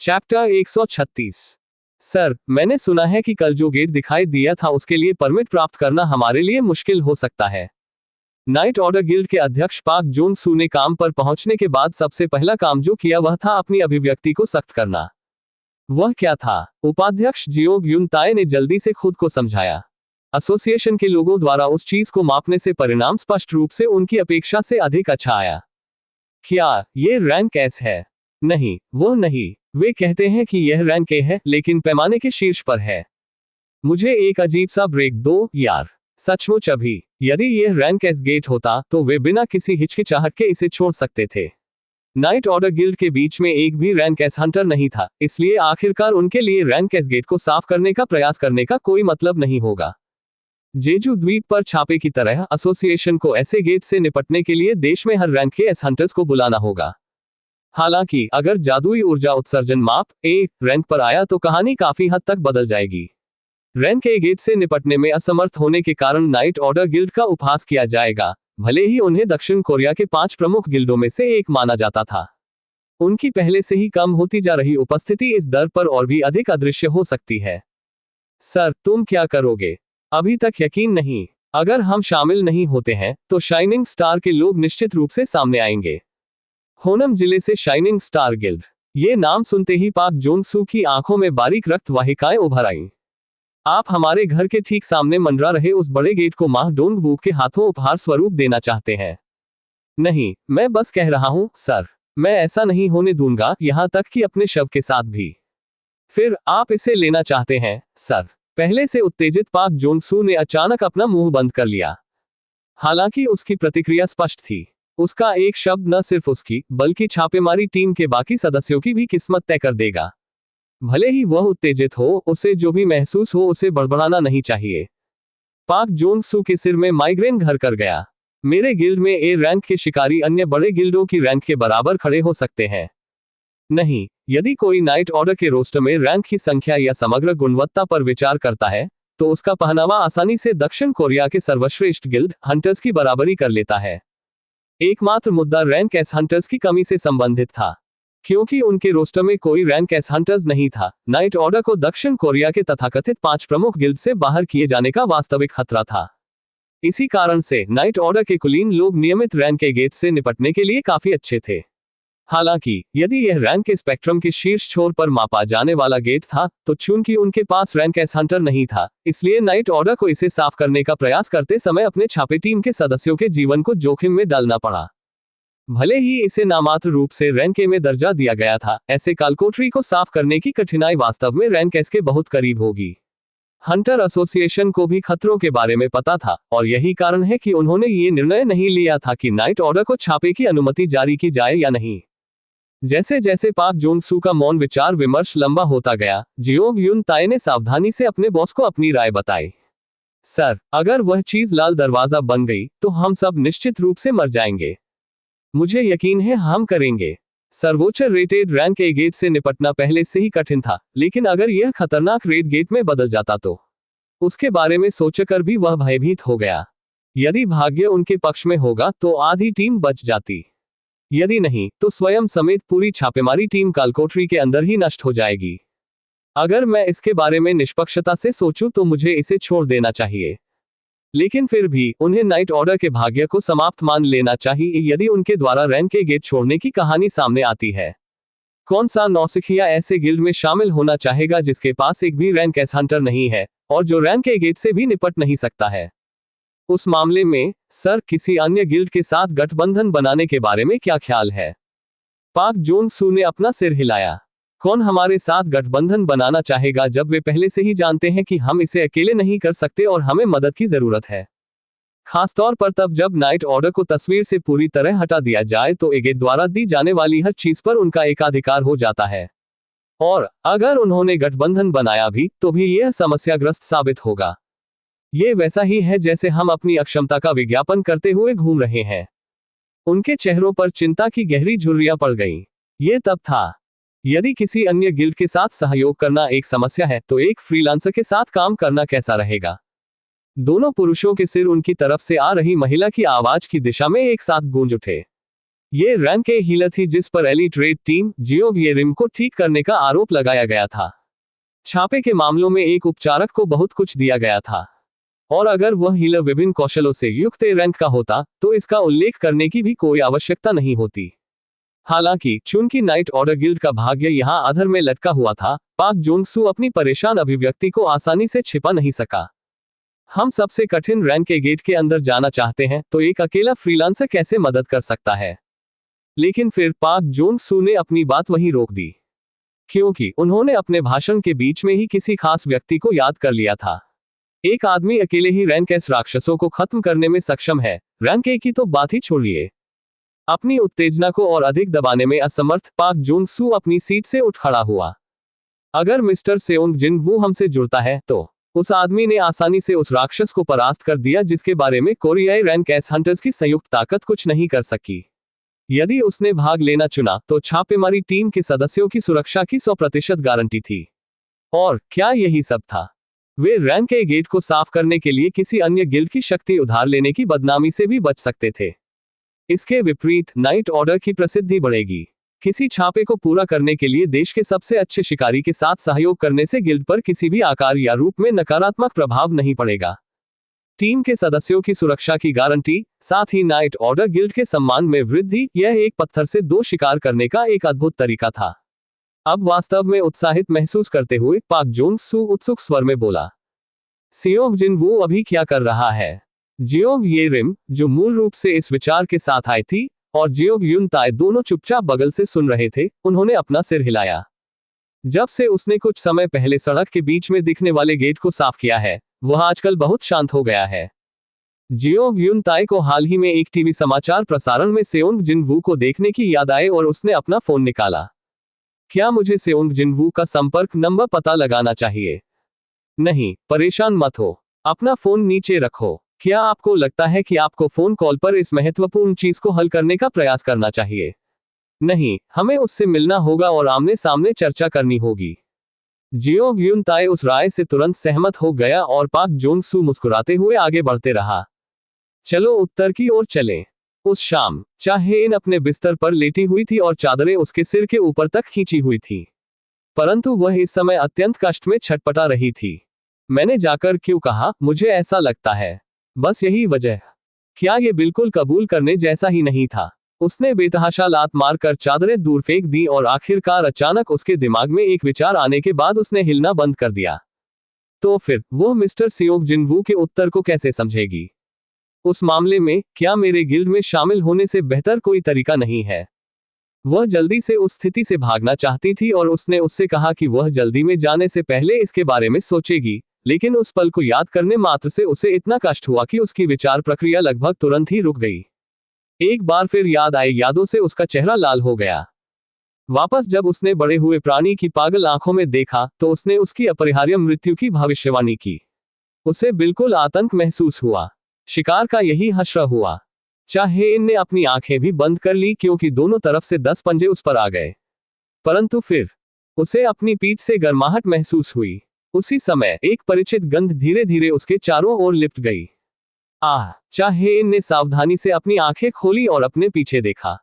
Chapter 136। Sir, मैंने सुना है कि कल जो गेट दिखाई दिया था उसके लिए परमिट प्राप्त करना हमारे लिए मुश्किल हो सकता है। नाइट ऑर्डर गिल्ड के अध्यक्ष पाक जोंग सू ने काम पर पहुंचने के बाद सबसे पहला काम जो किया वह था अपनी अभिव्यक्ति को सख्त करना। वह क्या था? उपाध्यक्ष जियोंग युन ताए ने जल्दी से खुद को समझाया। एसोसिएशन के लोगों द्वारा उस चीज को मापने से परिणाम स्पष्ट रूप से उनकी अपेक्षा से अधिक अच्छा आया। क्या ये रैंक एस है? नहीं, वो नहीं। वे कहते हैं कि यह रैंक ए है, लेकिन पैमाने के शीर्ष पर है। मुझे एक अजीब सा ब्रेक दो यार। सचमुच अभी यदि यह रैंक एस गेट होता तो वे बिना किसी हिचकिचाहट के इसे छोड़ सकते थे। नाइट ऑर्डर गिल्ड के बीच में एक भी रैंक एस हंटर नहीं था, इसलिए आखिरकार उनके लिए रैंक एस गेट को साफ करने का प्रयास करने का कोई मतलब नहीं होगा। जेजू द्वीप पर छापे की तरह एसोसिएशन को ऐसे गेट से निपटने के लिए देश में हर रैंक के एस हंटर्स को बुलाना होगा। हालांकि अगर जादुई ऊर्जा उत्सर्जन माप ए रैंक पर आया तो कहानी काफी हद तक बदल जाएगी। रैंक ए गेट से निपटने में असमर्थ होने के कारण नाइट ऑर्डर गिल्ड का उपहास किया जाएगा, भले ही उन्हें दक्षिण कोरिया के 5 प्रमुख गिल्डों में से एक माना जाता था। उनकी पहले से ही कम होती जा रही उपस्थिति इस दर पर और भी अधिक अदृश्य हो सकती है। सर, तुम क्या करोगे? अभी तक यकीन नहीं। अगर हम शामिल नहीं होते हैं तो शाइनिंग स्टार के लोग निश्चित रूप से सामने आएंगे। होनम जिले से शाइनिंग स्टार गिल्ड, ये नाम सुनते ही पाक जोंग सू की आंखों में बारीक रक्त वाहिकाएं उभर आईं। आप हमारे घर के ठीक सामने मंडरा रहे उस बड़े गेट को माह डोंग वू के हाथों उपहार स्वरूप देना चाहते हैं? नहीं, मैं बस कह रहा हूं सर, मैं ऐसा नहीं होने दूंगा, यहां तक कि अपने शव के साथ भी। फिर आप इसे लेना चाहते हैं सर? पहले से उत्तेजित पाक जोंग सू ने अचानक अपना मुंह बंद कर लिया। हालांकि उसकी प्रतिक्रिया स्पष्ट थी। उसका एक शब्द न सिर्फ उसकी बल्कि छापेमारी टीम के बाकी सदस्यों की भी किस्मत तय कर देगा। भले ही वह उत्तेजित हो, उसे जो भी महसूस हो उसे बड़बड़ाना नहीं चाहिए। पाक जोंग सू के सिर में माइग्रेन घर कर गया। मेरे गिल्ड में ए रैंक के शिकारी अन्य बड़े गिल्डों की रैंक के बराबर खड़े हो सकते हैं। नहीं, यदि कोई नाइट ऑर्डर के रोस्टर में रैंक की संख्या या समग्र गुणवत्ता पर विचार करता है तो उसका पहनावा आसानी से दक्षिण कोरिया के सर्वश्रेष्ठ गिल्ड हंटर्स की बराबरी कर लेता है। एकमात्र मुद्दा रैंक एस हंटर्स की कमी से संबंधित था। क्योंकि उनके रोस्टर में कोई रैंक एस हंटर्स नहीं था, नाइट ऑर्डर को दक्षिण कोरिया के तथाकथित 5 प्रमुख गिल्ड से बाहर किए जाने का वास्तविक खतरा था। इसी कारण से नाइट ऑर्डर के कुलीन लोग नियमित रैंक के गेट से निपटने के लिए काफी अच्छे थे। हालांकि यदि यह रैंक के स्पेक्ट्रम के शीर्ष छोर पर मापा जाने वाला गेट था तो चूंकि उनके पास रैंक एस हंटर नहीं था, इसलिए नाइट ऑर्डर को इसे साफ करने का प्रयास करते समय अपने छापे टीम के सदस्यों के जीवन को जोखिम में डालना पड़ा। भले ही इसे नामात्र रूप से रैंक ए में दर्जा दिया गया था, ऐसे कालकोठरी को साफ करने की कठिनाई वास्तव में रैंक एस के बहुत करीब होगी। हंटर एसोसिएशन को भी खतरों के बारे में पता था और यही कारण है कि उन्होंने ये निर्णय नहीं लिया था कि नाइट ऑर्डर को छापे की अनुमति जारी की जाए या नहीं। जैसे जैसे पाक जोंग सू का मौन विचार विमर्श लंबा होता गया, जियोंग युन ताए ने सावधानी से अपने बॉस को अपनी राय बताई। सर, अगर वह चीज लाल दरवाजा बन गई तो हम सब निश्चित रूप से मर जाएंगे। मुझे यकीन है हम करेंगे। सर्वोच्च रेटेड रैंक ए गेट से निपटना पहले से ही कठिन था, लेकिन अगर यह खतरनाक रेड गेट में बदल जाता तो उसके बारे में सोचकर भी वह भयभीत हो गया। यदि भाग्य उनके पक्ष में होगा तो आधी टीम बच जाती, यदि नहीं तो स्वयं समेत पूरी छापेमारी टीम कालकोठरी के अंदर ही नष्ट हो जाएगी। अगर मैं इसके बारे में निष्पक्षता से सोचूं तो मुझे इसे छोड़ देना चाहिए, लेकिन फिर भी उन्हें नाइट ऑर्डर के भाग्य को समाप्त मान लेना चाहिए यदि उनके द्वारा रैंक के गेट छोड़ने की कहानी सामने आती है। कौन सा नौसिखिया ऐसे गिल्ड में शामिल होना चाहेगा जिसके पास एक भी रैंक एस हंटर नहीं है और जो रैंक के गेट से भी निपट नहीं सकता है? उस मामले में सर, किसी अन्य गिल्ड के साथ गठबंधन बनाने के बारे में क्या ख्याल है? पाक जोंग सू ने अपना सिर हिलाया। कौन हमारे साथ गठबंधन बनाना चाहेगा जब वे पहले से ही जानते हैं कि हम इसे अकेले नहीं कर सकते और हमें मदद की जरूरत है? खासतौर पर तब जब नाइट ऑर्डर को तस्वीर से पूरी तरह हटा दिया जाए तो एगेट द्वारा दी जाने वाली हर चीज पर उनका एकाधिकार हो जाता है। और अगर उन्होंने गठबंधन बनाया भी तो भी यह समस्याग्रस्त साबित होगा। ये वैसा ही है जैसे हम अपनी अक्षमता का विज्ञापन करते हुए घूम रहे हैं। उनके चेहरों पर चिंता की गहरी झुर्रियां पड़ गईं। ये तब था। यदि किसी अन्य गिल्ड के साथ सहयोग करना एक समस्या है तो एक फ्रीलांसर के साथ काम करना कैसा रहेगा? दोनों पुरुषों के सिर उनकी तरफ से आ रही महिला की आवाज की दिशा में एक साथ गूंज उठे। ये रैंक ए हीलर थी जिस पर एलीट रेड टीम जियोंग येरिम को ठीक करने का आरोप लगाया गया था। छापे के मामलों में एक उपचारक को बहुत कुछ दिया गया था, और अगर वह हीलर विभिन्न कौशलों से युक्त ए रैंक का होता तो इसका उल्लेख करने की भी कोई आवश्यकता नहीं होती। हालांकि चूंकि नाइट ऑर्डर गिल्ड का भाग्य यहाँ अधर में लटका हुआ था, पाक जोंग सू अपनी परेशान अभिव्यक्ति को आसानी से छिपा नहीं सका। हम सबसे कठिन रैंक के गेट के अंदर जाना चाहते हैं तो एक अकेला फ्रीलांसर कैसे मदद कर सकता है? लेकिन फिर पाक जोंग सू ने अपनी बात वहीं रोक दी, क्योंकि उन्होंने अपने भाषण के बीच में ही किसी खास व्यक्ति को याद कर लिया था। एक आदमी अकेले ही रैंक एस राक्षसों को खत्म करने में सक्षम है, रैंक ए की तो बात ही छोड़िए। अपनी उत्तेजना को और अधिक दबाने में असमर्थ पाक जोंग सू अपनी सीट से उठ खड़ा हुआ। अगर मिस्टर सेओंग जिन वू हमसे जुड़ता है तो उस आदमी ने आसानी से उस राक्षस को परास्त कर दिया जिसके बारे में कोरियाई रैंक एस हंटर्स की संयुक्त ताकत कुछ नहीं कर सकी। यदि उसने भाग लेना चुना तो छापेमारी टीम के सदस्यों की सुरक्षा की 100% गारंटी थी। और क्या यही सब था? वे रैंक ए गेट को साफ करने के लिए किसी अन्य गिल्ड की शक्ति उधार लेने की बदनामी से भी बच सकते थे। इसके विपरीत नाइट ऑर्डर की प्रसिद्धि बढ़ेगी। किसी छापे को पूरा करने के लिए देश के सबसे अच्छे शिकारी के साथ सहयोग करने से गिल्ड पर किसी भी आकार या रूप में नकारात्मक प्रभाव नहीं पड़ेगा। टीम के सदस्यों की सुरक्षा की गारंटी, साथ ही नाइट ऑर्डर गिल्ड के सम्मान में वृद्धि, यह एक पत्थर से दो शिकार करने का एक अद्भुत तरीका था। अब वास्तव में उत्साहित महसूस करते हुए पाक जोंग सू उत्सुक स्वर में बोला, सियोंग जिन वो अभी क्या कर रहा है? जियोंग येरिम, जो मूल रूप से इस विचार के साथ आई थी, और जियोंग युन ताई दोनों चुपचाप बगल से सुन रहे थे, उन्होंने अपना सिर हिलाया। जब से उसने कुछ समय पहले सड़क के बीच में दिखने वाले गेट को साफ किया है, वह आजकल बहुत शांत हो गया है। जियोंग युन ताई को हाल ही में एक टीवी समाचार प्रसारण में सेओंग जिन वू को देखने की याद आई और उसने अपना फोन निकाला। क्या मुझे सेओंग जिन वू का संपर्क नंबर पता लगाना चाहिए? नहीं, परेशान मत हो, अपना फोन नीचे रखो। क्या आपको लगता है कि आपको फोन कॉल पर इस महत्वपूर्ण चीज को हल करने का प्रयास करना चाहिए? नहीं, हमें उससे मिलना होगा और आमने सामने चर्चा करनी होगी। जियोंग युन ताई उस राय से तुरंत सहमत हो गया और पाक जोंग सू मुस्कुराते हुए आगे बढ़ते रहा। चलो उत्तर की ओर चलें। उस शाम चाहे इन अपने बिस्तर पर लेटी हुई थी और चादरें उसके सिर के ऊपर तक खींची हुई थी, परंतु वह इस समय अत्यंत कष्ट में छटपटा रही थी। मैंने जाकर क्यों कहा, मुझे ऐसा लगता है? बस यही वजह। क्या ये बिल्कुल कबूल करने जैसा ही नहीं था? उसने बेतहाशा लात मारकर चादरें दूर फेंक दी और आखिरकार अचानक उसके दिमाग में एक विचार आने के बाद उसने हिलना बंद कर दिया। तो फिर वो मिस्टर सियोंग जिन वू के उत्तर को कैसे समझेगी? उस मामले में क्या मेरे गिल्ड में शामिल होने से बेहतर कोई तरीका नहीं है? वह जल्दी से उस स्थिति से भागना चाहती थी और उसने उससे कहा कि वह जल्दी में जाने से पहले इसके बारे में सोचेगी, लेकिन उस पल को याद करने मात्र से उसे इतना कष्ट हुआ कि उसकी विचार प्रक्रिया लगभग तुरंत ही रुक गई। एक बार फिर याद आई यादों से उसका चेहरा लाल हो गया। वापस जब उसने बड़े हुए प्राणी की पागल आंखों में देखा तो उसने उसकी अपरिहार्य मृत्यु की भविष्यवाणी की। उसे बिल्कुल आतंक महसूस हुआ। शिकार का यही हश्र हुआ। चाहे इन ने अपनी आंखें भी बंद कर ली क्योंकि दोनों तरफ से 10 पंजे उस पर आ गए, परंतु फिर उसे अपनी पीठ से गर्माहट महसूस हुई। उसी समय एक परिचित गंध धीरे धीरे उसके चारों ओर लिपट गई। चाहे इन ने सावधानी से अपनी आंखें खोली और अपने पीछे देखा,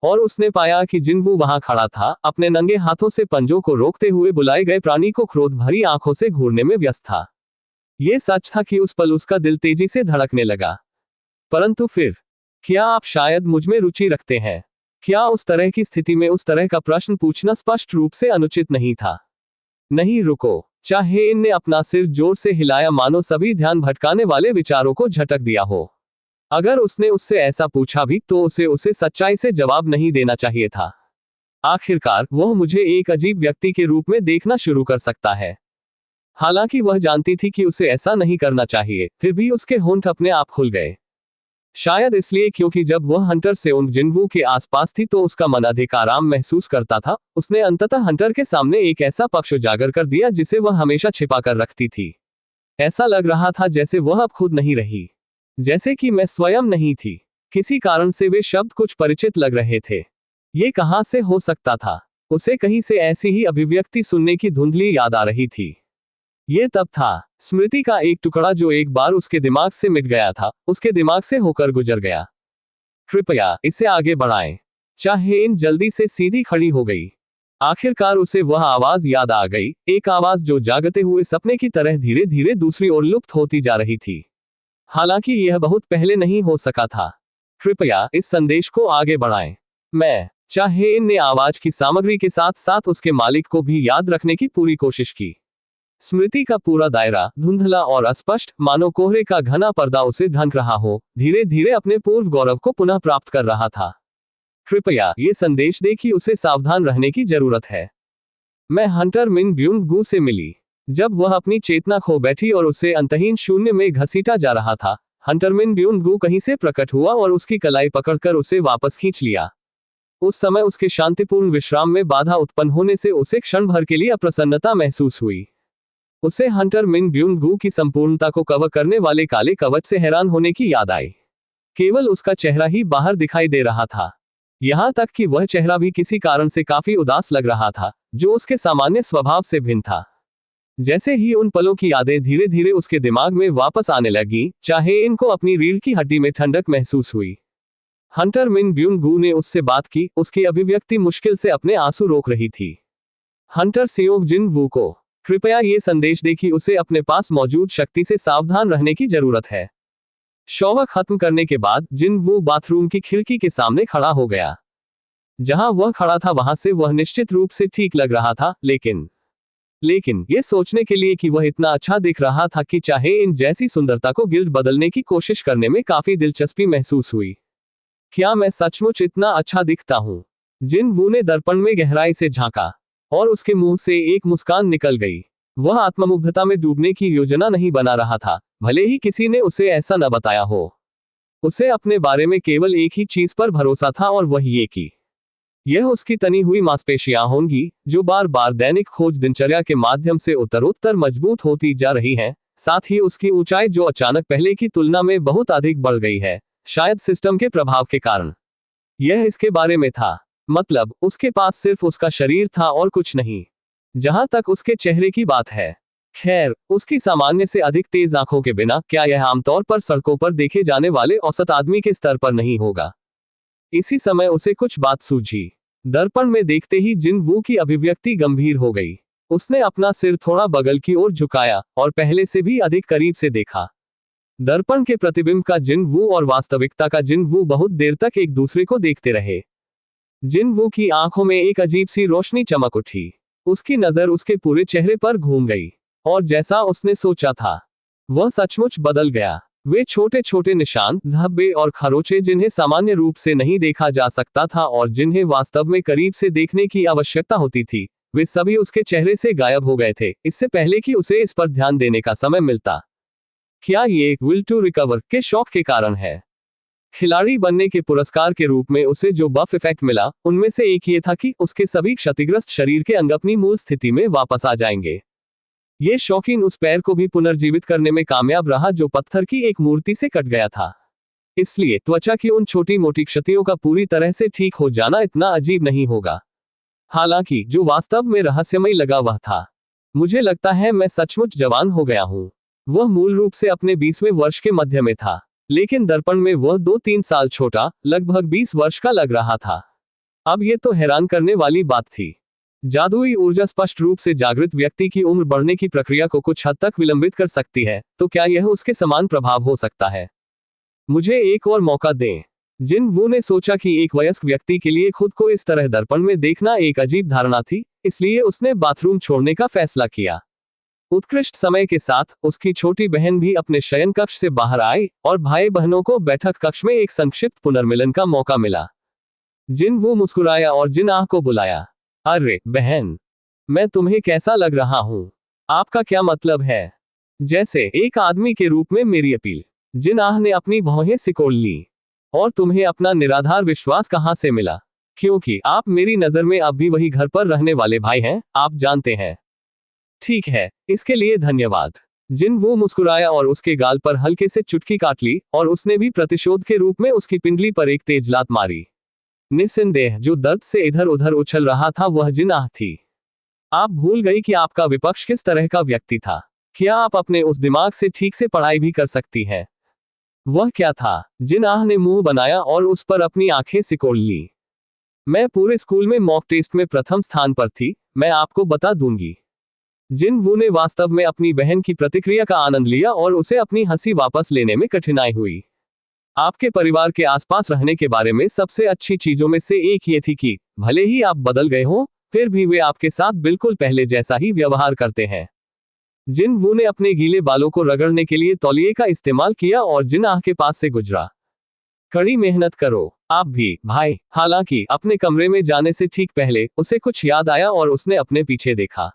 और उसने पाया कि जिनवू वहां खड़ा था, अपने नंगे हाथों से पंजों को रोकते हुए बुलाए गए प्राणी को क्रोध भरी आंखों से घूरने में व्यस्त था। यह सच था कि उस पल उसका दिल तेजी से धड़कने लगा। परंतु फिर, क्या आप शायद मुझमें रुचि रखते हैं? क्या उस तरह की स्थिति में उस तरह का प्रश्न पूछना स्पष्ट रूप से अनुचित नहीं था? नहीं, रुको। चाहे इन ने अपना सिर जोर से हिलाया मानो सभी ध्यान भटकाने वाले विचारों को झटक दिया हो। अगर उसने उससे ऐसा पूछा भी तो उसे सच्चाई से जवाब नहीं देना चाहिए था। आखिरकार वह मुझे एक अजीब व्यक्ति के रूप में देखना शुरू कर सकता है। हालांकि वह जानती थी कि उसे ऐसा नहीं करना चाहिए, फिर भी उसके होंठ अपने आप खुल गए। शायद इसलिए क्योंकि जब वह हंटर सेओंग जिनवू के आसपास थी तो उसका मन अधिक आराम महसूस करता था। उसने अंततः हंटर के सामने एक ऐसा पक्ष उजागर कर दिया जिसे वह हमेशा छिपा कर रखती थी। ऐसा लग रहा था जैसे वह अब खुद नहीं रही, जैसे कि मैं स्वयं नहीं थी। किसी कारण से वे शब्द कुछ परिचित लग रहे थे। ये कहां से हो सकता था? उसे कहीं से ऐसी ही अभिव्यक्ति सुनने की धुंधली याद आ रही थी। ये तब था, स्मृति का एक टुकड़ा जो एक बार उसके दिमाग से मिट गया था, उसके दिमाग से होकर गुजर गया। कृपया इसे आगे बढ़ाएं। चाहेन जल्दी से सीधी खड़ी हो गई। आखिरकार उसे वह आवाज याद आ गई, एक आवाज जो जागते हुए सपने की तरह धीरे धीरे दूसरी ओर लुप्त होती जा रही थी। हालांकि यह बहुत पहले नहीं हो सका था। कृपया इस संदेश को आगे बढ़ाएं। मैं चाहेन ने आवाज की सामग्री के साथ साथ उसके मालिक को भी याद रखने की पूरी कोशिश की। स्मृति का पूरा दायरा धुंधला और अस्पष्ट, मानो कोहरे का घना पर्दा उसे ढक रहा हो, धीरे धीरे अपने पूर्व गौरव को पुनः प्राप्त कर रहा था। कृपया ये संदेश दे कि उसे सावधान रहने की जरूरत है। मैं हंटर मिन ब्यूंग गू से मिली। जब वह अपनी चेतना खो बैठी और उसे अंतहीन शून्य में घसीटा जा रहा था, हंटर मिन ब्यूंग गू कहीं से प्रकट हुआ और उसकी कलाई पकड़कर उसे वापस खींच लिया। उस समय उसके शांतिपूर्ण विश्राम में बाधा उत्पन्न होने से उसे क्षण भर के लिए अप्रसन्नता महसूस हुई। उसे हंटर मिन ब्यूंग गू की संपूर्णता को कवर करने वाले काले कवच से हैरान होने की याद आई। केवल उसका चेहरा ही बाहर दिखाई दे रहा था। यहां तक कि वह चेहरा भी किसी कारण से काफी उदास लग रहा था, जो उसके सामान्य स्वभाव से भिन्न था। जैसे ही उन पलों की यादें धीरे धीरे उसके दिमाग में वापस आने लगी, चाहे इनको अपनी रीढ़ की हड्डी में ठंडक महसूस हुई। हंटर मिन ब्यूंग गू ने उससे बात की, उसकी अभिव्यक्ति मुश्किल से अपने आंसू रोक रही थी। हंटर सियोंग जिन वू को कृपया ये संदेश दे कि उसे अपने पास मौजूद शक्ति से सावधान रहने की जरूरत है। शौक खत्म करने के बाद जिन वू बाथरूम की खिड़की के सामने खड़ा हो गया। जहां वह खड़ा था वहां से वह निश्चित रूप से ठीक लग रहा था, लेकिन ये सोचने के लिए कि वह इतना अच्छा दिख रहा था कि चाहे इन जैसी सुंदरता को गिल्ड बदलने की कोशिश करने में काफी दिलचस्पी महसूस हुई। क्या मैं सचमुच इतना अच्छा दिखता हूं? जिन वू ने दर्पण में गहराई से झांका और उसके मुंह से एक मुस्कान निकल गई। वह आत्ममुग्धता में डूबने की योजना नहीं बना रहा था, भले ही किसी ने उसे ऐसा न बताया हो। उसे अपने बारे में केवल एक ही चीज पर भरोसा था और वह ये कि यह उसकी तनी हुई मांसपेशियां होंगी, जो बार बार दैनिक खोज दिनचर्या के माध्यम से उत्तरोत्तर मजबूत होती जा रही हैं। साथ ही उसकी ऊंचाई जो अचानक पहले की तुलना में बहुत अधिक बढ़ गई है, शायद सिस्टम के प्रभाव के कारण। यह इसके बारे में था, मतलब उसके पास सिर्फ उसका शरीर था और कुछ नहीं। जहां तक उसके चेहरे की बात है, खैर, उसकी सामान्य से अधिक तेज आंखों के बिना क्या यह आमतौर पर सड़कों पर देखे जाने वाले औसत आदमी के स्तर पर नहीं होगा। इसी समय उसे कुछ बात सूझी। दर्पण में देखते ही जिन वू की अभिव्यक्ति गंभीर हो गई। उसने अपना सिर थोड़ा बगल की ओर झुकाया और पहले से भी अधिक करीब से देखा। दर्पण के प्रतिबिंब का जिन वू और वास्तविकता का जिन वू बहुत देर तक एक दूसरे को देखते रहे। जिन वू की आंखों में एक अजीब सी रोशनी चमक उठी। उसकी नजर उसके पूरे चेहरे पर घूम गई और जैसा उसने सोचा था, वह सचमुच बदल गया। वे छोटे छोटे निशान, धब्बे और खरोंचे जिन्हें सामान्य रूप से नहीं देखा जा सकता था और जिन्हें वास्तव में करीब से देखने की आवश्यकता होती थी, वे सभी उसके चेहरे से गायब हो गए थे, इससे पहले कि उसे इस पर ध्यान देने का समय मिलता। क्या ये विल टू रिकवर के शौक के कारण है? खिलाड़ी बनने के पुरस्कार के रूप में उसे जो बफ इफेक्ट मिला, उनमें से एक ये था कि उसके सभी क्षतिग्रस्त शरीर के अंग अपनी मूल स्थिति में वापस आ जाएंगे। ये शौकीन उस पैर को भी पुनर्जीवित करने में कामयाब रहा जो पत्थर की एक मूर्ति से कट गया था। इसलिए त्वचा की उन छोटी मोटी क्षतियों का पूरी तरह से ठीक हो जाना इतना अजीब नहीं होगा। हालांकि जो वास्तव में रहस्यमय लगा वह था, मुझे लगता है मैं सचमुच जवान हो गया हूँ। वह मूल रूप से अपने 20वें वर्ष के मध्य में था, लेकिन दर्पण में वह 2-3 साल छोटा, लगभग 20 वर्ष का लग रहा था। अब ये तो हैरान करने वाली बात थी। जादुई ऊर्जा स्पष्ट रूप से जागृत व्यक्ति की उम्र बढ़ने की प्रक्रिया को कुछ हद तक विलंबित कर सकती है, तो क्या यह उसके समान प्रभाव हो सकता है? मुझे एक और मौका दें। जिन वू ने सोचा कि एक वयस्क व्यक्ति के लिए खुद को इस तरह दर्पण में देखना एक अजीब धारणा थी, इसलिए उसने बाथरूम छोड़ने का फैसला किया। उत्कृष्ट समय के साथ उसकी छोटी बहन भी अपने शयन कक्ष से बाहर आई और भाई बहनों को बैठक कक्ष में एक संक्षिप्त पुनर्मिलन का मौका मिला। जिन वू मुस्कुराया और जिन आह को बुलाया। अरे बहन, मैं तुम्हें कैसा लग रहा हूं? आपका क्या मतलब है? जैसे एक आदमी के रूप में मेरी अपील। जिन आह ने अपनी भौहें सिकोड़ ली। और तुम्हें अपना निराधार विश्वास कहां से मिला? क्योंकि आप मेरी नजर में अब भी वही घर पर रहने वाले भाई हैं, आप जानते हैं। ठीक है, इसके लिए धन्यवाद। जिन वो मुस्कुराया और उसके गाल पर हल्के से चुटकी काट ली और उसने भी प्रतिशोध के रूप में उसकी पिंडली पर एक तेज लात मारी। निस्संदेह जो दर्द से इधर उधर उछल रहा था वह जिन आह थी। आप भूल गई कि आपका विपक्ष किस तरह का व्यक्ति था। क्या आप अपने उस दिमाग से ठीक से पढ़ाई भी कर सकती हैं? वह क्या था? जिन आह ने मुंह बनाया और उस पर अपनी आंखें सिकोड़ ली। मैं पूरे स्कूल में मॉक टेस्ट में प्रथम स्थान पर थी, मैं आपको बता दूंगी। जिन वू ने वास्तव में अपनी बहन की प्रतिक्रिया का आनंद लिया और उसे अपनी हंसी वापस लेने में कठिनाई हुई। आपके परिवार के आसपास रहने के बारे में सबसे अच्छी चीजों में से एक ये थी कि भले ही आप बदल गए हो, फिर भी वे आपके साथ बिल्कुल पहले जैसा ही व्यवहार करते हैं। जिन वू ने अपने गीले बालों को रगड़ने के लिए तौलिए का इस्तेमाल किया और जिन आह के पास से गुजरा। कड़ी मेहनत करो, आप भी, भाई। हालांकि अपने कमरे में जाने से ठीक पहले उसे कुछ याद आया और उसने अपने पीछे देखा।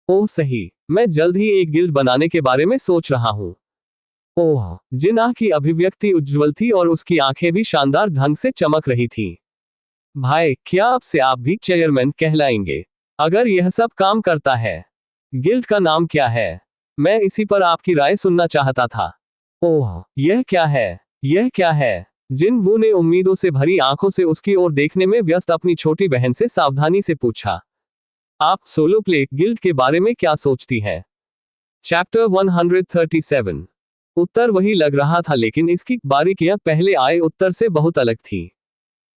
ओह सही, मैं जल्द ही एक गिल्ड बनाने के बारे में सोच रहा हूँ। ओह, जिन आह की अभिव्यक्ति उज्ज्वल थी और उसकी आंखें भी शानदार ढंग से चमक रही थीं। भाई, क्या अब से आप भी चेयरमैन कहलाएंगे? अगर यह सब काम करता है। गिल्ड का नाम क्या है? मैं इसी पर आपकी राय सुनना चाहता था। ओह, यह क्या है? यह क्या है? जिन वू ने उम्मीदों से भरी आंखों से उसकी ओर देखने में व्यस्त अपनी छोटी बहन से सावधानी से पूछा। आप सोलो प्ले गिल्ड के बारे में क्या सोचती हैं? चैप्टर 137। उत्तर वही लग रहा था, लेकिन इसकी बारीकियां पहले आए उत्तर से बहुत अलग थी।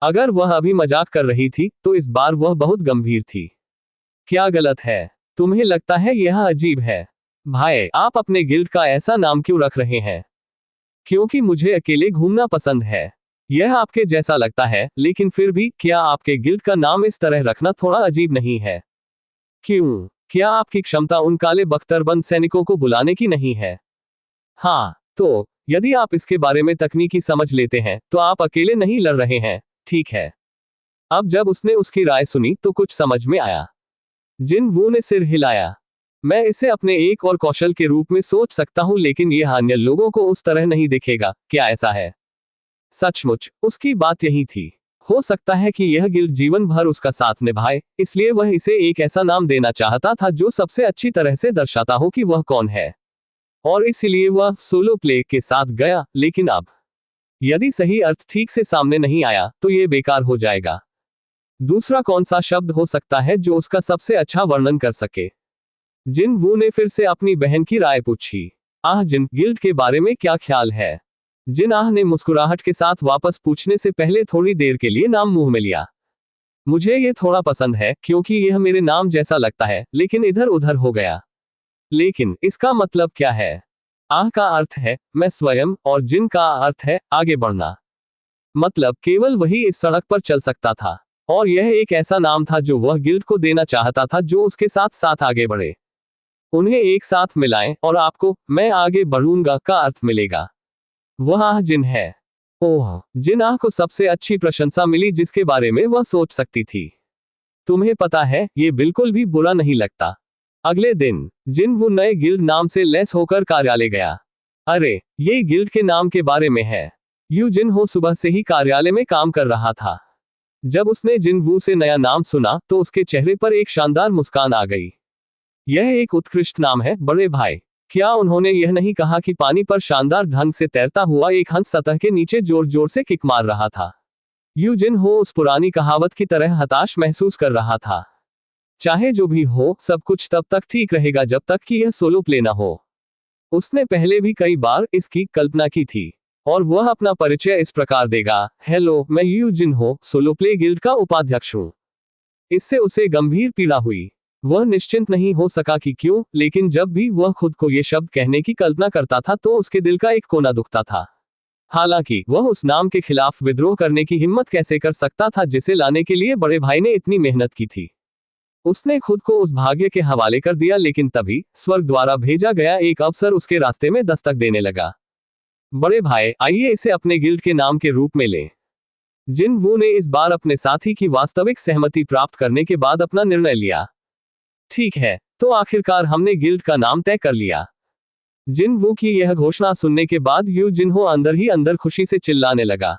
अगर वह अभी मजाक कर रही थी, तो इस बार वह बहुत गंभीर थी। क्या गलत है? तुम्हें लगता है यह अजीब है? भाई, आप अपने गिल्ड का ऐसा नाम क्यों रख रहे हैं? क्योंकि मुझे अकेले घूमना पसंद है। यह आपके जैसा लगता है, लेकिन फिर भी क्या आपके गिल्ड का नाम इस तरह रखना थोड़ा अजीब नहीं है? क्यों? क्या आपकी क्षमता उन काले बख्तरबंद सैनिकों को बुलाने की नहीं है? हाँ, तो यदि आप इसके बारे में तकनीकी समझ लेते हैं, तो आप अकेले नहीं लड़ रहे हैं, ठीक है? अब जब उसने उसकी राय सुनी तो कुछ समझ में आया। जिन वू ने सिर हिलाया। मैं इसे अपने एक और कौशल के रूप में सोच सकता हूं, लेकिन यह अन्य लोगों को उस तरह नहीं दिखेगा, क्या ऐसा है? सचमुच, उसकी बात यही थी। हो सकता है कि यह गिल्ड जीवन भर उसका साथ निभाए, इसलिए वह इसे एक ऐसा नाम देना चाहता था जो सबसे अच्छी तरह से दर्शाता हो कि वह कौन है। और इसलिए वह सोलो प्ले के साथ गया, लेकिन अब यदि सही अर्थ ठीक से सामने नहीं आया, तो यह बेकार हो जाएगा। दूसरा कौन सा शब्द हो सकता है जो उसका सबसे अच्छा वर्णन कर सके? जिन वू ने फिर से अपनी बहन की राय पूछी। आह, जिन, गिल्ड के बारे में क्या ख्याल है? जिन आह ने मुस्कुराहट के साथ वापस पूछने से पहले थोड़ी देर के लिए नाम मुंह में लिया। मुझे ये थोड़ा पसंद है, क्योंकि यह मेरे नाम जैसा लगता है, लेकिन इधर उधर हो गया। लेकिन इसका मतलब क्या है? आह का अर्थ है मैं स्वयं, और जिन का अर्थ है आगे बढ़ना। मतलब केवल वही इस सड़क पर चल सकता था, और यह एक ऐसा नाम था जो वह गिल्ड को देना चाहता था, जो उसके साथ साथ आगे बढ़े। उन्हें एक साथ मिलाएं और आपको मैं आगे बढ़ूंगा का अर्थ मिलेगा। वह आह जिन है। ओह, जिन आह को सबसे अच्छी प्रशंसा मिली जिसके बारे में वह सोच सकती थी। तुम्हें पता है, ये बिल्कुल भी बुरा नहीं लगता। अगले दिन जिन वो नए गिल्ड नाम से लैस होकर कार्यालय गया। अरे, ये गिल्ड के नाम के बारे में है। यू जिन हो सुबह से ही कार्यालय में काम कर रहा था। जब उसने जिन वू से नया नाम सुना, तो उसके चेहरे पर एक शानदार मुस्कान आ गई। यह एक उत्कृष्ट नाम है, बड़े भाई। क्या उन्होंने यह नहीं कहा कि पानी पर शानदार ढंग से तैरता हुआ एक हंस सतह के नीचे जोर जोर से किक मार रहा था? यू जिन हो उस पुरानी कहावत की तरह हताश महसूस कर रहा था। चाहे जो भी हो, सब कुछ तब तक ठीक रहेगा जब तक कि यह सोलो प्ले न हो। उसने पहले भी कई बार इसकी कल्पना की थी, और वह अपना परिचय इस प्रकार देगा। हेलो, मैं यू जिन हो, सोलो प्ले गिल्ड का उपाध्यक्ष हूँ। इससे उसे गंभीर पीड़ा हुई। वह निश्चिंत नहीं हो सका कि क्यों, लेकिन जब भी वह खुद को ये शब्द कहने की कल्पना करता था, तो उसके दिल का एक कोना दुखता था। हालांकि वह उस नाम के खिलाफ विद्रोह करने की हिम्मत कैसे कर सकता था जिसे लाने के लिए बड़े भाई ने इतनी मेहनत की थी। उसने खुद को उस भाग्य के हवाले कर दिया, लेकिन तभी स्वर्ग द्वारा भेजा गया एक अवसर उसके रास्ते में दस्तक देने लगा। बड़े भाई, आइए इसे अपने गिल्ड के नाम के रूप में लें। जिन वू ने इस बार अपने साथी की वास्तविक सहमति प्राप्त करने के बाद अपना निर्णय लिया। ठीक है, तो आखिरकार हमने गिल्ड का नाम तय कर लिया। जिन वू की यह घोषणा सुनने के बाद यू जिनहो अंदर ही अंदर खुशी से चिल्लाने लगा।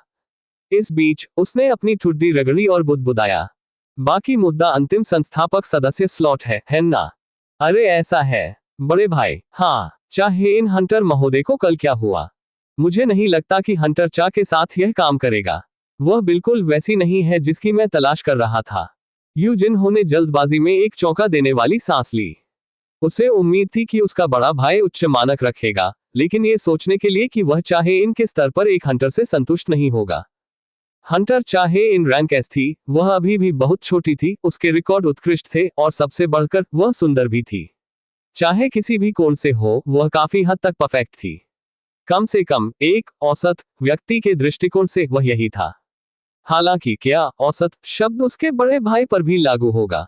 इस बीच उसने अपनी ठुड्डी रगड़ी और बुदबुदाया। बाकी मुद्दा अंतिम संस्थापक सदस्य स्लॉट है ना? अरे ऐसा है बड़े भाई। हाँ, चाहे इन हंटर महोदय को कल क्या हुआ, मुझे नहीं लगता कि हंटर चा के साथ यह काम करेगा। वह बिल्कुल वैसी नहीं है जिसकी मैं तलाश कर रहा था। यू जिनहो ने जल्दबाजी में एक चौंका देने वाली सांस ली। उसे उम्मीद थी कि उसका बड़ा भाई उच्च मानक रखेगा, लेकिन ये सोचने के लिए कि वह चाहे इन के स्तर पर एक हंटर से संतुष्ट नहीं होगा। हंटर चाहे इन रैंक एस थी, वह अभी भी बहुत छोटी थी, उसके रिकॉर्ड उत्कृष्ट थे और सबसे बढ़कर वह सुंदर भी थी। चाहे किसी भी कोण से हो, वह काफी हद तक परफेक्ट थी। कम से कम एक औसत व्यक्ति के दृष्टिकोण से वह यही था। हालांकि क्या औसत शब्द उसके बड़े भाई पर भी लागू होगा?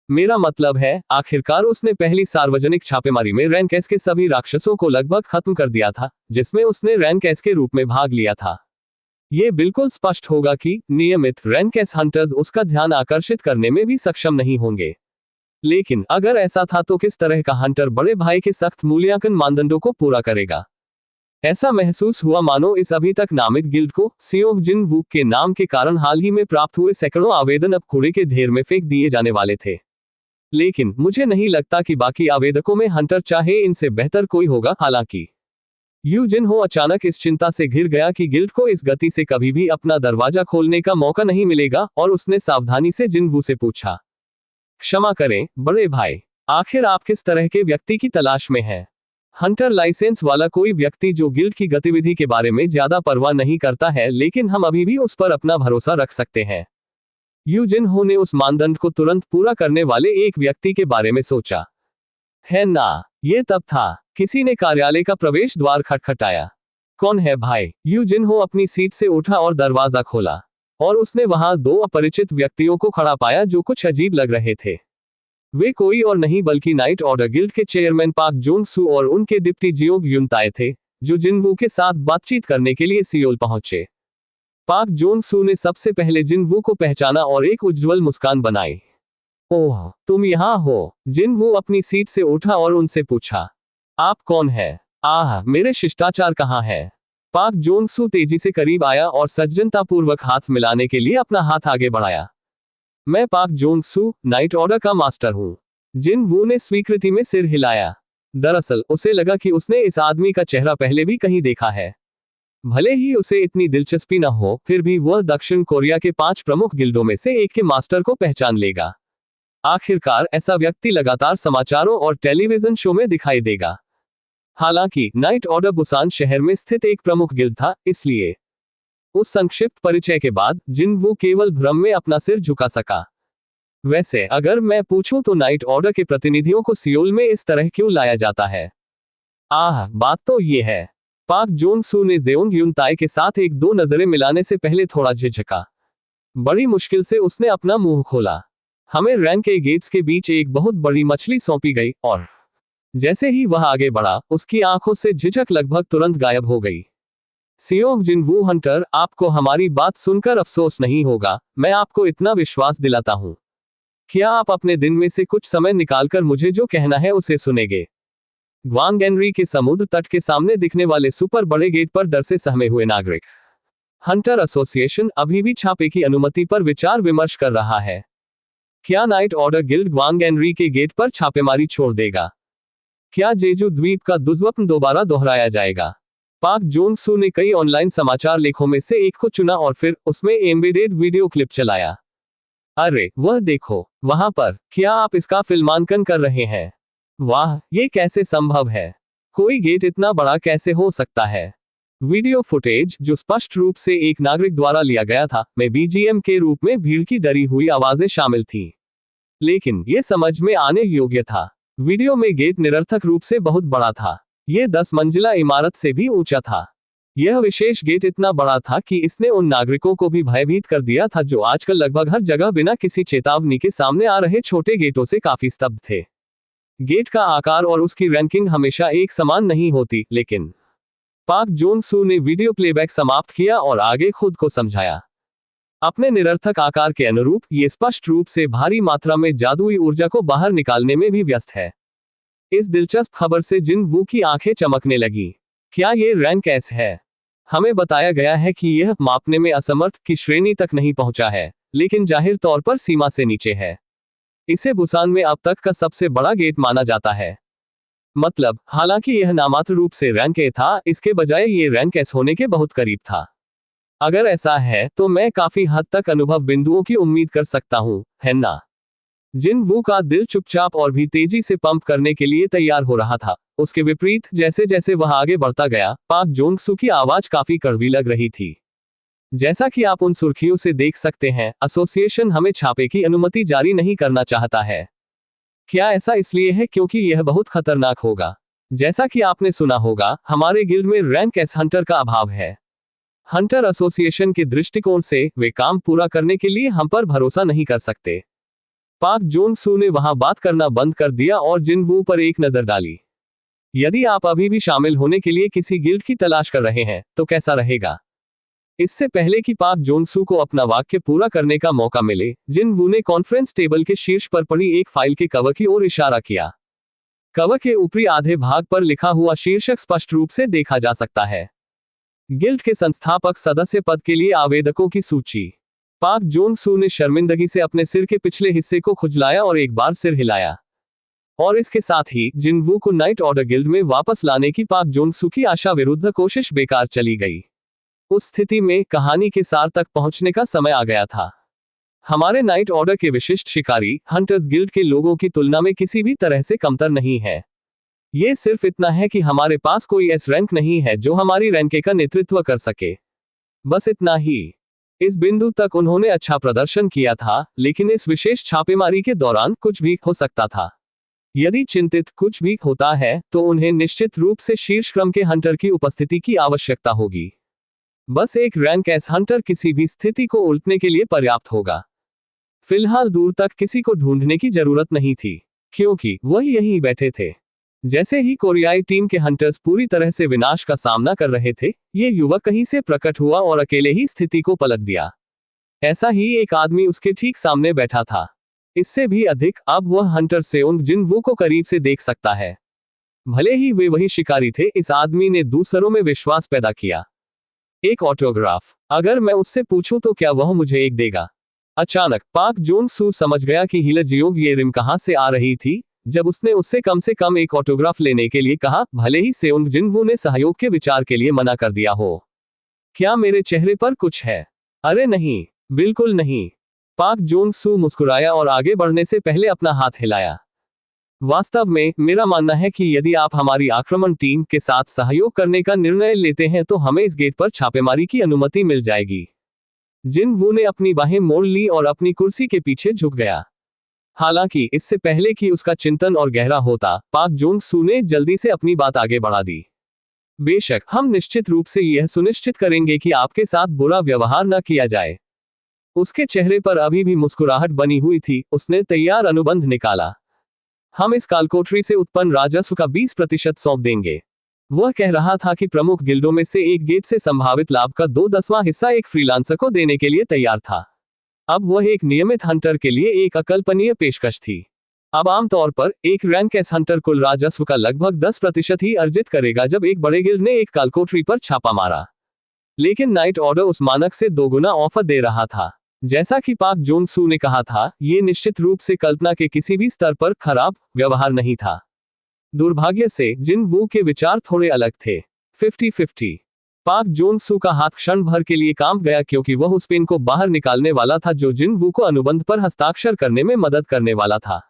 मेरा मतलब है, आखिरकार उसने पहली सार्वजनिक छापेमारी में रैंक एस के सभी राक्षसों को लगभग खत्म कर दिया था, जिसमें उसने रैंक एस के रूप में भाग लिया था। ये बिल्कुल स्पष्ट होगा कि नियमित रैंक एस हंटर्स उसका ध्यान आकर्षित करने में भी सक्षम नहीं होंगे। लेकिन अगर ऐसा था तो किस तरह का हंटर बड़े भाई के सख्त मूल्यांकन मानदंडों को पूरा करेगा? ऐसा महसूस हुआ मानो इस अभी तक नामित गिल्ड को सियोंग जिन वूक के नाम के कारण हाल ही में प्राप्त हुए सैकड़ों आवेदन अब कूड़े के ढेर में फेंक दिए जाने वाले थे। लेकिन मुझे नहीं लगता कि बाकी आवेदकों में हंटर चाहे इनसे बेहतर कोई होगा। हालांकि यू जिनहो अचानक इस चिंता से घिर गया कि गिल्ड को इस गति से कभी भी अपना दरवाजा खोलने का मौका नहीं मिलेगा, और उसने सावधानी से जिनवू से पूछा, क्षमा करें बड़े भाई, आखिर आप किस तरह के व्यक्ति की तलाश में हैं? हंटर लाइसेंस वाला कोई व्यक्ति जो गिल्ड की गतिविधि के बारे में ज्यादा परवाह नहीं करता है, लेकिन हम अभी भी उस पर अपना भरोसा रख सकते हैं। यू जिनहो ने उस मानदंड को तुरंत पूरा करने वाले एक व्यक्ति के बारे में सोचा, है ना? ये तब था किसी ने कार्यालय का प्रवेश द्वार खटखटाया। कौन है भाई? यू जिनहो अपनी सीट से उठा और दरवाजा खोला, और उसने वहां दो अपरिचित व्यक्तियों को खड़ा पाया जो कुछ अजीब लग रहे थे। वे कोई और नहीं बल्कि नाइट ऑर्डर गिल्ड के चेयरमैन पाक जोंग सू और उनके डिप्टी जियोग युनताए थे, जो जिनवू के साथ बातचीत करने के लिए सियोल पहुंचे। पाक जोंग सू ने सबसे पहले जिनवू को पहचाना और एक उज्ज्वल मुस्कान बनाई। ओह, तुम यहाँ हो? जिनवू अपनी सीट से उठा और उनसे पूछा, आप कौन है? आह, मेरे शिष्टाचार कहाँ है? पाक जोंग सू तेजी से करीब आया और सज्जनतापूर्वक हाथ मिलाने के लिए अपना हाथ आगे बढ़ाया। मैं पाक जोंग सू, नाइट ऑर्डर का मास्टर हूँ। जिनवू ने स्वीकृति में सिर हिलाया। दरअसल उसे लगा कि उसने इस आदमी का चेहरा पहले भी कहीं देखा है। भले ही उसे इतनी दिलचस्पी न हो, फिर भी वह दक्षिण कोरिया के 5 प्रमुख गिल्डों में से एक के मास्टर को पहचान लेगा। आखिरकार ऐसा व्यक्ति लगातार समाचारों और टेलीविजन शो में दिखाई देगा। हालांकि नाइट ऑर्डर बुसान शहर में स्थित एक प्रमुख गिल्ड था, इसलिए उस संक्षिप्त परिचय के बाद जिनवू केवल भ्रम में अपना सिर झुका सका। वैसे अगर मैं पूछूं तो नाइट ऑर्डर के प्रतिनिधियों को सियोल में इस तरह क्यों लाया जाता है? आह, बात तो ये है। पाक जोंग सू ने जेओंग युनताए के साथ एक दो नजरें मिलाने से पहले थोड़ा झिझका। बड़ी मुश्किल से उसने अपना मुंह खोला। हमें रैंक के गेट्स के बीच एक बहुत बड़ी मछली सौंपी गई, और जैसे ही वह आगे बढ़ा, उसकी आंखों से झिझक लगभग तुरंत गायब हो गई। सियोंग जिनवू हंटर, आपको हमारी बात सुनकर अफसोस नहीं होगा, मैं आपको इतना विश्वास दिलाता हूं। क्या आप अपने दिन में से कुछ समय निकालकर मुझे जो कहना है उसे सुनेंगे? ग्वांगेनरी के समुद्र तट के सामने दिखने वाले सुपर बड़े गेट पर डर से सहमे हुए नागरिक। हंटर एसोसिएशन अभी भी छापे की अनुमति पर विचार विमर्श कर रहा है। क्या नाइट ऑर्डर गिल्ड ग्वांगेनरी के गेट पर छापेमारी छोड़ देगा? क्या जेजू द्वीप का दुष्स्वप्न दोबारा दोहराया जाएगा? पाक जोंग सू ने कई ऑनलाइन समाचार लेखों में से एक को चुना और फिर उसमें एम्बेडेड वीडियो क्लिप चलाया। अरे वह देखो, वहां पर, क्या आप इसका फिल्मांकन कर रहे हैं? वाह, ये कैसे संभव है? कोई गेट इतना बड़ा कैसे हो सकता है? वीडियो फुटेज, जो स्पष्ट रूप से एक नागरिक द्वारा लिया गया था, में बीजीएम के रूप में भीड़ की डरी हुई आवाजें शामिल थीं। लेकिन यह समझ में आने योग्य था। वीडियो में गेट निरर्थक रूप से बहुत बड़ा था। यह 10 मंजिला इमारत से भी ऊंचा था। यह विशेष गेट इतना बड़ा था कि इसने उन नागरिकों को भी भयभीत कर दिया था जो आजकल लगभग हर जगह बिना किसी चेतावनी के सामने आ रहे छोटे गेटों से काफी स्तब्ध थे। गेट का आकार और उसकी रैंकिंग हमेशा एक समान नहीं होती, लेकिन पाक जोंग सू ने वीडियो प्लेबैक समाप्त किया और आगे खुद को समझाया। अपने निरर्थक आकार के अनुरूप ये स्पष्ट रूप से भारी मात्रा में जादुई ऊर्जा को बाहर निकालने में भी व्यस्त है। इस दिलचस्प खबर से जिनवू की आंखें चमकने लगी। क्या ये रैंक एस है? हमें बताया गया है कि यह मापने में असमर्थ की श्रेणी तक नहीं पहुंचा है, लेकिन जाहिर तौर पर सीमा से नीचे है। इसे बुसान में अब तक का सबसे बड़ा गेट माना जाता है। मतलब, हालांकि यह नामात्र रूप से रैंक ए था, इसके बजाय ये रैंक एस होने के बहुत करीब था। अगर ऐसा है तो मैं काफी हद तक अनुभव बिंदुओं की उम्मीद कर सकता हूं, है ना? जिनवू का दिल चुपचाप और भी तेजी से पंप करने के लिए तैयार हो रहा था। उसके विपरीत, जैसे जैसे वह आगे बढ़ता गया, पाक जोंग सू की आवाज काफी कड़वी लग रही थी। जैसा कि आप उन सुर्खियों से देख सकते हैं, एसोसिएशन हमें छापे की अनुमति जारी नहीं करना चाहता है। क्या ऐसा इसलिए है क्योंकि यह बहुत खतरनाक होगा? जैसा कि आपने सुना होगा, हमारे गिल्ड में रैंक एस हंटर का अभाव है। हंटर एसोसिएशन के दृष्टिकोण से वे काम पूरा करने के लिए हम पर भरोसा नहीं कर सकते। पाक जोन सू ने वहां बात करना बंद कर दिया और जिन वू पर एक नजर डाली। यदि आप अभी भी शामिल होने के लिए किसी गिल्ड की तलाश कर रहे हैं तो कैसा रहेगा? इससे पहले कि पाक जोन सू को अपना वाक्य पूरा करने का मौका मिले, जिन वू ने कॉन्फ्रेंस टेबल के शीर्ष पर पड़ी एक फाइल के कवर की ओर इशारा किया। कवर के ऊपरी आधे भाग पर लिखा हुआ शीर्षक स्पष्ट रूप से देखा जा सकता है। गिल्ड के संस्थापक सदस्य पद के लिए आवेदकों की सूची। पाक जोन सू ने शर्मिंदगी से अपने सिर के पिछले हिस्से को खुजलाया और एक बार सिर हिलाया। और इसके साथ ही जिन वू को नाइट ऑर्डर गिल्ड में वापस लाने की पाक जोन सू की आशा विरुद्ध कोशिश बेकार चली गई। उस स्थिति में कहानी के सार तक पहुंचने का समय आ गया था। हमारे नाइट ऑर्डर के विशिष्ट शिकारी हंटर्स गिल्ड के लोगों की तुलना में किसी भी तरह से कमतर नहीं है। ये सिर्फ इतना है कि हमारे पास कोई एस रैंक नहीं है जो हमारी रैंक का नेतृत्व कर सके। बस इतना ही। इस बिंदु तक उन्होंने अच्छा प्रदर्शन किया था, लेकिन इस विशेष छापेमारी के दौरान कुछ भी हो सकता था। यदि चिंतित कुछ भी होता है तो उन्हें निश्चित रूप से शीर्ष क्रम के हंटर की उपस्थिति की आवश्यकता होगी। बस एक रैंक एस हंटर किसी भी स्थिति को उलटने के लिए पर्याप्त होगा। फिलहाल दूर तक किसी को ढूंढने की जरूरत नहीं थी, क्योंकि वह यहीं बैठे थे। जैसे ही कोरियाई टीम के हंटर्स पूरी तरह से विनाश का सामना कर रहे थे, ये युवक कहीं से प्रकट हुआ और अकेले ही स्थिति को पलट दिया। ऐसा ही एक आदमी उसके ठीक सामने बैठा था। इससे भी अधिक, अब वह हंटर सेओंग जिन वू को करीब से देख सकता है। भले ही वे वही शिकारी थे, इस आदमी ने दूसरों में विश्वास पैदा किया। एक ऑटोग्राफ। अगर मैं उससे पूछूं तो क्या वह मुझे एक देगा? अचानक पाक जोन सू समझ गया कि हिलजियोंग ये रिम कहां से आ रही थी, जब उसने उससे कम से कम एक ऑटोग्राफ लेने के लिए कहा, भले ही सेओंग जिन वू ने सहयोग के विचार के लिए मना कर दिया हो। क्या मेरे चेहरे पर कुछ है? अरे नहीं, बिल्कुल नहीं। पाक जोन सू मुस्कुराया और आगे बढ़ने से पहले अपना हाथ हिलाया। वास्तव में मेरा मानना है कि यदि आप हमारी आक्रमण टीम के साथ सहयोग करने का निर्णय लेते हैं तो हमें इस गेट पर छापेमारी की अनुमति मिल जाएगी। जिन वू ने अपनी बाहें मोड़ ली और अपनी कुर्सी के पीछे झुक गया। हालांकि इससे पहले कि उसका चिंतन और गहरा होता, पाक जोन सू ने जल्दी से अपनी बात आगे बढ़ा दी। बेशक, हम निश्चित रूप से यह सुनिश्चित करेंगे कि आपके साथ बुरा व्यवहार न किया जाए। उसके चेहरे पर अभी भी मुस्कुराहट बनी हुई थी। उसने तैयार अनुबंध निकाला। हम इस कालकोठरी से उत्पन्न राजस्व का 20% सौंप देंगे। वह कह रहा था कि प्रमुख गिल्डों में से एक गेट से संभावित लाभ का 2/10वां हिस्सा एक फ्रीलांसर को देने के लिए तैयार था। अब वह एक नियमित हंटर के लिए एक अकल्पनीय पेशकश थी। अब आमतौर पर एक रैंक एस हंटर कुल राजस्व का लगभग 10% ही अर्जित करेगा जब एक बड़े गिल्ड ने एक कालकोठरी पर छापा मारा। लेकिन नाइट ऑर्डर उस मानक से दोगुना ऑफर दे रहा था। जैसा कि पाक जोन सू ने कहा था, ये निश्चित रूप से कल्पना के किसी भी स्तर पर खराब व्यवहार नहीं था। दुर्भाग्य से जिन वू के विचार थोड़े अलग थे। 50-50। पाक जोन सू का हाथ क्षण भर के लिए कांप गया क्योंकि वह उस पेन को बाहर निकालने वाला था जो जिन वू को अनुबंध पर हस्ताक्षर करने में मदद करने वाला था।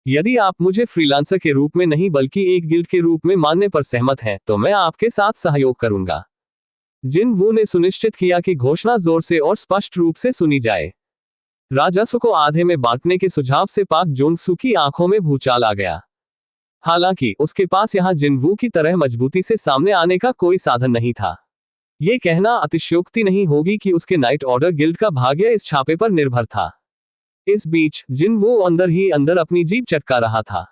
यदि आप मुझे फ्रीलांसर के रूप में नहीं बल्कि एक गिल्ड के रूप में मानने पर सहमत हैं तो मैं आपके साथ सहयोग करूंगा। जिन वू ने सुनिश्चित किया कि घोषणा जोर से और स्पष्ट रूप से सुनी जाए। राजस्व को आधे में बांटने के सुझाव से पाक जोन सू की आंखों में भूचाल आ गया। हालांकि उसके पास यहां जिन वू की तरह मजबूती से सामने आने का कोई साधन नहीं था। यह कहना अतिशयोक्ति नहीं होगी कि उसके नाइट ऑर्डर गिल्ड का भाग्य इस छापे पर निर्भर था। इस बीच जिन वू अंदर ही अंदर अपनी जीभ चटका रहा था।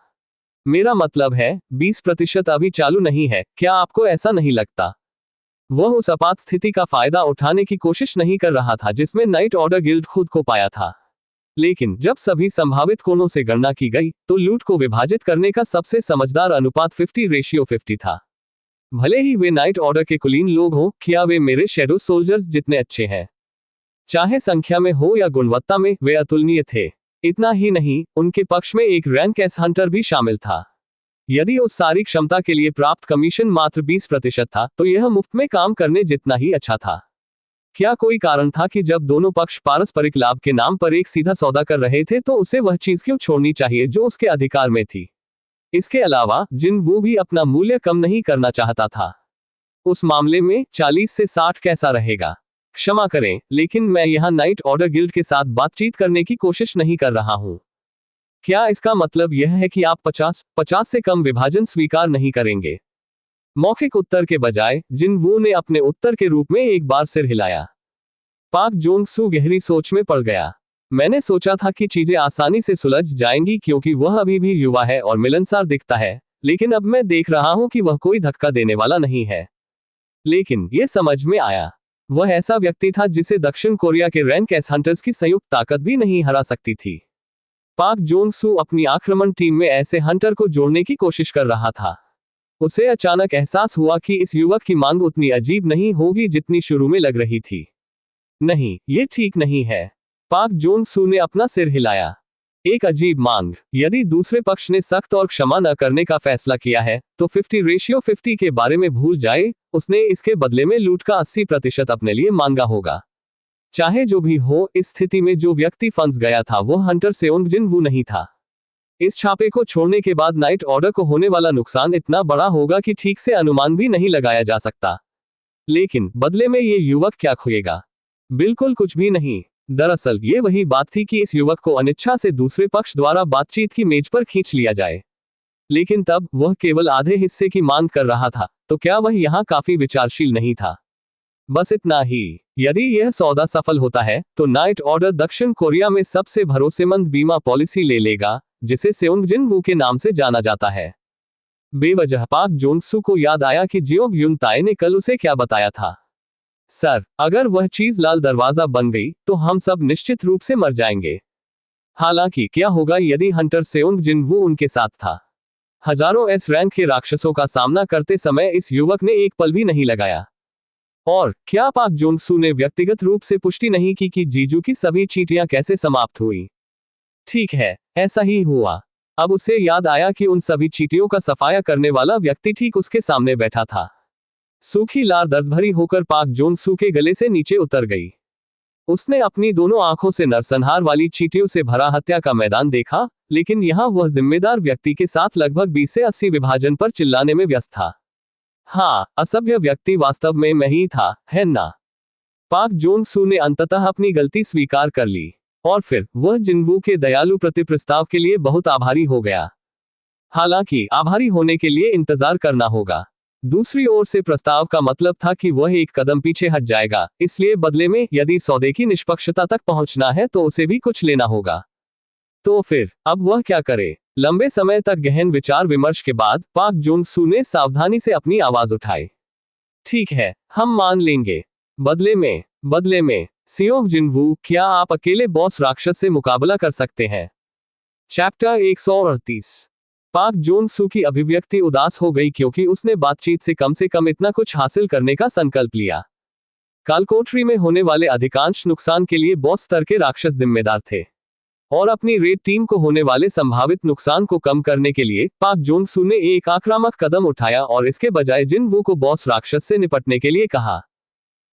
मेरा मतलब है, 20% अभी चालू नहीं है, क्या आपको ऐसा नहीं लगता? वह उस आपात स्थिति का फायदा उठाने की कोशिश नहीं कर रहा था जिसमें नाइट ऑर्डर गिल्ड खुद को पाया था। लेकिन जब सभी संभावित कोणों से गणना की गई तो लूट को विभाजित करने का सबसे समझदार अनुपात 50:50 था। भले ही वे नाइट ऑर्डर के कुलीन लोग हों, क्या वे मेरे शैडो सोल्जर्स जितने अच्छे हैं? चाहे संख्या में हो या गुणवत्ता में, वे अतुलनीय थे। इतना ही नहीं, उनके पक्ष में एक रैंक एस हंटर भी शामिल था। यदि उस सारी क्षमता के लिए प्राप्त कमीशन मात्र 20% था तो यह मुफ्त में काम करने जितना ही अच्छा था। क्या कोई कारण था कि जब दोनों पक्ष पारस्परिक लाभ के नाम पर एक सीधा सौदा कर रहे थे तो उसे वह चीज क्यों छोड़नी चाहिए जो उसके अधिकार में थी? इसके अलावा जिन वू भी अपना मूल्य कम नहीं करना चाहता था। उस मामले में 40 से 60 कैसा रहेगा? क्षमा करें, लेकिन मैं यहाँ नाइट ऑर्डर गिल्ड के साथ बातचीत करने की कोशिश नहीं कर रहा हूँ। क्या इसका मतलब यह है कि आप 50 से कम विभाजन स्वीकार नहीं करेंगे? मौखिक उत्तर के बजाय जिन वू ने अपने उत्तर के रूप में एक बार सिर हिलाया। पाक जोंग सू गहरी सोच में पड़ गया। मैंने सोचा था कि चीजें आसानी से सुलझ जाएंगी क्योंकि वह अभी भी युवा है और मिलनसार दिखता है, लेकिन अब मैं देख रहा हूं कि वह कोई धक्का देने वाला नहीं है। लेकिन यह समझ में आया, वह ऐसा व्यक्ति था जिसे दक्षिण कोरिया के रैंक एस हंटर्स की संयुक्त ताकत भी नहीं हरा सकती थी। पाक जोंग सू अपनी आक्रमण टीम में ऐसे हंटर को जोड़ने की कोशिश कर रहा था। उसे अचानक एहसास हुआ कि इस युवक की मांग उतनी अजीब नहीं होगी जितनी शुरू में लग रही थी। नहीं, ये ठीक नहीं है। पाक जोंग सू ने अपना सिर हिलाया। एक अजीब मांग। यदि दूसरे पक्ष ने सख्त और क्षमा न करने का फैसला किया है तो 50:50 के बारे में भूल जाए। उसने इसके बदले में लूट का 80% अपने लिए मांगा होगा। चाहे जो भी हो, इस स्थिति में जो व्यक्ति फंस गया था वो हंटर सेओंग जिन वू नहीं था। इस छापे को छोड़ने के बाद नाइट ऑर्डर को होने वाला नुकसान इतना बड़ा होगा कि ठीक से अनुमान भी नहीं लगाया जा सकता। लेकिन बदले में ये युवक क्या खोएगा? बिल्कुल कुछ भी नहीं। दरअसल ये वही बात थी कि इस युवक को अनिच्छा से दूसरे पक्ष द्वारा बातचीत की मेज पर खींच लिया जाए। लेकिन तब वह केवल आधे हिस्से की मांग कर रहा था, तो क्या वह यहाँ काफी विचारशील नहीं था? बस इतना ही। यदि यह सौदा सफल होता है तो नाइट ऑर्डर दक्षिण कोरिया में सबसे भरोसेमंद बीमा पॉलिसी ले लेगा, जिसे सेओंग जिन वू के नाम से जाना जाता है। बेवजह पाक जोंग सू को याद आया कि जियोंग युन ताए ने कल उसे क्या बताया था। सर, अगर वह चीज लाल दरवाजा बन गई तो हम सब निश्चित रूप से मर जाएंगे। हालांकि क्या होगा यदि हंटर सेओंग जिन वू उनके साथ था? हजारों एस रैंक के राक्षसों का सामना करते समय इस युवक ने एक पल भी नहीं लगाया। और क्या पाक जोंग सू ने व्यक्तिगत रूप से पुष्टि नहीं की कि जीजू की सभी चीटियां कैसे समाप्त हुई? ठीक है, ऐसा ही हुआ। अब उसे याद आया कि उन सभी चीटियों का सफाया करने वाला व्यक्ति ठीक उसके सामने बैठा था। सूखी लार दर्द भरी होकर पाक जोंग सू के गले से नीचे उतर गई। उसने अपनी दोनों आंखों से नरसंहार वाली चींटियों से भरा हत्या का मैदान देखा, लेकिन यहाँ वह जिम्मेदार व्यक्ति के साथ लगभग 20 से 80 विभाजन पर चिल्लाने में व्यस्त था। हाँ, असभ्य व्यक्ति वास्तव में मैं ही था, है ना? पाक जोंग सू ने अंततः अपनी गलती स्वीकार कर ली और फिर वह जिनवू के दयालु प्रतिप्रस्ताव के लिए बहुत आभारी हो गया। हालांकि आभारी होने के लिए इंतजार करना होगा। दूसरी ओर से प्रस्ताव का मतलब था कि वह एक कदम पीछे हट जाएगा, इसलिए बदले में यदि सौदे की निष्पक्षता तक पहुंचना है तो उसे भी कुछ लेना होगा। तो फिर अब वह क्या करे? लंबे समय तक गहन विचार विमर्श के बाद पाक जोंग सू ने सावधानी से अपनी आवाज उठाई। ठीक है, हम मान लेंगे। बदले में सेओंग जिन वू, क्या आप अकेले बॉस राक्षस से मुकाबला कर सकते हैं? चैप्टर 138। पाक जोंग सू की अभिव्यक्ति उदास हो गई क्योंकि उसने बातचीत से कम इतना कुछ हासिल करने का संकल्प लिया। कालकोठरी में होने वाले अधिकांश नुकसान के लिए बॉस स्तर के राक्षस जिम्मेदार थे, और अपनी रेड टीम को होने वाले संभावित नुकसान को कम करने के लिए पाक जोंग सू ने एक आक्रामक कदम उठाया और इसके बजाय जिन वू को बॉस राक्षस से निपटने के लिए कहा।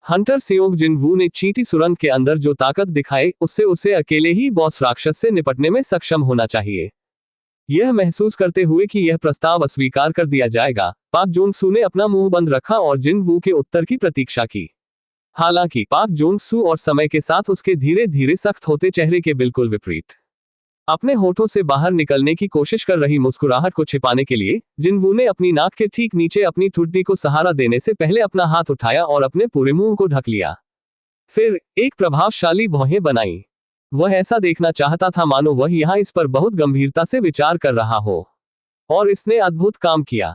हंटर सेओंग जिन वू ने चींटी सुरंग के अंदर जो ताकत दिखाई उससे उसे अकेले ही बॉस राक्षस से निपटने में सक्षम होना चाहिए। यह महसूस करते हुए कि यह प्रस्ताव अस्वीकार कर दिया जाएगा, पाक जोंग सू ने अपना मुंह बंद रखा और जिन वू के उत्तर की प्रतीक्षा की। हालांकि पाक जोंग सू और समय के साथ उसके धीरे धीरे सख्त होते चेहरे के बिल्कुल विपरीत, अपने होठों से बाहर निकलने की कोशिश कर रही मुस्कुराहट को छिपाने के लिए जिन वू ने अपनी नाक के ठीक नीचे अपनी ठुड्डी को सहारा देने से पहले अपना हाथ उठाया और अपने पूरे मुंह को ढक लिया। फिर एक प्रभावशाली भौहें बनाई। वह ऐसा देखना चाहता था मानो वह यहाँ इस पर बहुत गंभीरता से विचार कर रहा हो, और इसने अद्भुत काम किया।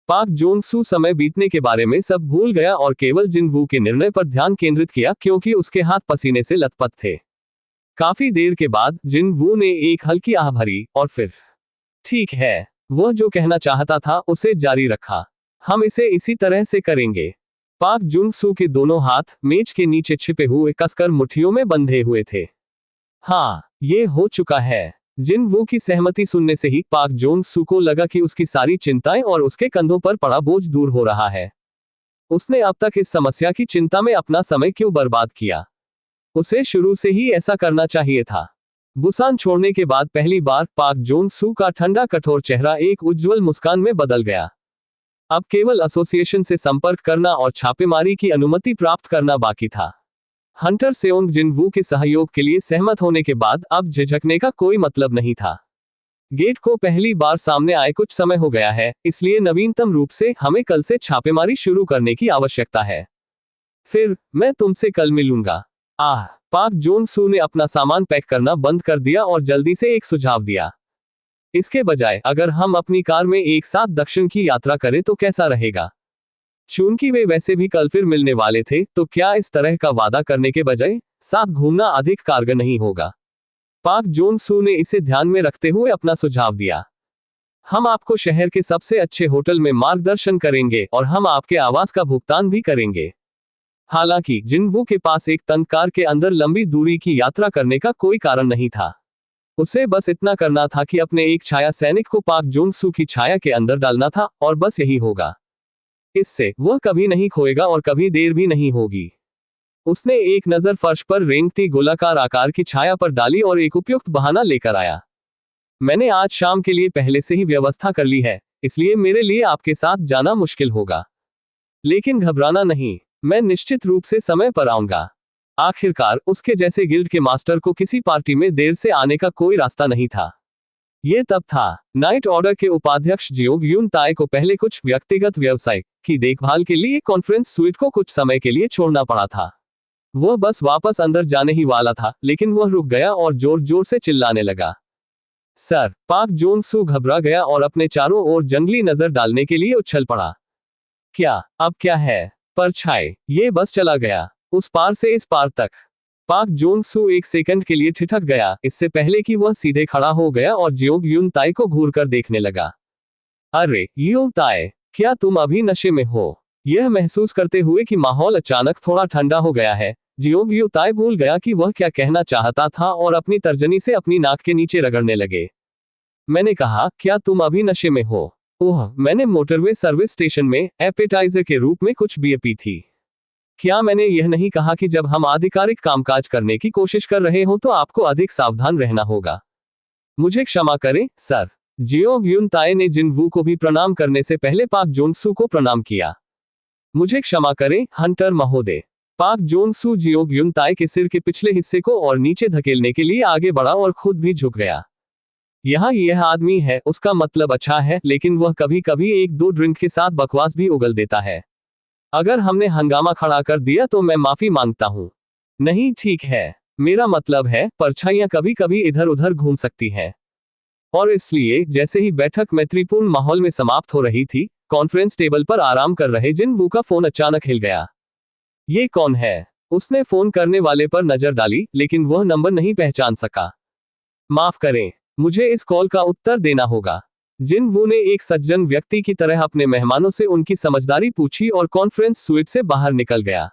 पाक जोंग सू समय बीतने के बारे में सब भूल गया और केवल जिन वू के निर्णय पर ध्यान केंद्रित किया क्योंकि उसके हाथ पसीने से लथपथ थे। काफी देर के बाद जिन वू ने एक हल्की आह भरी और फिर ठीक है, वह जो कहना चाहता था उसे जारी रखा। हम इसे इसी तरह से करेंगे। पाक जोंग सू के दोनों हाथ मेज के नीचे छिपे हुए कसकर मुट्ठियों में बंधे हुए थे। हाँ, ये हो चुका है। जिन वू की सहमति सुनने से ही पाक जोंग सू को लगा कि उसकी सारी चिंताएं और उसके कंधों पर पड़ा बोझ दूर हो रहा है। उसने अब तक इस समस्या की चिंता में अपना समय क्यों बर्बाद किया? उसे शुरू से ही ऐसा करना चाहिए था। बुसान छोड़ने के बाद पहली बार पाक जोंग सू का ठंडा कठोर चेहरा एक उज्जवल मुस्कान में बदल गया। अब केवल एसोसिएशन से संपर्क करना और छापेमारी की अनुमति प्राप्त करना बाकी था। हंटर सेओंग जिनवू के सहयोग के लिए सहमत होने के बाद अब झिझकने का कोई मतलब नहीं था। गेट को पहली बार सामने आए कुछ समय हो गया है, इसलिए नवीनतम रूप से हमें कल से छापेमारी शुरू करने की आवश्यकता है। फिर मैं तुमसे कल मिलूंगा। पाक जोन सू ने अपना सामान पैक करना बंद कर दिया और जल्दी से एक सुझाव दिया। इसके बजाय अगर हम अपनी कार में एक साथ दक्षिण की यात्रा करें तो कैसा रहेगा? चूंकि वे वैसे भी कल फिर मिलने वाले थे, तो क्या इस तरह का वादा करने के बजाय साथ घूमना अधिक कारगर नहीं होगा? पाक जोन सू ने इसे ध्यान में रखते हुए अपना सुझाव दिया। हम आपको शहर के सबसे अच्छे होटल में मार्गदर्शन करेंगे और हम आपके आवास का भुगतान भी करेंगे। हालांकि जिनवू के पास एक तंग कार के अंदर लंबी दूरी की यात्रा करने का कोई कारण नहीं था। उसे बस इतना करना था कि अपने एक छाया सैनिक को पाक जोन सू की छाया के अंदर डालना था, और बस यही होगा। इससे वह कभी नहीं खोएगा और कभी देर भी नहीं होगी। उसने एक नजर फर्श पर रेंगती गोलाकार आकार की छाया पर डाली और एक उपयुक्त बहाना लेकर आया। मैंने आज शाम के लिए पहले से ही व्यवस्था कर ली है, इसलिए मेरे लिए आपके साथ जाना मुश्किल होगा। लेकिन घबराना नहीं, मैं निश्चित रूप से समय पर आऊंगा। आखिरकार उसके जैसे गिल्ड के मास्टर को किसी पार्टी में देर से आने का कोई रास्ता नहीं था। यह तब था नाइट ऑर्डर के उपाध्यक्ष जियोंग यून ताए को पहले कुछ व्यक्तिगत व्यवसाय की देखभाल के लिए कॉन्फ्रेंस स्वीट को कुछ समय के लिए छोड़ना पड़ा था। वह बस वापस अंदर जाने ही वाला था, लेकिन वह रुक गया और जोर जोर से चिल्लाने लगा। सर! पाक जोन सू घबरा गया और अपने चारों ओर जंगली नजर डालने के लिए उछल पड़ा। क्या? अब क्या है? परछाई! ये बस चला गया, उस पार से इस पार तक। पाक जोन सू एक सेकंड के लिए ठिठक गया, इससे पहले कि वह सीधे खड़ा हो गया और जियोंग यून ताए को घूरकर देखने लगा। अरे यून ताए, क्या तुम अभी नशे में हो? यह महसूस करते हुए कि माहौल अचानक थोड़ा ठंडा हो गया है, जियोंग यून ताए भूल गया कि वह क्या कहना चाहता था और अपनी तर्जनी से अपनी नाक के नीचे रगड़ने लगे। मैंने कहा, क्या तुम अभी नशे में हो? ओह, मैंने मोटरवे सर्विस स्टेशन में एपेटाइजर के रूप में कुछ बियर पी थी। क्या मैंने यह नहीं कहा कि जब हम आधिकारिक कामकाज करने की कोशिश कर रहे हो तो आपको अधिक सावधान रहना होगा? मुझे क्षमा करें, सर। जियोंग यून ताए ने जिनवू को भी प्रणाम करने से पहले पाक जोन सू को प्रणाम किया। मुझे क्षमा करें, हंटर महोदय। पाक जोन सू जियोंग यून ताए के सिर के पिछले हिस्से को और नीचे धकेलने के लिए आगे बढ़ा और खुद भी झुक गया। यहाँ यह आदमी है, उसका मतलब अच्छा है, लेकिन वह कभी कभी एक दो ड्रिंक के साथ बकवास भी उगल देता है। अगर हमने हंगामा खड़ा कर दिया तो मैं माफी मांगता हूँ। नहीं, ठीक है। मेरा मतलब है, परछाइयां कभी कभी इधर उधर घूम सकती हैं। और इसलिए जैसे ही बैठक मैत्रीपूर्ण माहौल में समाप्त हो रही थी, कॉन्फ्रेंस टेबल पर आराम कर रहे जिनवू का फोन अचानक हिल गया। ये कौन है? उसने फोन करने वाले पर नजर डाली, लेकिन वह नंबर नहीं पहचान सका। माफ करें, मुझे इस कॉल का उत्तर देना होगा। जिनवू ने एक सज्जन व्यक्ति की तरह अपने मेहमानों से उनकी समझदारी पूछी और कॉन्फ्रेंस स्वीट से बाहर निकल गया।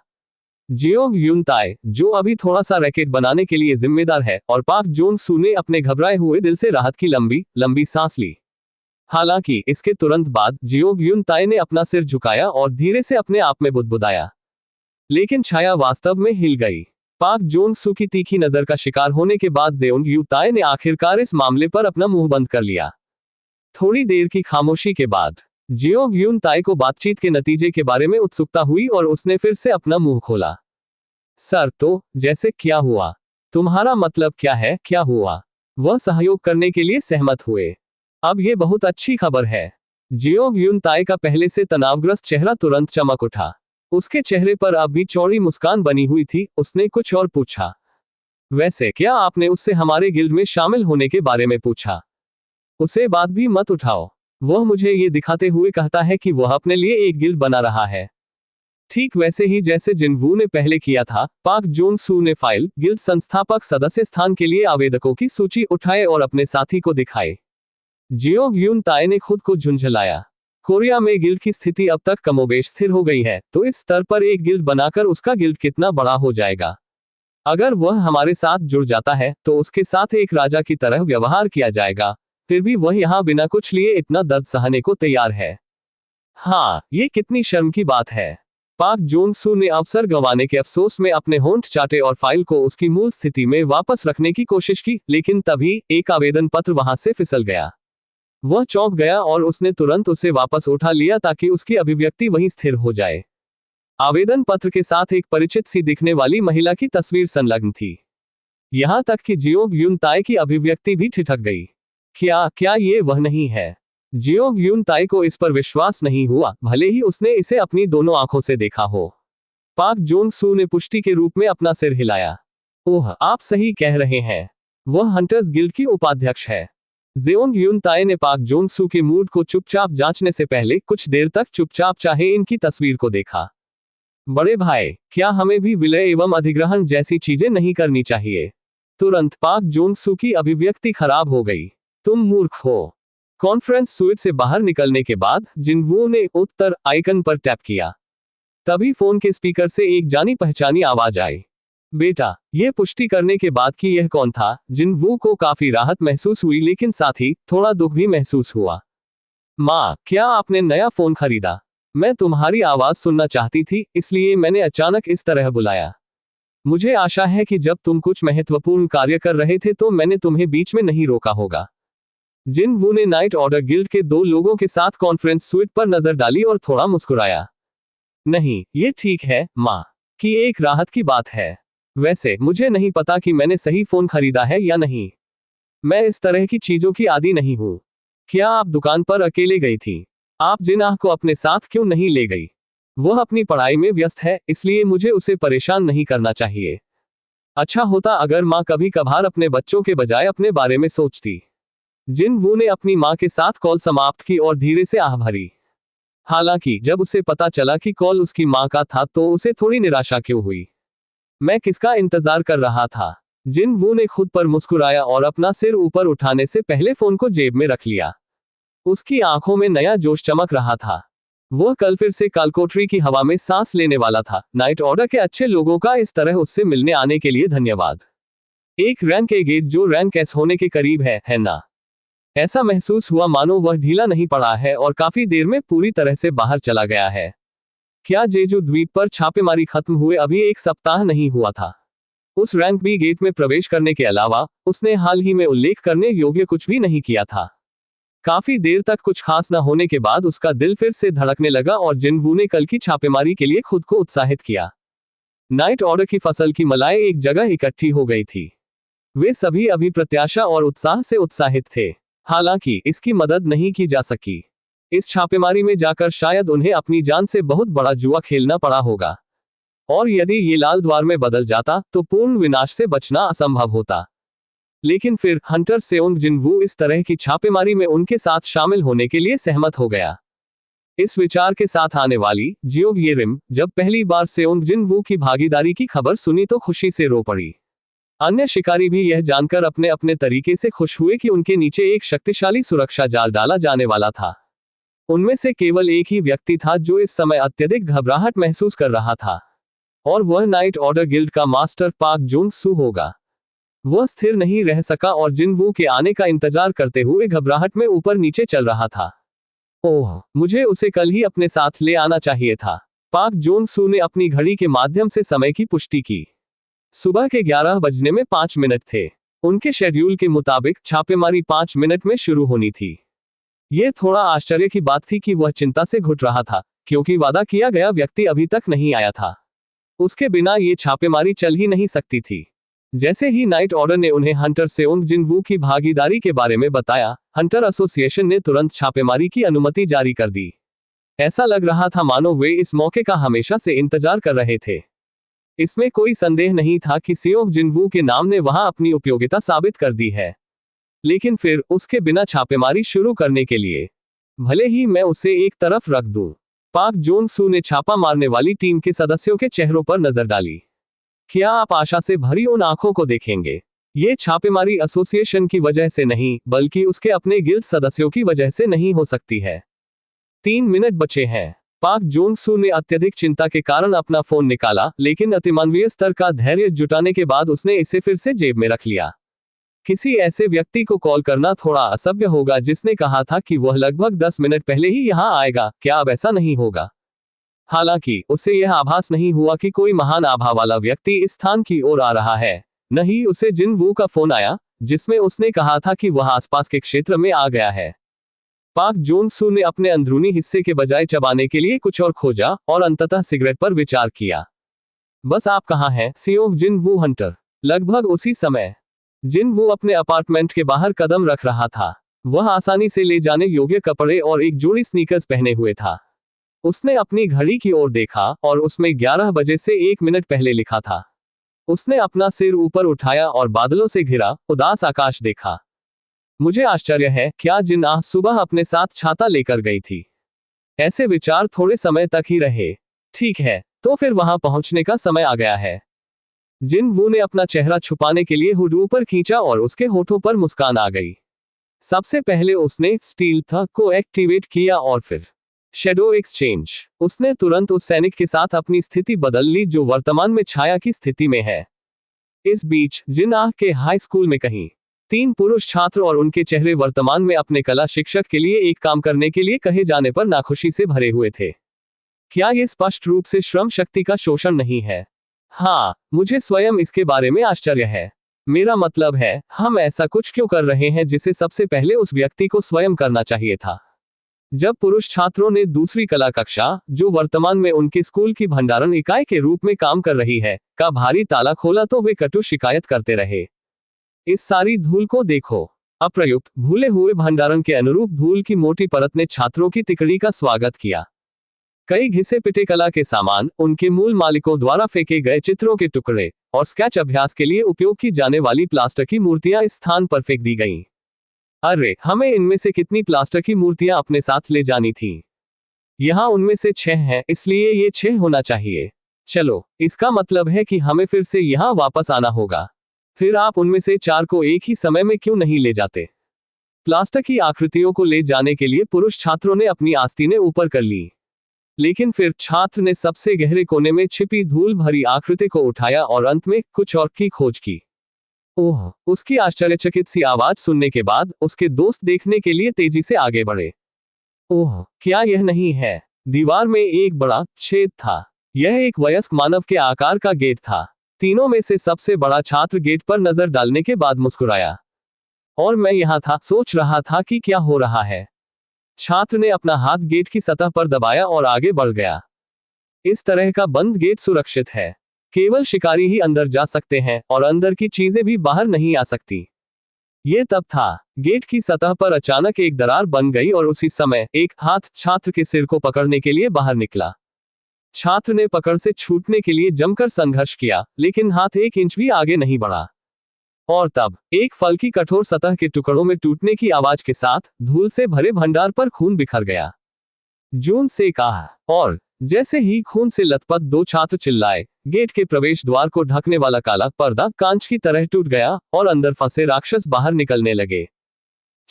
जियोंग यून ताए, जो अभी थोड़ा सा रैकेट बनाने के लिए जिम्मेदार है, और पाक जोन सू ने अपने घबराए हुए दिल से राहत की लंबी लंबी सांस ली। हालांकि इसके तुरंत बाद जियोंग यून ताए ने अपना सिर झुकाया और धीरे से अपने आप में बुदबुदाया। लेकिन छाया वास्तव में हिल गई। पाक जोन सू की तीखी नजर का शिकार होने के बाद जियोंग यून ताए ने आखिरकार इस मामले पर अपना मुंह बंद कर लिया। थोड़ी देर की खामोशी के बाद जियोंग यून ताए को बातचीत के नतीजे के बारे में उत्सुकता हुई और उसने फिर से अपना मुंह खोला। सर, तो जैसे क्या हुआ? तुम्हारा मतलब क्या है, क्या हुआ? वह सहयोग करने के लिए सहमत हुए। अब यह बहुत अच्छी खबर है। जियोंग यून ताए का पहले से तनावग्रस्त चेहरा तुरंत चमक उठा। उसके चेहरे पर अब भी चौड़ी मुस्कान बनी हुई थी। उसने कुछ और पूछा। वैसे क्या आपने उससे हमारे गिल्ड में शामिल होने के बारे में पूछा? उसे बात भी मत उठाओ। वह मुझे ये दिखाते हुए कहता है कि वह अपने लिए एक गिल्ड बना रहा है। ठीक वैसे ही जैसे जिनवू ने पहले किया था। पाक जोन सू ने फाइल गिल्ड संस्थापक सदस्य स्थान के लिए आवेदकों की सूची उठाए और अपने साथी को दिखाई। जियोंग यून ताए ने खुद को झुंझलाया। कोरिया में गिल्ड की स्थिति अब तक कमोबेश स्थिर हो गई है, तो इस स्तर पर एक गिल्ड बनाकर उसका गिल्ड कितना बड़ा हो जाएगा। अगर वह हमारे साथ जुड़ जाता है तो उसके साथ एक राजा की तरह व्यवहार किया जाएगा। फिर भी वह यहाँ बिना कुछ लिए इतना दर्द सहने को तैयार है। हाँ, ये कितनी शर्म की बात है। पाक जोन सू ने अवसर गंवाने के अफसोस में अपने होंठ चाटे और फाइल को उसकी मूल स्थिति में वापस रखने की कोशिश की, लेकिन तभी एक आवेदन पत्र वहां से फिसल गया। वह चौंक गया और उसने तुरंत उसे वापस उठा लिया ताकि उसकी अभिव्यक्ति वहीं स्थिर हो जाए। आवेदन पत्र के साथ एक परिचित सी दिखने वाली महिला की तस्वीर संलग्न थी। यहां तक कि जियोंग यून ताई की अभिव्यक्ति भी ठिठक गई। क्या क्या ये वह नहीं है? जियोंग यून ताई को इस पर विश्वास नहीं हुआ, भले ही उसने इसे अपनी दोनों आंखों से देखा हो। पाक जोंग सू ने पुष्टि के रूप में अपना सिर हिलाया। ओह, आप सही कह रहे हैं, वह हंटर्स गिल्ड की उपाध्यक्ष है। जियोंग यून ताई ने पाक जोंग सू के मूड को चुपचाप जांचने से पहले कुछ देर तक चुपचाप चाहे इनकी तस्वीर को देखा। बड़े भाई, क्या हमें भी विलय एवं अधिग्रहण जैसी चीजें नहीं करनी चाहिए? तुरंत पाक जोंग सू की अभिव्यक्ति खराब हो गई। तुम मूर्ख हो। कॉन्फ्रेंस स्वीट से बाहर निकलने के बाद जिनवू ने उत्तर आइकन पर टैप किया। तभी फोन के स्पीकर से एक जानी पहचानी आवाज आई। बेटा, यह पुष्टि करने के बाद कि यह कौन था, जिनवू को काफी राहत महसूस हुई, लेकिन साथ ही थोड़ा दुख भी महसूस हुआ। माँ, क्या आपने नया फोन खरीदा? मैं तुम्हारी आवाज सुनना चाहती थी, इसलिए मैंने अचानक इस तरह बुलाया। मुझे आशा है कि जब तुम कुछ महत्वपूर्ण कार्य कर रहे थे तो मैंने तुम्हें बीच में नहीं रोका होगा। जिनवू ने नाइट ऑर्डर गिल्ड के 2 लोगों के साथ कॉन्फ्रेंस स्वीट पर नजर डाली और थोड़ा मुस्कुराया। नहीं, ये ठीक है माँ, कि एक राहत की बात है। वैसे मुझे नहीं पता कि मैंने सही फोन खरीदा है या नहीं। मैं इस तरह की चीजों की आदी नहीं हूँ। क्या आप दुकान पर अकेले गई थी? आप जिनाह को अपने साथ क्यों नहीं ले गई? वह अपनी पढ़ाई में व्यस्त है, इसलिए मुझे उसे परेशान नहीं करना चाहिए। अच्छा होता अगर माँ कभी कभार अपने बच्चों के बजाय अपने बारे में सोचती। जिनवू ने अपनी माँ के साथ कॉल समाप्त की और धीरे से आह भरी। हालांकि जब उसे पता चला कि कॉल उसकी माँ का था तो उसे थोड़ी निराशा क्यों हुई। मैं किसका इंतजार कर रहा था? जिनवू ने खुद पर मुस्कुराया और अपना सिर ऊपर उठाने से पहले फोन को जेब में रख लिया। उसकी आंखों में नया जोश चमक रहा था। वह कल फिर से कालकोठरी की हवा में सांस लेने वाला था। नाइट ऑर्डर के अच्छे लोगों का इस तरह उससे मिलने आने के लिए धन्यवाद। एक रैंक ए गेट जो रैंक एस होने के करीब है ना? ऐसा महसूस हुआ मानो वह ढीला नहीं पड़ा है और काफी देर में पूरी तरह से बाहर चला गया है। क्या जेजू द्वीप पर छापेमारी खत्म हुए अभी 1 सप्ताह नहीं हुआ था? उस रैंक बी गेट में प्रवेश करने के अलावा उसने हाल ही में उल्लेख करने योग्य कुछ भी नहीं किया था। काफी देर तक कुछ खास न होने के बाद उसका दिल फिर से धड़कने लगा और जिनवू ने कल की छापेमारी के लिए खुद को उत्साहित किया। नाइट ऑर्डर की फसल की मलाई एक जगह इकट्ठी हो गई थी। वे सभी अभी प्रत्याशा और उत्साह से उत्साहित थे। हालांकि इसकी मदद नहीं की जा सकी। इस छापेमारी में जाकर शायद उन्हें अपनी जान से बहुत बड़ा जुआ खेलना पड़ा होगा। और यदि ये लाल द्वार में बदल जाता तो पूर्ण विनाश से बचना असंभव होता। लेकिन फिर हंटर सेओंग जिनवू इस तरह की छापेमारी में उनके साथ शामिल होने के लिए सहमत हो गया। इस विचार के साथ आने वाली जियोंग येरिम जब पहली बार सेओंग जिनवू की भागीदारी की खबर सुनी तो खुशी से रो पड़ी। अन्य शिकारी भी यह जानकर अपने अपने तरीके से खुश हुए कि उनके नीचे एक शक्तिशाली सुरक्षा जाल डाला जाने वाला था। उनमें से केवल एक ही व्यक्ति था जो इस समय अत्यधिक घबराहट महसूस कर रहा था, और वह नाइट ऑर्डर गिल्ड का मास्टर पाक जोंग सू होगा। वह स्थिर नहीं रह सका और जिनवू के आने का इंतजार करते हुए घबराहट में ऊपर नीचे चल रहा था। ओह, मुझे उसे कल ही अपने साथ ले आना चाहिए था। पाक जोंग सू ने अपनी घड़ी के माध्यम से समय की पुष्टि की। सुबह के 11 बजने में 5 मिनट थे। उनके शेड्यूल के मुताबिक छापेमारी 5 मिनट में शुरू होनी थी। यह थोड़ा आश्चर्य की बात थी कि वह चिंता से घुट रहा था, क्योंकि वादा किया गया व्यक्ति अभी तक नहीं आया था। उसके बिना ये छापेमारी चल ही नहीं सकती थी। जैसे ही नाइट ऑर्डर ने उन्हें हंटर सेओंग जिनवू की भागीदारी के बारे में बताया, हंटर एसोसिएशन ने तुरंत छापेमारी की अनुमति जारी कर दी। ऐसा लग रहा था मानो वे इस मौके का हमेशा से इंतजार कर रहे थे। इसमें कोई संदेह नहीं था कि सेओंग जिनवू के नाम ने वहां अपनी उपयोगिता साबित कर दी है। लेकिन फिर उसके बिना छापेमारी शुरू करने के लिए भले ही मैं उसे एक तरफ रख दूं। पाक जोंग सू ने छापा मारने वाली टीम के सदस्यों के चेहरों पर नजर डाली। क्या आप आशा से भरी उन आंखों को देखेंगे? ये छापेमारी एसोसिएशन की वजह से नहीं, बल्कि उसके अपने गिल्ड सदस्यों की वजह से नहीं हो सकती है। 3 मिनट बचे हैं। पाक जोंग सू ने अत्यधिक चिंता के कारण अपना फोन निकाला, लेकिन अतिमानवीय स्तर का धैर्य जुटाने के बाद उसने इसे फिर से जेब में रख लिया। किसी ऐसे व्यक्ति को कॉल करना थोड़ा असभ्य होगा जिसने कहा था कि वह लगभग 10 मिनट पहले ही यहां आएगा। क्या अब ऐसा नहीं होगा? हालांकि उसे यह आभास नहीं हुआ कि कोई महान आभा वाला व्यक्ति इस स्थान की ओर आ रहा है। नहीं, उसे जिनवू का फोन आया, जिसमें उसने कहा था कि वह आसपास के क्षेत्र में आ गया है। पाक जोन सू ने अपने अंदरूनी हिस्से के बजाय चबाने के लिए कुछ और खोजा और अंततः सिगरेट पर विचार किया। बस आप कहाँ हैं, सियोंग जिन वू हंटर। लगभग उसी समय जिन वू अपने अपार्टमेंट के बाहर कदम रख रहा था। वह आसानी से ले जाने योग्य कपड़े और एक जोड़ी स्नीकर्स पहने हुए था। उसने अपनी घड़ी की ओर देखा और उसमें 11 बजे से 1 मिनट पहले लिखा था। उसने अपना सिर ऊपर उठाया और बादलों से घिरा उदास आकाश देखा। मुझे आश्चर्य है, क्या जिन आह सुबह अपने साथ छाता लेकर गई थी? ऐसे विचार थोड़े समय तक ही रहे। ठीक है, तो फिर वहां पहुंचने का समय आ गया है। जिन वू ने अपना चेहरा छुपाने के लिए हुड ऊपर खींचा और उसके होठों पर मुस्कान आ गई। सबसे पहले उसने स्टील्थ को एक्टिवेट किया और फिर शैडो एक्सचेंज। उसने तुरंत उस सैनिक के साथ अपनी स्थिति बदल ली जो वर्तमान में छाया की स्थिति में है। इस बीच जिन आह के हाई स्कूल में कहीं 3 पुरुष छात्र और उनके चेहरे वर्तमान में अपने कला शिक्षक के लिए एक काम करने के लिए कहे जाने पर नाखुशी से भरे हुए थे। क्या ये स्पष्ट रूप से श्रम शक्ति का शोषण नहीं है? हाँ, मुझे स्वयं इसके बारे में आश्चर्य है। मेरा मतलब है, हम ऐसा कुछ क्यों कर रहे हैं जिसे सबसे पहले उस व्यक्ति को स्वयं करना चाहिए था। जब पुरुष छात्रों ने दूसरी कला कक्षा, जो वर्तमान में उनके स्कूल की भंडारण इकाई के रूप में काम कर रही है, का भारी ताला खोला तो वे कटु शिकायत करते रहे। इस सारी धूल को देखो। अप्रयुक्त, भूले हुए भंडारण के अनुरूप धूल की मोटी परत ने छात्रों की तिकड़ी का स्वागत किया। कई घिसे पिटे कला के सामान, उनके मूल मालिकों द्वारा फेंके गए चित्रों के टुकड़े और स्केच अभ्यास के लिए उपयोग की जाने वाली प्लास्टर की मूर्तियां इस स्थान पर फेंक दी गईं। अरे, हमें इनमें से कितनी प्लास्टर की मूर्तियां अपने साथ ले जानी थी? यहाँ उनमें से 6 हैं, इसलिए ये 6 होना चाहिए। चलो, इसका मतलब है कि हमें फिर से यहाँ वापस आना होगा। फिर आप उनमें से 4 को एक ही समय में क्यों नहीं ले जाते? प्लास्टर की आकृतियों को ले जाने के लिए पुरुष छात्रों ने अपनी आस्तीनें ऊपर कर ली। लेकिन फिर छात्र ने सबसे गहरे कोने में छिपी धूल भरी आकृति को उठाया और अंत में कुछ और की खोज की। ओह! उसकी आश्चर्यचकित सी आवाज सुनने के बाद उसके दोस्त देखने के लिए तेजी से आगे बढ़े। ओह! क्या यह नहीं है? दीवार में एक बड़ा छेद था। यह एक वयस्क मानव के आकार का गेट था। तीनों में से सबसे बड़ा छात्र गेट पर नजर डालने के बाद मुस्कुराया। और मैं यहाँ था, सोच रहा था कि क्या हो रहा है। छात्र ने अपना हाथ गेट की सतह पर दबाया और आगे बढ़ गया। इस तरह का बंद गेट सुरक्षित है। केवल शिकारी ही अंदर जा सकते हैं और अंदर की चीजें भी बाहर नहीं आ सकती। ये तब था। गेट की सतह पर अचानक एक दरार बन गई और उसी समय एक हाथ छात्र के सिर को पकड़ने के लिए बाहर निकला। छात्र ने पकड़ से छूटने के लिए जमकर संघर्ष किया, लेकिन हाथ 1 इंच भी आगे नहीं बढ़ा। और तब एक फल की कठोर सतह के टुकड़ों में टूटने की आवाज के साथ धूल से भरे भंडार पर खून बिखर गया। जून से कहा, और जैसे ही खून से लथपथ 2 छात्र चिल्लाए, गेट के प्रवेश द्वार को ढकने वाला काला पर्दा कांच की तरह टूट गया और अंदर फंसे राक्षस बाहर निकलने लगे।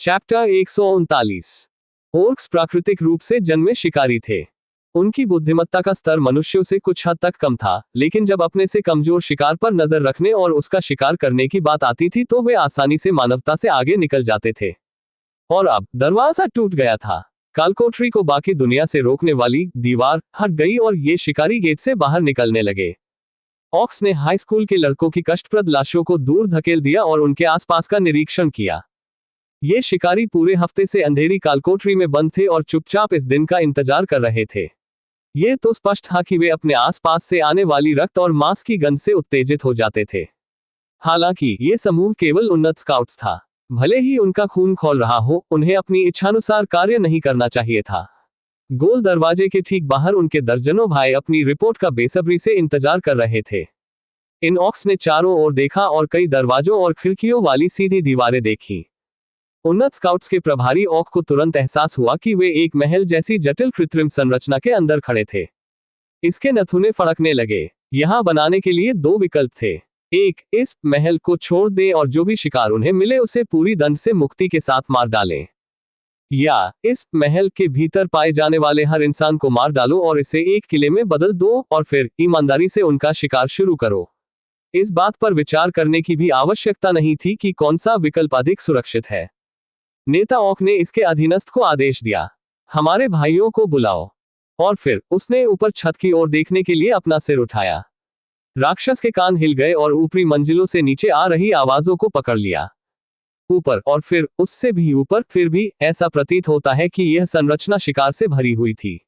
चैप्टर 139। ओर्क्स प्राकृतिक रूप से जन्मे शिकारी थे। उनकी बुद्धिमत्ता का स्तर मनुष्यों से कुछ हद तक कम था, लेकिन जब अपने से कमजोर शिकार पर नजर रखने और उसका शिकार करने की बात आती थी तो वे आसानी से मानवता से आगे निकल जाते थे। और अब दरवाजा टूट गया था। कालकोठरी को बाकी दुनिया से रोकने वाली दीवार हट गई और ये शिकारी गेट से बाहर निकलने लगे। ऑक्स ने हाई स्कूल के लड़कों की कष्टप्रद लाशों को दूर धकेल दिया और उनके आसपास का निरीक्षण किया। ये शिकारी पूरे हफ्ते से अंधेरी कालकोठरी में बंद थे और चुपचाप इस दिन का इंतजार कर रहे थे। ये तो स्पष्ट था कि वे अपने आसपास से आने वाली रक्त और मांस की गंध से उत्तेजित हो जाते थे। हालांकि ये समूह केवल उन्नत स्काउट्स था। भले ही उनका खून खौल रहा हो, उन्हें अपनी इच्छानुसार कार्य नहीं करना चाहिए था। गोल दरवाजे के ठीक बाहर उनके दर्जनों भाई अपनी रिपोर्ट का बेसब्री से इंतजार कर रहे थे। इन ऑक्स ने चारों ओर देखा और कई दरवाजों और खिड़कियों वाली सीधी दीवारें देखी। उन्नत स्काउट्स के प्रभारी ऑक को तुरंत एहसास हुआ कि वे एक महल जैसी जटिल कृत्रिम संरचना के अंदर खड़े थे। इसके नथुने फड़कने लगे। यहां बनाने के लिए 2 विकल्प थे। एक, इस महल को छोड़ दें और जो भी शिकार उन्हें मिले उसे पूरी दंड से मुक्ति के साथ मार डालें। या इस महल के भीतर पाए जाने वाले हर इंसान को मार डालो और इसे एक किले में बदल दो और फिर ईमानदारी से उनका शिकार शुरू करो। इस बात पर विचार करने की भी आवश्यकता नहीं थी कि कौन सा विकल्प अधिक सुरक्षित है। नेता ऑक ने इसके अधीनस्थ को आदेश दिया, हमारे भाइयों को बुलाओ। और फिर उसने ऊपर छत की ओर देखने के लिए अपना सिर उठाया। राक्षस के कान हिल गए और ऊपरी मंजिलों से नीचे आ रही आवाजों को पकड़ लिया। ऊपर और फिर उससे भी ऊपर, फिर भी ऐसा प्रतीत होता है कि यह संरचना शिकार से भरी हुई थी।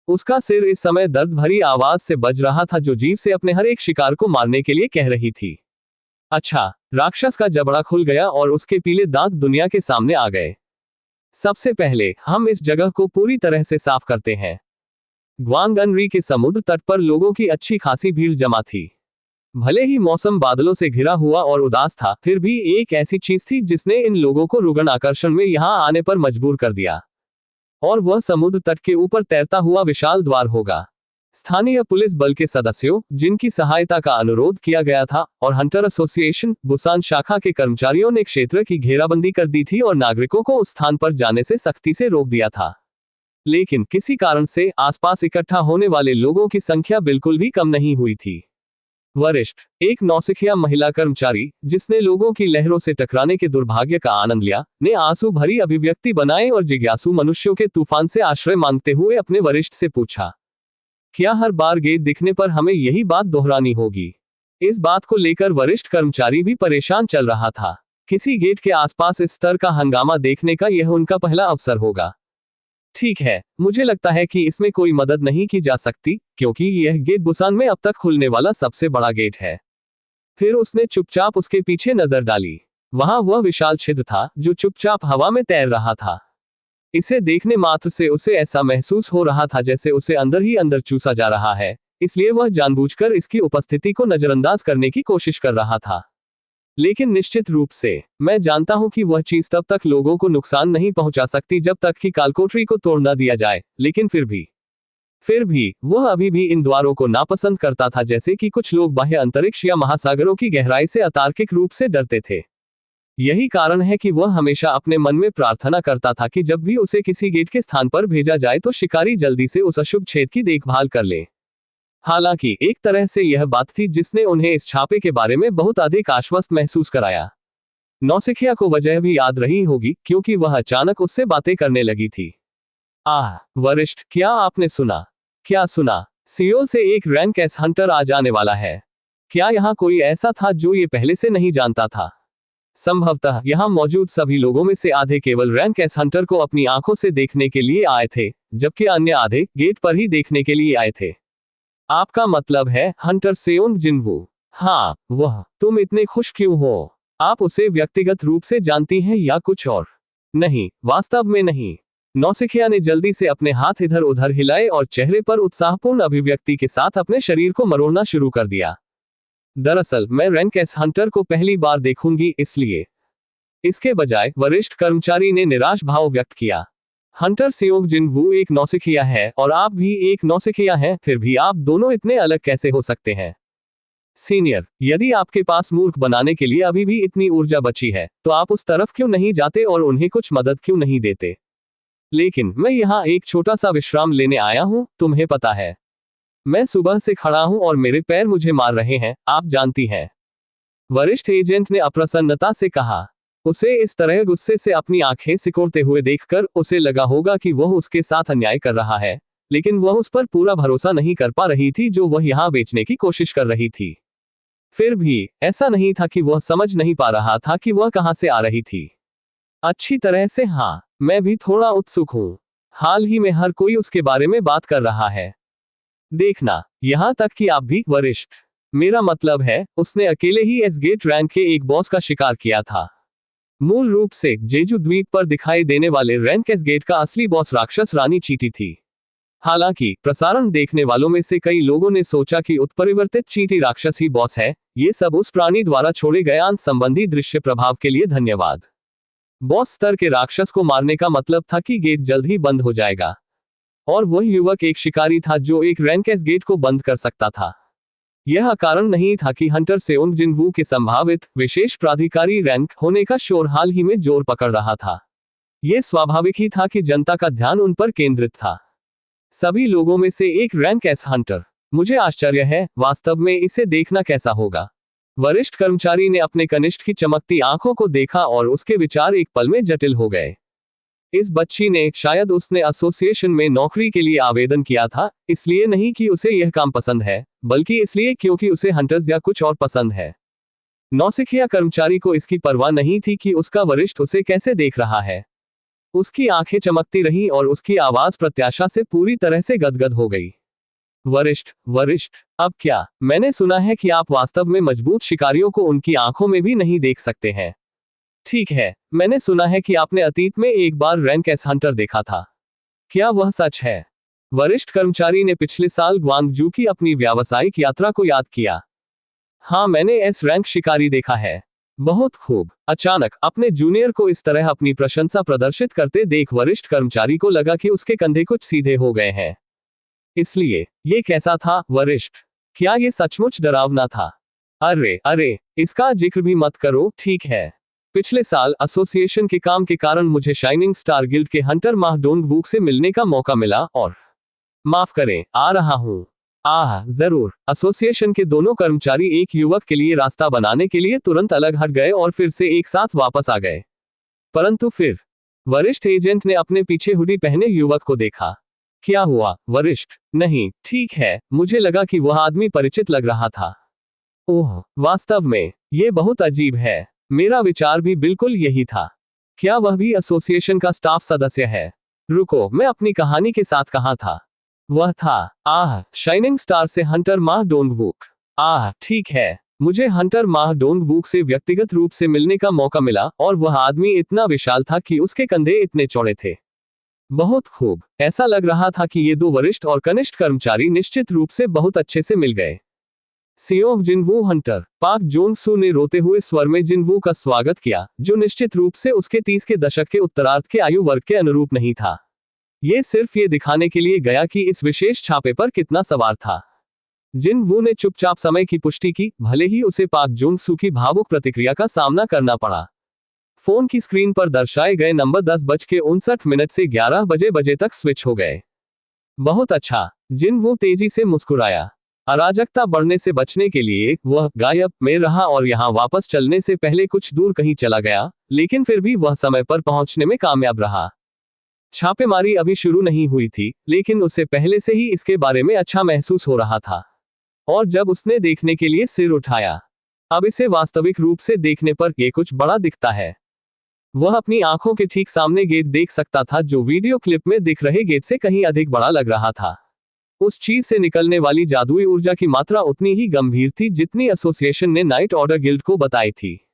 उसका सिर इस समय दर्द भरी आवाज से बज रहा था जो जीव से अपने हर एक शिकार को मारने के लिए कह रही थी। अच्छा, राक्षस का जबड़ा खुल गया और उसके पीले दांत दुनिया के सामने आ गए। सबसे पहले हम इस जगह को पूरी तरह से साफ करते हैं। ग्वांगनरी के समुद्र तट पर लोगों की अच्छी खासी भीड़ जमा थी। भले ही मौसम बादलों से घिरा हुआ और उदास था, फिर भी एक ऐसी चीज थी जिसने इन लोगों को रुगन आकर्षण में यहां आने पर मजबूर कर दिया। और वह समुद्र तट के ऊपर तैरता हुआ विशाल द्वार होगा। स्थानीय पुलिस बल के सदस्यों, जिनकी सहायता का अनुरोध किया गया था, और हंटर एसोसिएशन बुसान शाखा के कर्मचारियों ने क्षेत्र की घेराबंदी कर दी थी और नागरिकों को उस स्थान पर जाने से सख्ती से रोक दिया था। लेकिन किसी कारण से आसपास इकट्ठा होने वाले लोगों की संख्या बिल्कुल भी कम नहीं हुई थी। वरिष्ठ, एक नौसिखिया महिला कर्मचारी, जिसने लोगों की लहरों से टकराने के दुर्भाग्य का आनंद लिया, ने आंसू भरी अभिव्यक्ति बनाए और जिज्ञासु मनुष्यों के तूफान से आश्रय मांगते हुए अपने वरिष्ठ से पूछा, क्या हर बार गेट दिखने पर हमें यही बात दोहरानी होगी? इस बात को लेकर वरिष्ठ कर्मचारी भी परेशान चल रहा था। किसी गेट के आसपास इस स्तर का हंगामा देखने का यह उनका पहला अवसर होगा। ठीक है, मुझे लगता है कि इसमें कोई मदद नहीं की जा सकती, क्योंकि यह गेट बुसान में अब तक खुलने वाला सबसे बड़ा गेट है। फिर उसने चुपचाप उसके पीछे नजर डाली। वहां वह विशाल छिद्र था जो चुपचाप हवा में तैर रहा था। इसे देखने मात्र से उसे ऐसा महसूस हो रहा था जैसे उसे अंदर ही अंदर चूसा जा रहा है, इसलिए वह जानबूझकर इसकी उपस्थिति को नजरअंदाज करने की कोशिश कर रहा था। लेकिन निश्चित रूप से मैं जानता हूं कि वह चीज तब तक लोगों को नुकसान नहीं पहुंचा सकती जब तक कि कालकोठरी को तोड़ न दिया जाए, लेकिन फिर भी वह अभी भी इन द्वारों को नापसंद करता था, जैसे कि कुछ लोग बाह्य अंतरिक्ष या महासागरों की गहराई से अतार्किक रूप से डरते थे। यही कारण है कि वह हमेशा अपने मन में प्रार्थना करता था कि जब भी उसे किसी गेट के स्थान पर भेजा जाए तो शिकारी जल्दी से उस अशुभ छेद की देखभाल कर ले। हालांकि एक तरह से यह बात थी जिसने उन्हें इस छापे के बारे में बहुत अधिक आश्वस्त महसूस कराया। नौसिखिया को वजह भी याद रही होगी, क्योंकि वह अचानक उससे बातें करने लगी थी। आह वरिष्ठ, क्या आपने सुना? क्या सुना? सियोल से एक रैंक एस हंटर आ जाने वाला है। क्या यहाँ कोई ऐसा था जो ये पहले से नहीं जानता था? संभवतः यहाँ मौजूद सभी लोगों में से आधे केवल रैंक एस हंटर को अपनी आंखों से देखने के लिए आए थे, जबकि अन्य आधे गेट पर ही देखने के लिए आए थे। आपका मतलब है हंटर सेओंग जिनवू? हाँ, वह। तुम इतने खुश क्यों हो? आप उसे व्यक्तिगत रूप से जानती हैं या कुछ और? नहीं, वास्तव में नहीं। नौसिखिया ने जल्दी से अपने हाथ इधर उधर हिलाए और चेहरे पर उत्साहपूर्ण अभिव्यक्ति के साथ अपने शरीर को मरोड़ना शुरू कर दिया। दरअसल मैं रैंक एस हंटर को पहली बार देखूंगी, इसलिए। इसके बजाय वरिष्ठ कर्मचारी ने निराश भाव व्यक्त किया। हंटर सेओंग जिनवू एक नौसिखिया है और आप भी एक नौसिखिया हैं, फिर भी आप दोनों इतने अलग कैसे हो सकते हैं? सीनियर, यदि आपके पास मूर्ख बनाने के लिए अभी भी इतनी ऊर्जा बची है, तो आप उस तरफ क्यों नहीं जाते और उन्हें कुछ मदद क्यों नहीं देते? लेकिन मैं यहाँ एक छोटा सा विश्राम लेने आया हूँ, तुम्हें पता है। मैं सुबह से खड़ा हूँ और मेरे पैर मुझे मार रहे हैं, आप जानती हैं। वरिष्ठ एजेंट ने अप्रसन्नता से कहा। उसे इस तरह गुस्से से अपनी आंखें सिकोड़ते हुए देखकर उसे लगा होगा कि वह उसके साथ अन्याय कर रहा है, लेकिन वह उस पर पूरा भरोसा नहीं कर पा रही थी जो वह यहाँ बेचने की कोशिश कर रही थी। फिर भी ऐसा नहीं था कि वह समझ नहीं पा रहा था कि वह कहां से आ रही थी। अच्छी तरह से हाँ, मैं भी थोड़ा उत्सुक हूँ। हाल ही में हर कोई उसके बारे में बात कर रहा है। देखना, यहाँ तक कि आप भी। वरिष्ठ, मेरा मतलब है, उसने अकेले ही एस गेट रैंक के एक बॉस का शिकार किया था। मूल रूप से जेजू द्वीप पर दिखाई देने वाले रैंक एस गेट का असली बॉस राक्षस रानी चींटी थी। हालांकि प्रसारण देखने वालों में से कई लोगों ने सोचा कि उत्परिवर्तित चींटी राक्षस ही बॉस है। ये सब उस प्राणी द्वारा छोड़े गए अंत संबंधी दृश्य प्रभाव के लिए धन्यवाद। बॉस स्तर के राक्षस को मारने का मतलब था कि गेट जल्द ही बंद हो जाएगा, और वह युवक एक शिकारी था जो एक रैंक एस गेट को बंद कर सकता था। यह कारण नहीं था कि हंटर सेओंग जिनवू के संभावित विशेष प्राधिकारी रैंक होने का शोर हाल ही में जोर पकड़ रहा था। यह स्वाभाविक ही था कि जनता का ध्यान उन पर केंद्रित था। सभी लोगों में से एक रैंक एस हंटर। मुझे आश्चर्य है, वास्तव में इसे देखना कैसा होगा। वरिष्ठ कर्मचारी ने अपने कनिष्ठ की चमकती आंखों को देखा और उसके विचार एक पल में जटिल हो गए। इस बच्ची ने, शायद उसने एसोसिएशन में नौकरी के लिए आवेदन किया था, इसलिए नहीं कि उसे यह काम पसंद है, बल्कि इसलिए क्योंकि उसे हंटर्स या कुछ और पसंद है। नौसिखिया कर्मचारी को इसकी परवाह नहीं थी कि उसका वरिष्ठ उसे कैसे देख रहा है। उसकी आंखें चमकती रहीं और उसकी आवाज प्रत्याशा से पूरी तरह से गदगद हो गई। वरिष्ठ, वरिष्ठ, अब क्या? मैंने सुना है कि आप वास्तव में मजबूत शिकारियों को उनकी आंखों में भी नहीं देख सकते हैं। ठीक है, मैंने सुना है कि आपने अतीत में एक बार रैंक एस हंटर देखा था। क्या वह सच है? वरिष्ठ कर्मचारी ने पिछले साल ग्वांगजू की अपनी व्यावसायिक यात्रा को याद किया। हाँ, मैंने एस रैंक शिकारी देखा है। बहुत खूब। अचानक अपने जूनियर को इस तरह अपनी प्रशंसा प्रदर्शित करते देख वरिष्ठ कर्मचारी को लगा कि उसके कंधे कुछ सीधे हो गए हैं। इसलिए, ये कैसा था, वरिष्ठ? क्या ये सचमुच डरावना था? अरे अरे, इसका जिक्र भी मत करो, ठीक है। पिछले साल एसोसिएशन के काम के कारण मुझे शाइनिंग स्टार गिल्ड के हंटर माह डोंग वूक से मिलने का मौका मिला और माफ करें, आ रहा हूं। जरूर। एसोसिएशन के दोनों कर्मचारी एक युवक के लिए रास्ता बनाने के लिए तुरंत अलग हट गए और फिर से एक साथ वापस आ गए। परंतु फिर वरिष्ठ एजेंट ने अपने पीछे हुडी पहने युवक को देखा। क्या हुआ, वरिष्ठ? नहीं, ठीक है, मुझे लगा कि वह आदमी परिचित लग रहा था। ओह, वास्तव में, ये बहुत अजीब है। मेरा विचार भी बिल्कुल यही था। क्या वह भी एसोसिएशन का स्टाफ सदस्य है? रुको, मैं अपनी कहानी के साथ कहाँ था? वह था शाइनिंग स्टार से हंटर माह डोंगवूक। ठीक है, मुझे हंटर माह डोंगवूक से व्यक्तिगत रूप से मिलने का मौका मिला और वह आदमी इतना विशाल था कि उसके कंधे इतने चौड़े थे। बहुत खूब। ऐसा लग रहा था कि ये दो वरिष्ठ और कनिष्ठ कर्मचारी निश्चित रूप से बहुत अच्छे से मिल गए। सियोंग जिनवू हंटर, पाक जोंग सू ने रोते हुए स्वर में जिनवू का स्वागत किया, जो निश्चित रूप से उसके 30 के दशक के उत्तरार्ध के आयु वर्ग के अनुरूप नहीं था। ये सिर्फ ये दिखाने के लिए गया कि इस विशेष छापे पर कितना सवार था। जिनवू ने चुपचाप समय की पुष्टि की, भले ही उसे पाक जोंग सू की भावुक प्रतिक्रिया का सामना करना पड़ा। फोन की स्क्रीन पर दर्शाए गए नंबर 10:59 से 11 बजे तक स्विच हो गए। बहुत अच्छा, जिनवू तेजी से मुस्कुराया। अराजकता बढ़ने से बचने के लिए वह गायब में रहा और यहां वापस चलने से पहले कुछ दूर कहीं चला गया, लेकिन फिर भी वह समय पर पहुंचने में कामयाब रहा। छापेमारी अभी शुरू नहीं हुई थी, लेकिन उसे पहले से ही इसके बारे में अच्छा महसूस हो रहा था। और जब उसने देखने के लिए सिर उठाया, अब इसे वास्तविक रूप से देखने पर यह कुछ बड़ा दिखता है। वह अपनी आंखों के ठीक सामने गेट देख सकता था, जो वीडियो क्लिप में दिख रहे गेट से कहीं अधिक बड़ा लग रहा था। उस चीज से निकलने वाली जादुई ऊर्जा की मात्रा उतनी ही गंभीर थी जितनी एसोसिएशन ने नाइट ऑर्डर गिल्ड को बताई थी।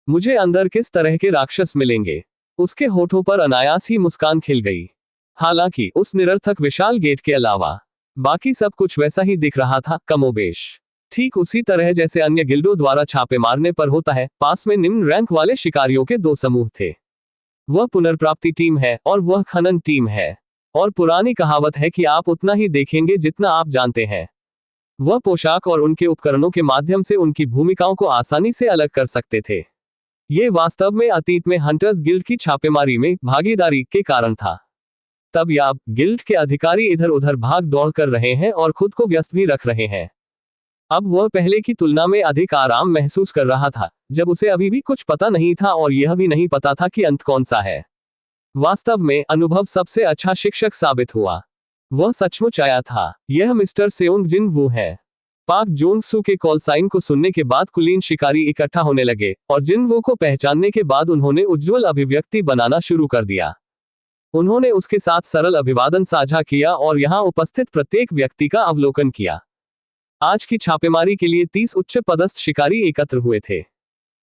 मुझे अंदर किस तरह के राक्षस मिलेंगे? उसके होठों पर अनायास ही मुस्कान खिल गई। हालांकि उस निरर्थक विशाल गेट के अलावा बाकी सब कुछ वैसा ही दिख रहा था, कमोबेश। ठीक उसी तरह जैसे अन्य गिल्डों द्वारा छापे मारने पर होता है। पास में निम्न रैंक वाले शिकारियों के दो समूह थे। वह पुनर्प्राप्ति टीम है और वह खनन टीम है। और पुरानी कहावत है कि आप उतना ही देखेंगे जितना आप जानते हैं। वह पोशाक और उनके उपकरणों के माध्यम से उनकी भूमिकाओं को आसानी से अलग कर सकते थे। ये वास्तव में अतीत में हंटर्स गिल्ड की छापेमारी में भागीदारी के कारण था। तब याब गिल्ड के अधिकारी इधर उधर भाग दौड़ कर रहे हैं और खुद को व्यस्त भी रख रहे हैं। अब वह पहले की तुलना में अधिक आराम महसूस कर रहा था, जब उसे अभी भी कुछ पता नहीं था और यह भी नहीं पता था कि अंत कौन सा है। वास्तव में अनुभव सबसे अच्छा शिक्षक साबित हुआ। वह सचमुच आया था। यह मिस्टर सेओंग जिन वू है। पाक जोंग सू के कॉल साइन को सुनने के बाद कुलीन शिकारी इकट्ठा होने लगे और जिन वू को पहचानने के बाद उन्होंने उज्ज्वल अभिव्यक्ति बनाना शुरू कर दिया। उन्होंने उसके साथ सरल अभिवादन साझा किया और यहां उपस्थित प्रत्येक व्यक्ति का अवलोकन किया। आज की छापेमारी के लिए 30 उच्च पदस्थ शिकारी एकत्र हुए थे।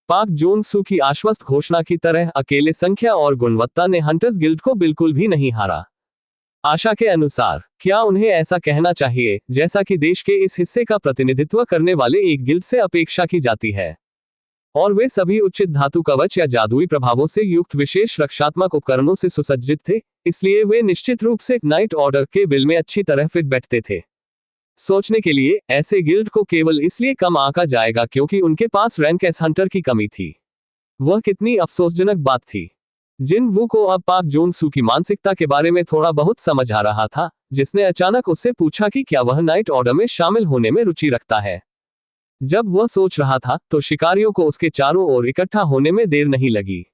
पाक जोंग सू की आश्वस्त घोषणा की तरह अकेले संख्या और गुणवत्ता ने हंटर्स गिल्ड को बिल्कुल भी नहीं हारा। आशा के अनुसार, क्या उन्हें ऐसा कहना चाहिए जैसा कि देश के इस हिस्से का प्रतिनिधित्व करने वाले एक गिल्ड से अपेक्षा की जाती है। और वे सभी उचित धातु कवच या जादुई प्रभावों से युक्त विशेष रक्षात्मक उपकरणों से सुसज्जित थे, इसलिए वे निश्चित रूप से नाइट ऑर्डर के बिल में अच्छी तरह फिट बैठते थे। सोचने के लिए, ऐसे गिल्ड को केवल इसलिए कम आंका जाएगा क्योंकि उनके पास रैंक एस हंटर की कमी थी। वह कितनी अफसोसजनक बात थी। जिन वू को अब पाक जोंग सू की मानसिकता के बारे में थोड़ा बहुत समझ आ रहा था, जिसने अचानक उससे पूछा कि क्या वह नाइट ऑर्डर में शामिल होने में रुचि रखता है। जब वह सोच रहा था तो शिकारियों को उसके चारों ओर इकट्ठा होने में देर नहीं लगी।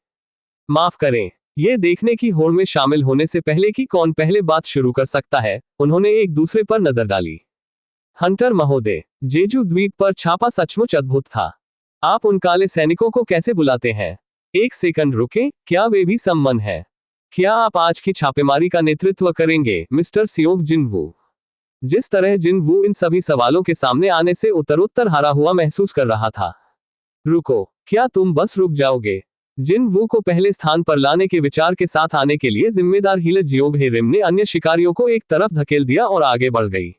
माफ करें, ये देखने की होड़ में शामिल होने से पहले कि कौन पहले बात शुरू कर सकता है, उन्होंने एक दूसरे पर नजर डाली। हंटर महोदय, जेजू द्वीप पर छापा सचमुच अद्भुत था। आप उन काले सैनिकों को कैसे बुलाते हैं? एक सेकंड रुकें, क्या वे भी सम्मन है? क्या आप आज की छापेमारी का नेतृत्व करेंगे, मिस्टर सियोंग जिनवू? जिस तरह जिनवू इन सभी सवालों के सामने आने से उत्तरोत्तर हारा हुआ महसूस कर रहा था। रुको, क्या तुम बस रुक जाओगे? जिनवू को पहले स्थान पर लाने के विचार के साथ आने के लिए जिम्मेदार हीले जियोंग हे रिम ने अन्य शिकारियों को एक तरफ धकेल दिया और आगे बढ़ गई।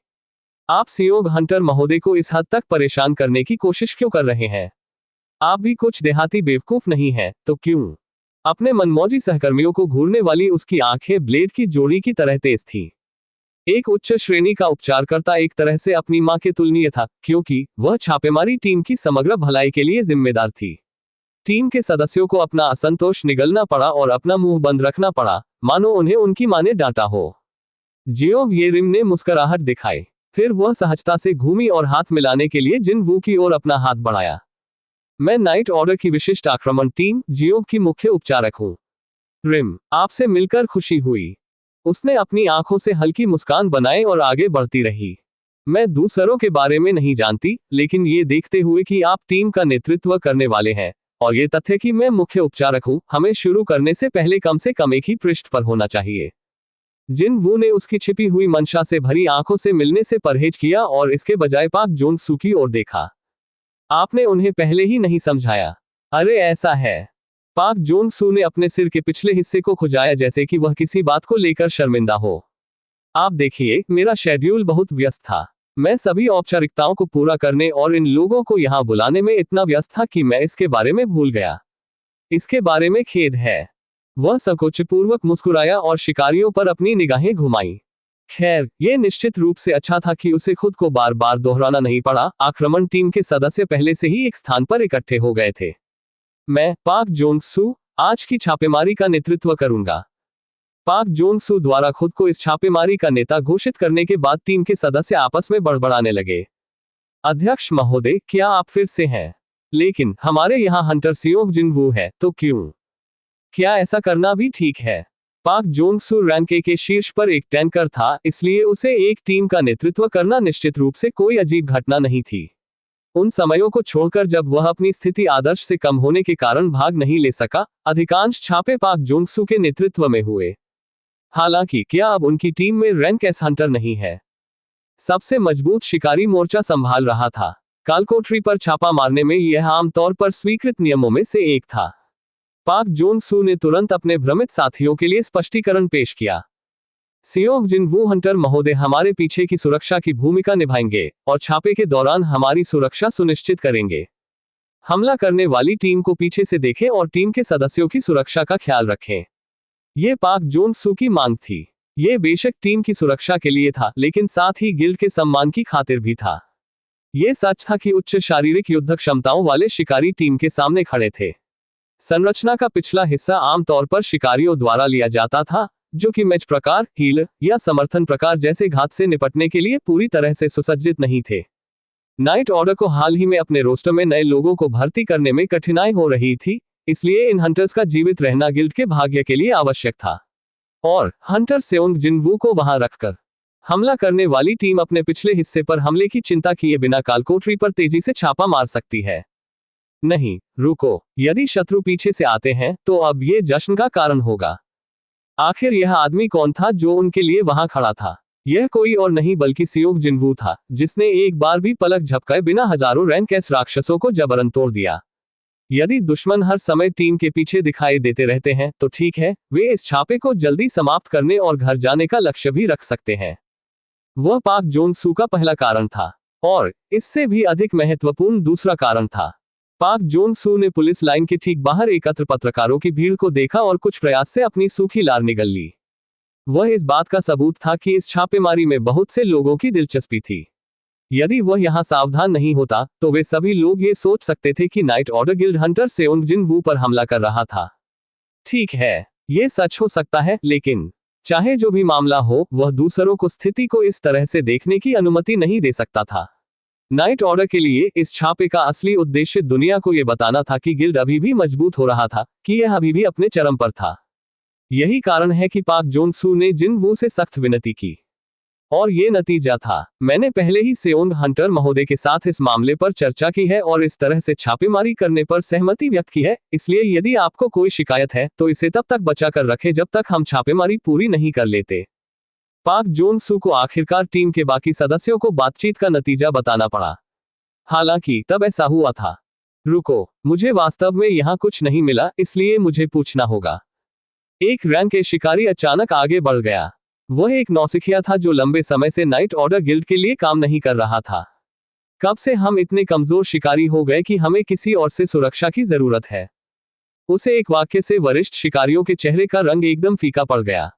आप सियोंग हंटर महोदय को इस हद तक परेशान करने की कोशिश क्यों कर रहे हैं? आप भी कुछ देहाती बेवकूफ नहीं हैं, तो क्यों? अपने मनमौजी सहकर्मियों को घूरने वाली उसकी आंखें ब्लेड की जोड़ी की तरह तेज थी। एक उच्च श्रेणी का उपचारकर्ता एक तरह से अपनी मां के तुलनीय था, क्योंकि वह छापेमारी टीम की समग्र भलाई के लिए जिम्मेदार थी। टीम के सदस्यों को अपना असंतोष निगलना पड़ा और अपना मुंह बंद रखना पड़ा, मानो उन्हें उनकी मां ने डांटा हो। जियोंग ये रिम ने मुस्कुराहट दिखाई। फिर वह सहजता से घूमी और हाथ मिलाने के लिए जिनवू की ओर अपना हाथ बढ़ाया। मैं नाइट ऑर्डर की विशिष्ट आक्रमण टीम जियोंग की मुख्य उपचारक हूं। रिम, आपसे मिलकर खुशी हुई। उसने अपनी आंखों से हल्की मुस्कान बनाए और आगे बढ़ती रही। मैं दूसरों के बारे में नहीं जानती, लेकिन ये देखते हुए कि आप टीम का नेतृत्व करने वाले हैं, और ये तथ्य कि मैं मुख्य उपचारक हूं, हमें शुरू करने से कम एक ही पृष्ठ पर होना चाहिए। जिनवू ने उसकी छिपी हुई मंशा से भरी आंखों से मिलने से परहेज किया और इसके बजाय पाक जोंग सू की ओर देखा। आपने उन्हें पहले ही नहीं समझाया। अरे ऐसा है। पाक जोंग सू ने अपने सिर के पिछले हिस्से को खुजाया जैसे कि वह किसी बात को लेकर शर्मिंदा हो। आप देखिए, मेरा शेड्यूल बहुत व्यस्त था। मैं सभी औपचारिकताओं को पूरा करने और इन लोगों को यहां बुलाने में इतना व्यस्त था कि मैं इसके बारे में भूल गया। इसके बारे में खेद है। वह संकोचपूर्वक मुस्कुराया और शिकारियों पर अपनी निगाहें घुमाई। खैर, यह निश्चित रूप से अच्छा था कि उसे खुद को बार बार दोहराना नहीं पड़ा। आक्रमण टीम के सदस्य पहले से ही एक स्थान पर इकट्ठे हो गए थे। मैं, पाक जोंग सू, आज की छापेमारी का नेतृत्व करूंगा। पाक जोंग सू द्वारा खुद को इस छापेमारी का नेता घोषित करने के बाद टीम के सदस्य आपस में बड़बड़ाने लगे। अध्यक्ष महोदय, क्या आप फिर से हैं? लेकिन हमारे यहाँ हंटर सियोंग जिनवू है, तो क्यों? क्या ऐसा करना भी ठीक है? पाक जोंग सू रैंक के शीर्ष पर एक टैंकर था, इसलिए उसे एक टीम का नेतृत्व करना निश्चित रूप से कोई अजीब घटना नहीं थी। उन समयों को छोड़कर जब वह अपनी स्थिति आदर्श से कम होने के कारण भाग नहीं ले सका, अधिकांश छापे पाक जोंग सू के नेतृत्व में हुए। हालांकि क्या अब उनकी टीम में रैंक एस हंटर नहीं है? सबसे मजबूत शिकारी मोर्चा संभाल रहा था। कालकोठरी पर छापा मारने में यह आमतौर पर स्वीकृत नियमों में से एक था। पाक जोंग सू ने तुरंत अपने भ्रमित साथियों के लिए स्पष्टीकरण पेश किया। सियोंग जिनवू हंटर महोदय हमारे पीछे की सुरक्षा की भूमिका निभाएंगे और छापे के दौरान हमारी सुरक्षा सुनिश्चित करेंगे। हमला करने वाली टीम को पीछे से देखें और टीम के सदस्यों की सुरक्षा का ख्याल रखें। यह पाक जोंग सू की मांग थी। यह बेशक टीम की सुरक्षा के लिए था, लेकिन साथ ही गिल्ड के सम्मान की खातिर भी था। यह सच था कि उच्च शारीरिक युद्ध क्षमताओं वाले शिकारी टीम के सामने खड़े थे। संरचना का पिछला हिस्सा आमतौर पर शिकारियों द्वारा लिया जाता था, जो कि मैच प्रकार, हील या समर्थन प्रकार जैसे घात से निपटने के लिए पूरी तरह से सुसज्जित नहीं थे। नाइट ऑर्डर को हाल ही में अपने रोस्टर में नए लोगों को भर्ती करने में कठिनाई हो रही थी, इसलिए इन हंटर्स का जीवित रहना गिल्ड के भाग्य के लिए आवश्यक था। और हंटर सियोंग जिनवू को वहां रखकर हमला करने वाली टीम अपने पिछले हिस्से पर हमले की चिंता किए बिना कालकोठरी पर तेजी से छापा मार सकती है। नहीं, रुको, यदि शत्रु पीछे से आते हैं तो अब ये जश्न का कारण होगा। आखिर यह आदमी कौन था जो उनके लिए वहां खड़ा था? यह कोई और नहीं बल्कि सियोंग जिनवू था, जिसने एक बार भी पलक झपकाए बिना हजारों रैंक एस राक्षसों को जबरन तोड़ दिया। यदि दुश्मन हर समय टीम के पीछे दिखाई देते रहते हैं तो ठीक है, वे इस छापे को जल्दी समाप्त करने और घर जाने का लक्ष्य भी रख सकते हैं। वह पाक जोंग सू का पहला कारण था, और इससे भी अधिक महत्वपूर्ण दूसरा कारण था। पाक जोंग सू ने पुलिस लाइन के ठीक बाहर एकत्र पत्रकारों की भीड़ को देखा और कुछ प्रयास से अपनी सूखी लार निगल ली। वह इस बात का सबूत था कि इस छापेमारी में बहुत से लोगों की दिलचस्पी थी। यदि वह यहां सावधान नहीं होता तो वे सभी लोग ये सोच सकते थे कि नाइट ऑर्डर गिल्ड हंटर सियोंग जिनवू पर हमला कर रहा था। ठीक है, ये सच हो सकता है, लेकिन चाहे जो भी मामला हो, वह दूसरों को स्थिति को इस तरह से देखने की अनुमति नहीं दे सकता था। नाइट ऑर्डर के लिए इस छापे का असली उद्देश्य दुनिया को यह बताना था कि गिल्ड अभी भी मजबूत हो रहा था, कि यह अभी भी अपने चरम पर था। यही कारण है कि पाक जोंग सू ने जिनवू से सख्त विनती की। और ये नतीजा था। मैंने पहले ही सेओंग हंटर महोदय के साथ इस मामले पर चर्चा की है और इस तरह से छापेमारी करने पर सहमति व्यक्त की है, इसलिए यदि आपको कोई शिकायत है तो इसे तब तक बचा कर रखें जब तक हम छापेमारी पूरी नहीं कर लेते। पाक जोन सू को आखिरकार टीम के बाकी सदस्यों को बातचीत का नतीजा बताना पड़ा। हालांकि तब ऐसा हुआ था। रुको, मुझे वास्तव में यहाँ कुछ नहीं मिला, इसलिए मुझे पूछना होगा। एक रैंक के शिकारी अचानक आगे बढ़ गया। वह एक नौसिखिया था जो लंबे समय से नाइट ऑर्डर गिल्ड के लिए काम नहीं कर रहा था। कब से हम इतने कमजोर शिकारी हो गए कि हमें किसी और से सुरक्षा की जरूरत है? उसे एक वाक्य से वरिष्ठ शिकारियों के चेहरे का रंग एकदम फीका पड़ गया।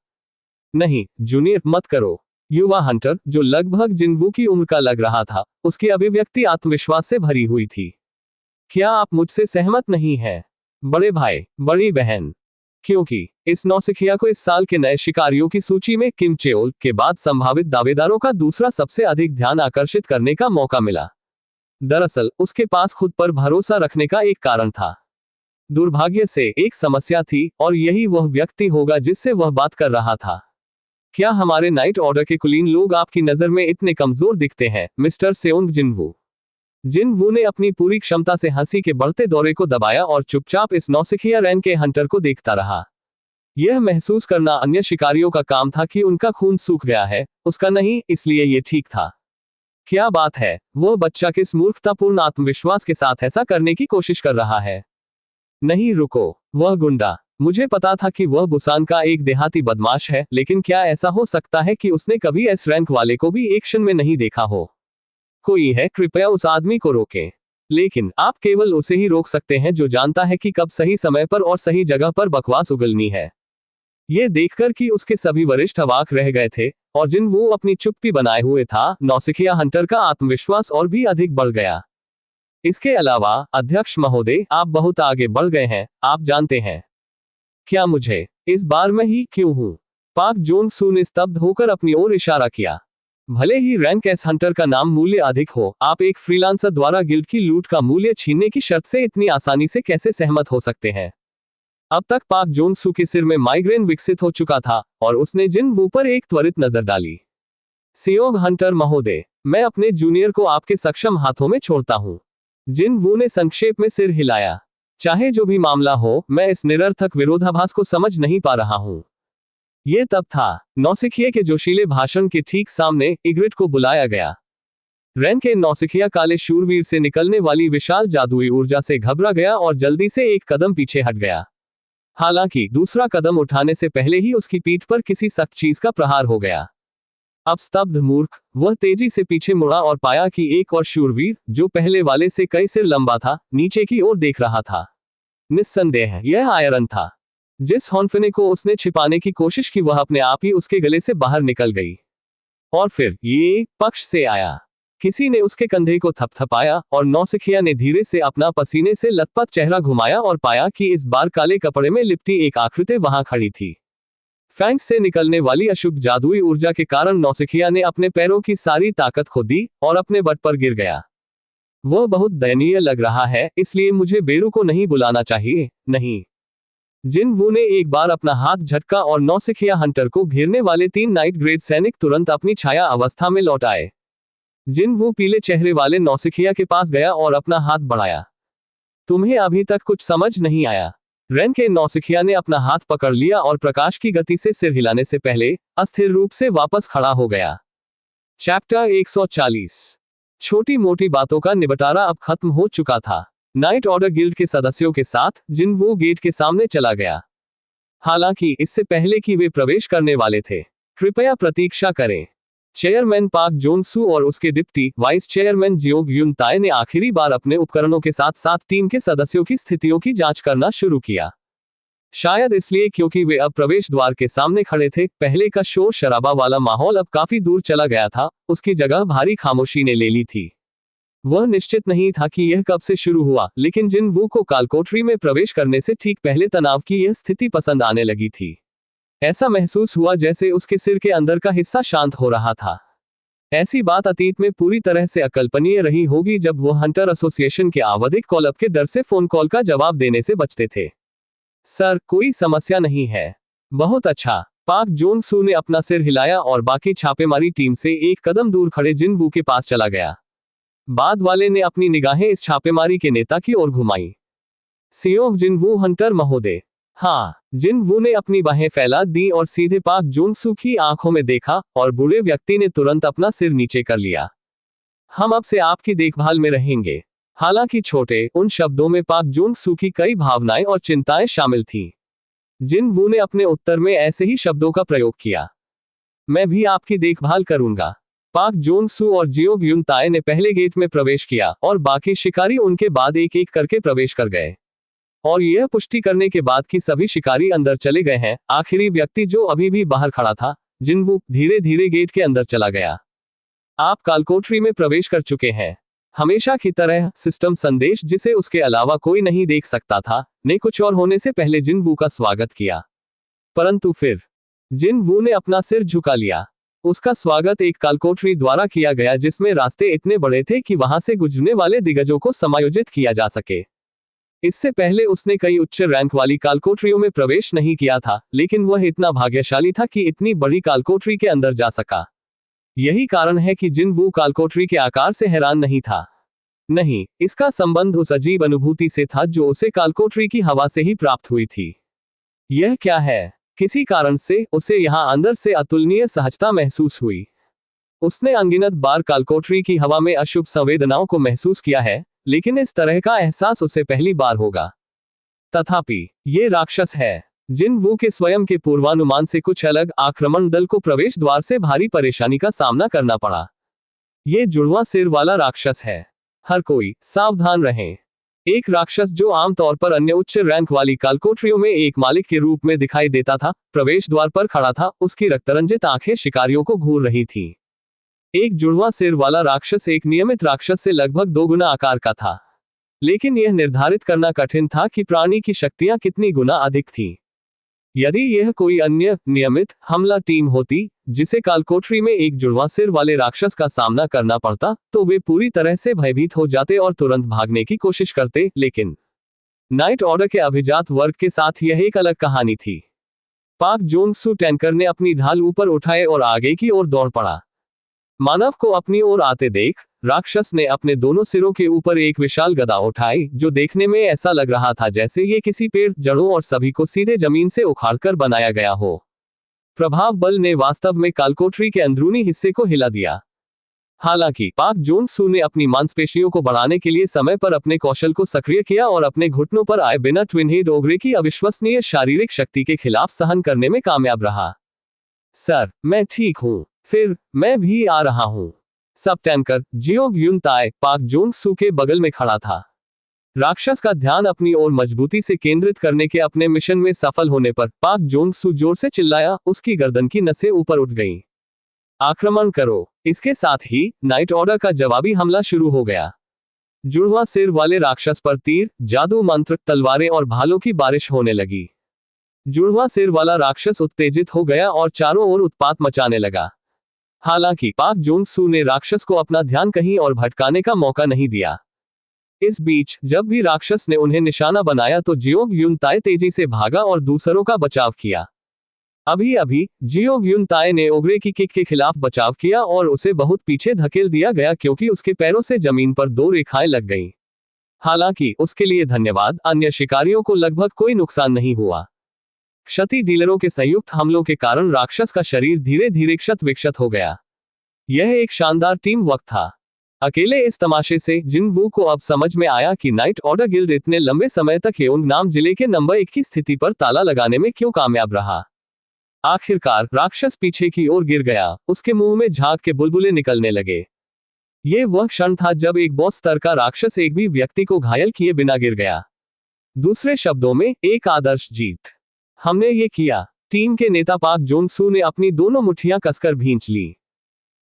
नहीं जूनियर, मत करो। युवा हंटर, जो लगभग जिनवू की उम्र का लग रहा था, उसकी अभिव्यक्ति आत्मविश्वास से भरी हुई थी। क्या आप मुझसे सहमत नहीं हैं, बड़े भाई, बड़ी बहन? क्योंकि इस नौसिखिया को इस साल के नए शिकारियों की सूची में किम चेओल के बाद संभावित दावेदारों का दूसरा सबसे अधिक ध्यान आकर्षित करने का मौका मिला। दरअसल उसके पास खुद पर भरोसा रखने का एक कारण था। दुर्भाग्य से एक समस्या थी, और यही वह व्यक्ति होगा जिससे वह बात कर रहा था। क्या हमारे नाइट ऑर्डर के कुलीन लोग आपकी नजर में इतने कमजोर दिखते हैं, मिस्टर सेओंग जिनवू? जिनवू ने अपनी पूरी क्षमता से हंसी के बढ़ते दौरे को दबाया और चुपचाप इस नौसिखिया रैन के हंटर को देखता रहा। यह महसूस करना अन्य शिकारियों का काम था कि उनका खून सूख गया है, उसका नहीं, इसलिए यह ठीक था। क्या बात है, वह बच्चा किस मूर्खतापूर्ण आत्मविश्वास के साथ ऐसा करने की कोशिश कर रहा है? नहीं रुको, वह गुंडा। मुझे पता था कि वह बुसान का एक देहाती बदमाश है, लेकिन क्या ऐसा हो सकता है कि उसने कभी एस रैंक वाले को भी एक्शन में नहीं देखा हो? कोई है, कृपया उस आदमी को रोकें। लेकिन आप केवल उसे ही रोक सकते हैं जो जानता है कि कब सही समय पर और सही जगह पर बकवास उगलनी है। यह देखकर कि उसके सभी वरिष्ठ अवाक रह गए थे, और जिनवू अपनी चुप्पी बनाए हुए था, नौसिखिया हंटर का आत्मविश्वास और भी अधिक बढ़ गया। इसके अलावा, अध्यक्ष महोदय, आप बहुत आगे बढ़ गए हैं, आप जानते हैं। क्या मुझे इस बार मैं ही क्यों हूं? पाक जोन सू ने स्तब्ध होकर अपनी ओर इशारा किया। भले ही रैंक एस हंटर का नाम मूल्य अधिक हो, आप एक फ्रीलांसर द्वारा गिल्ड की लूट का मूल्य छीनने की शर्त से इतनी आसानी से कैसे सहमत हो सकते हैं? अब तक पाक जोन सू के सिर में माइग्रेन विकसित हो चुका था, और उसने जिनवू पर एक त्वरित नजर डाली। सेओंग हंटर महोदय, मैं अपने जूनियर को आपके सक्षम हाथों में छोड़ता हूं। जिनवू ने संक्षेप में सिर हिलाया। चाहे जो भी मामला हो, मैं इस निरर्थक विरोधाभास को समझ नहीं पा रहा हूं। यह तब था। नौसिखिया के जोशीले भाषण के ठीक सामने इग्रिट को बुलाया गया। रैन के नौसिखिया काले शूरवीर से निकलने वाली विशाल जादुई ऊर्जा से घबरा गया और जल्दी से एक कदम पीछे हट गया। हालांकि दूसरा कदम उठाने से पहले ही उसकी पीठ पर किसी सख्त चीज का प्रहार हो गया। अब स्तब्ध मूर्ख, वह तेजी से पीछे मुड़ा और पाया कि एक और शूरवीर, जो पहले वाले से कई सिर लंबा था, नीचे की ओर देख रहा था। निस्संदेह यह आयरन था। जिस हॉन्फिने को उसने छिपाने की कोशिश की वह अपने आप ही उसके गले से बाहर निकल गई। और फिर ये पक्ष से आया। किसी ने उसके कंधे को थपथपाया, और नौसिखिया ने धीरे से अपना पसीने से लथपथ चेहरा घुमाया और पाया कि इस बार काले कपड़े में लिपटी एक आकृति वहां खड़ी थी। फैंक्स से निकलने वाली अशुभ जादुई ऊर्जा के कारण नौसिखिया ने अपने पैरों की सारी ताकत खो दी और अपने बट पर गिर गया। वह बहुत दयनीय लग रहा है, इसलिए मुझे बेरू को नहीं बुलाना चाहिए, नहीं। जिनवू ने एक बार अपना हाथ झटका और नौसिखिया हंटर को घेरने वाले 3 नाइट ग्रेड सैनिक तुरंत अपनी छाया अवस्था में लौट आए। जिनवू पीले चेहरे वाले नौसिखिया के पास गया और अपना हाथ बढ़ाया। तुम्हें अभी तक कुछ समझ नहीं आया? रैन के नौसिखिया ने अपना हाथ पकड़ लिया और प्रकाश की गति से सिर हिलाने से पहले अस्थिर रूप से वापस खड़ा हो गया। चैप्टर 140। छोटी मोटी बातों का निबटारा अब खत्म हो चुका था। नाइट ऑर्डर गिल्ड के सदस्यों के साथ जिनवू गेट के सामने चला गया। हालांकि इससे पहले कि वे प्रवेश करने वाले थे, कृपया प्रतीक्षा करें। चेयरमैन पाक जोन सू और उसके डिप्टी वाइस चेयरमैन जियोग युन ताए ने आखिरी बार अपने उपकरणों के साथ साथ टीम के सदस्यों की स्थितियों की जांच करना शुरू किया। शायद इसलिए क्योंकि वे अब प्रवेश द्वार के सामने खड़े थे। पहले का शोर शराबा वाला माहौल अब काफी दूर चला गया था, उसकी जगह भारी खामोशी ने ले ली थी। वह निश्चित नहीं था कि यह कब से शुरू हुआ, लेकिन जिनवू को कालकोठरी में प्रवेश करने से ठीक पहले तनाव की यह स्थिति पसंद आने लगी थी। ऐसा महसूस हुआ जैसे उसके सिर के अंदर का हिस्सा शांत हो रहा था। ऐसी बात अतीत में पूरी तरह से अकल्पनीय रही होगी जब वह हंटर एसोसिएशन के आवधिक कॉलअप के डर से फोन कॉल का जवाब देने से बचते थे। सर, कोई समस्या नहीं है। बहुत अच्छा। पाक जोन सू ने अपना सिर हिलाया और बाकी छापेमारी टीम से एक कदम दूर खड़े जिन वू के पास चला गया। बाद वाले ने अपनी निगाहें इस छापेमारी के नेता की ओर घुमाई। सियोंग जिन वू हंटर महोदय। हाँ, जिन वू ने अपनी बाहें फैला दी और सीधे पाक जोन सू की आंखों में देखा और बूढ़े व्यक्ति ने तुरंत अपना सिर नीचे कर लिया। हम अब से आपकी देखभाल में रहेंगे। हालांकि छोटे उन शब्दों में पाक जोन सू की कई भावनाएं और चिंताएं शामिल थीं। जिन वू ने अपने उत्तर में ऐसे ही शब्दों का प्रयोग किया। मैं भी आपकी देखभाल करूंगा। पाक जोन सू और जियोग युन ताए ने पहले गेट में प्रवेश किया और बाकी शिकारी उनके बाद एक एक करके प्रवेश कर गए। और यह पुष्टि करने के बाद कि सभी शिकारी अंदर चले गए हैं, आखिरी व्यक्ति जो अभी भी बाहर खड़ा था, जिन वू, धीरे धीरे गेट के अंदर चला गया। आप कालकोठरी में प्रवेश कर चुके हैं। हमेशा की तरह सिस्टम संदेश, जिसे उसके अलावा कोई नहीं देख सकता था, ने कुछ और होने से पहले जिन वू का स्वागत किया। परंतु फिर जिन वू ने अपना सिर झुका लिया। उसका स्वागत एक कालकोठरी द्वारा किया गया जिसमें रास्ते इतने बड़े थे कि वहां से गुजरने वाले दिग्गजों को समायोजित किया जा सके। इससे पहले उसने कई उच्च रैंक वाली कालकोठरियों में प्रवेश नहीं किया था, लेकिन वह इतना भाग्यशाली था कि इतनी बड़ी कालकोठरी के अंदर जा सका। यही कारण है कि जिन वू कालकोठरी के आकार से हैरान नहीं था। नहीं, इसका संबंध उस अजीब अनुभूति से था जो उसे कालकोठरी की हवा से ही प्राप्त हुई थी। यह क्या है? किसी कारण से उसे यहां अंदर से अतुलनीय सहजता महसूस हुई। उसने अनगिनत बार कालकोठरी की हवा में अशुभ संवेदनाओं को महसूस किया है, लेकिन इस तरह का एहसास उसे पहली बार होगा। तथापि ये राक्षस है। जिन वू के स्वयं के पूर्वानुमान से कुछ अलग, आक्रमण दल को प्रवेश द्वार से भारी परेशानी का सामना करना पड़ा। ये जुड़वा सिर वाला राक्षस है। हर कोई सावधान रहे। एक राक्षस जो आमतौर पर अन्य उच्च रैंक वाली कालकोठरियों में एक मालिक के रूप में दिखाई देता था, प्रवेश द्वार पर खड़ा था। उसकी रक्तरंजित आंखें शिकारियों को घूर रही थीं। एक जुड़वा सिर वाला राक्षस एक नियमित राक्षस से लगभग 2 गुना आकार का था, लेकिन यह निर्धारित करना कठिन था कि प्राणी की शक्तियां कितनी गुना अधिक थीं। यदि यह कोई अन्य नियमित हमला टीम होती जिसे कालकोठरी में एक जुड़वा सिर वाले राक्षस का सामना करना पड़ता, तो वे पूरी तरह से भयभीत हो जाते और तुरंत भागने की कोशिश करते, लेकिन नाइट ऑर्डर के अभिजात वर्ग के साथ यह एक अलग कहानी थी। पाक जोन सू टैंकर ने अपनी ढाल ऊपर उठाए और आगे की ओर दौड़ पड़ा। मानव को अपनी ओर आते देख राक्षस ने अपने दोनों सिरों के ऊपर एक विशाल गदा उठाई, जो देखने में ऐसा लग रहा था जैसे ये किसी पेड़, जड़ों और सभी को सीधे जमीन से उखाड़कर बनाया गया हो। प्रभाव बल ने वास्तव में कालकोठरी के अंदरूनी हिस्से को हिला दिया। हालांकि पाक जोन सू ने अपनी मांसपेशियों को बढ़ाने के लिए समय पर अपने कौशल को सक्रिय किया और अपने घुटनों पर आए बिना ट्विन हेड ओगरे की अविश्वसनीय शारीरिक शक्ति के खिलाफ सहन करने में कामयाब रहा। सर, मैं ठीक हूं। फिर मैं भी आ रहा हूं। सब टैंकर जियोग युन ताए पाक जोन सू के बगल में खड़ा था। राक्षस का ध्यान अपनी ओर मजबूती से केंद्रित करने के अपने मिशन में सफल होने पर पाक जोन सू जोर से चिल्लाया। उसकी गर्दन की नसें ऊपर उठ गईं। आक्रमण करो। इसके साथ ही नाइट ऑर्डर का जवाबी हमला शुरू हो गया। जुड़वा सिर वाले राक्षस पर तीर, जादू मंत्र, तलवारें और भालों की बारिश होने लगी। जुड़वा सिर वाला राक्षस उत्तेजित हो गया और चारों ओर उत्पात मचाने लगा। हालांकि पाक जोन सू ने राक्षस को अपना ध्यान कहीं और भटकाने का मौका नहीं दिया। इस बीच जब भी राक्षस ने उन्हें निशाना बनाया तो जियोग युन ताए तेजी से भागा और दूसरों का बचाव किया। अभी अभी जियोग युन ताए ने ओगरे की किक के खिलाफ बचाव किया और उसे बहुत पीछे धकेल दिया गया क्योंकि उसके पैरों से जमीन पर 2 रेखाएं लग गईं। हालांकि उसके लिए धन्यवाद, अन्य शिकारियों को लगभग कोई नुकसान नहीं हुआ। क्षति डीलरों के संयुक्त हमलों के कारण राक्षस का शरीर धीरे धीरे क्षत विक्षत हो गया। यह एक शानदार टीम वर्क था। अकेले इस तमाशे से जिन वू को अब समझ में आया कि नाइट ऑर्डर गिल्ड इतने लंबे समय तक येउंग नाम जिले के नंबर 1 की स्थिति पर ताला लगाने में क्यों कामयाब रहा। आखिरकार राक्षस पीछे की ओर गिर गया। उसके मुंह में झाग के बुलबुले निकलने लगे। यह वह क्षण था जब एक बॉस स्तर का राक्षस एक भी व्यक्ति को घायल किए बिना गिर गया। दूसरे शब्दों में, एक आदर्श जीत। हमने ये किया। टीम के नेता पाक जोन सू ने अपनी दोनों मुट्ठियां कसकर भींच ली।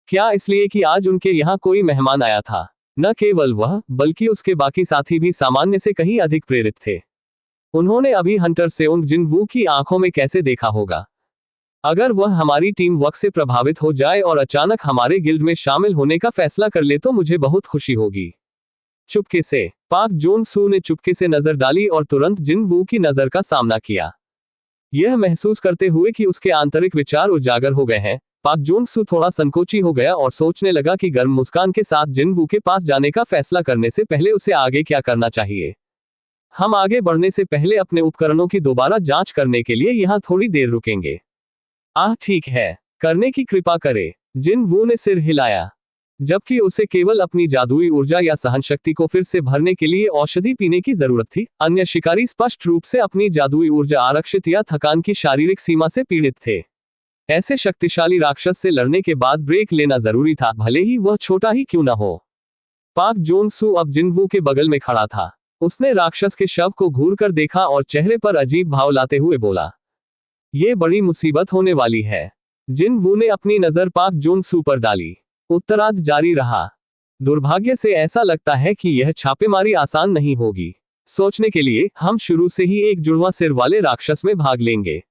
क्या इसलिए कि आज उनके यहाँ कोई मेहमान आया था? न केवल वह, बल्कि उसके बाकी साथी भी सामान्य से कहीं अधिक प्रेरित थे। उन्होंने अभी हंटर सेओंग जिन वू की आंखों में कैसे देखा होगा। अगर वह हमारी टीम वर्क से प्रभावित हो जाए और अचानक हमारे गिल्ड में शामिल होने का फैसला कर ले तो मुझे बहुत खुशी होगी। चुपके से पाक जोन सू ने चुपके से नजर डाली और तुरंत जिन वू की नजर का सामना किया। यह महसूस करते हुए कि उसके आंतरिक विचार उजागर हो गए हैं, पाक जोंग सू थोड़ा संकोची हो गया और सोचने लगा कि गर्म मुस्कान के साथ जिन वू के पास जाने का फैसला करने से पहले उसे आगे क्या करना चाहिए। हम आगे बढ़ने से पहले अपने उपकरणों की दोबारा जांच करने के लिए यहाँ थोड़ी देर रुकेंगे। ठीक है, करने की कृपा करे। जिन वू ने सिर हिलाया, जबकि उसे केवल अपनी जादुई ऊर्जा या सहनशक्ति को फिर से भरने के लिए औषधि पीने की जरूरत थी। अन्य शिकारी स्पष्ट रूप से अपनी जादुई ऊर्जा आरक्षित या थकान की शारीरिक सीमा से पीड़ित थे। ऐसे शक्तिशाली राक्षस से लड़ने के बाद ब्रेक लेना जरूरी था, भले ही वह छोटा ही क्यों न हो। पाक जोंग सू अब जिन वू के बगल में खड़ा था। उसने राक्षस के शव को घूर कर देखा और चेहरे पर अजीब भाव लाते हुए बोला, यह बड़ी मुसीबत होने वाली है। जिन वू ने अपनी नजर पाक जोंग सू पर डाली। उत्तरार्ध जारी रहा। दुर्भाग्य से ऐसा लगता है कि यह छापेमारी आसान नहीं होगी। सोचने के लिए हम शुरू से ही एक जुड़वा सिर वाले राक्षस में भाग लेंगे।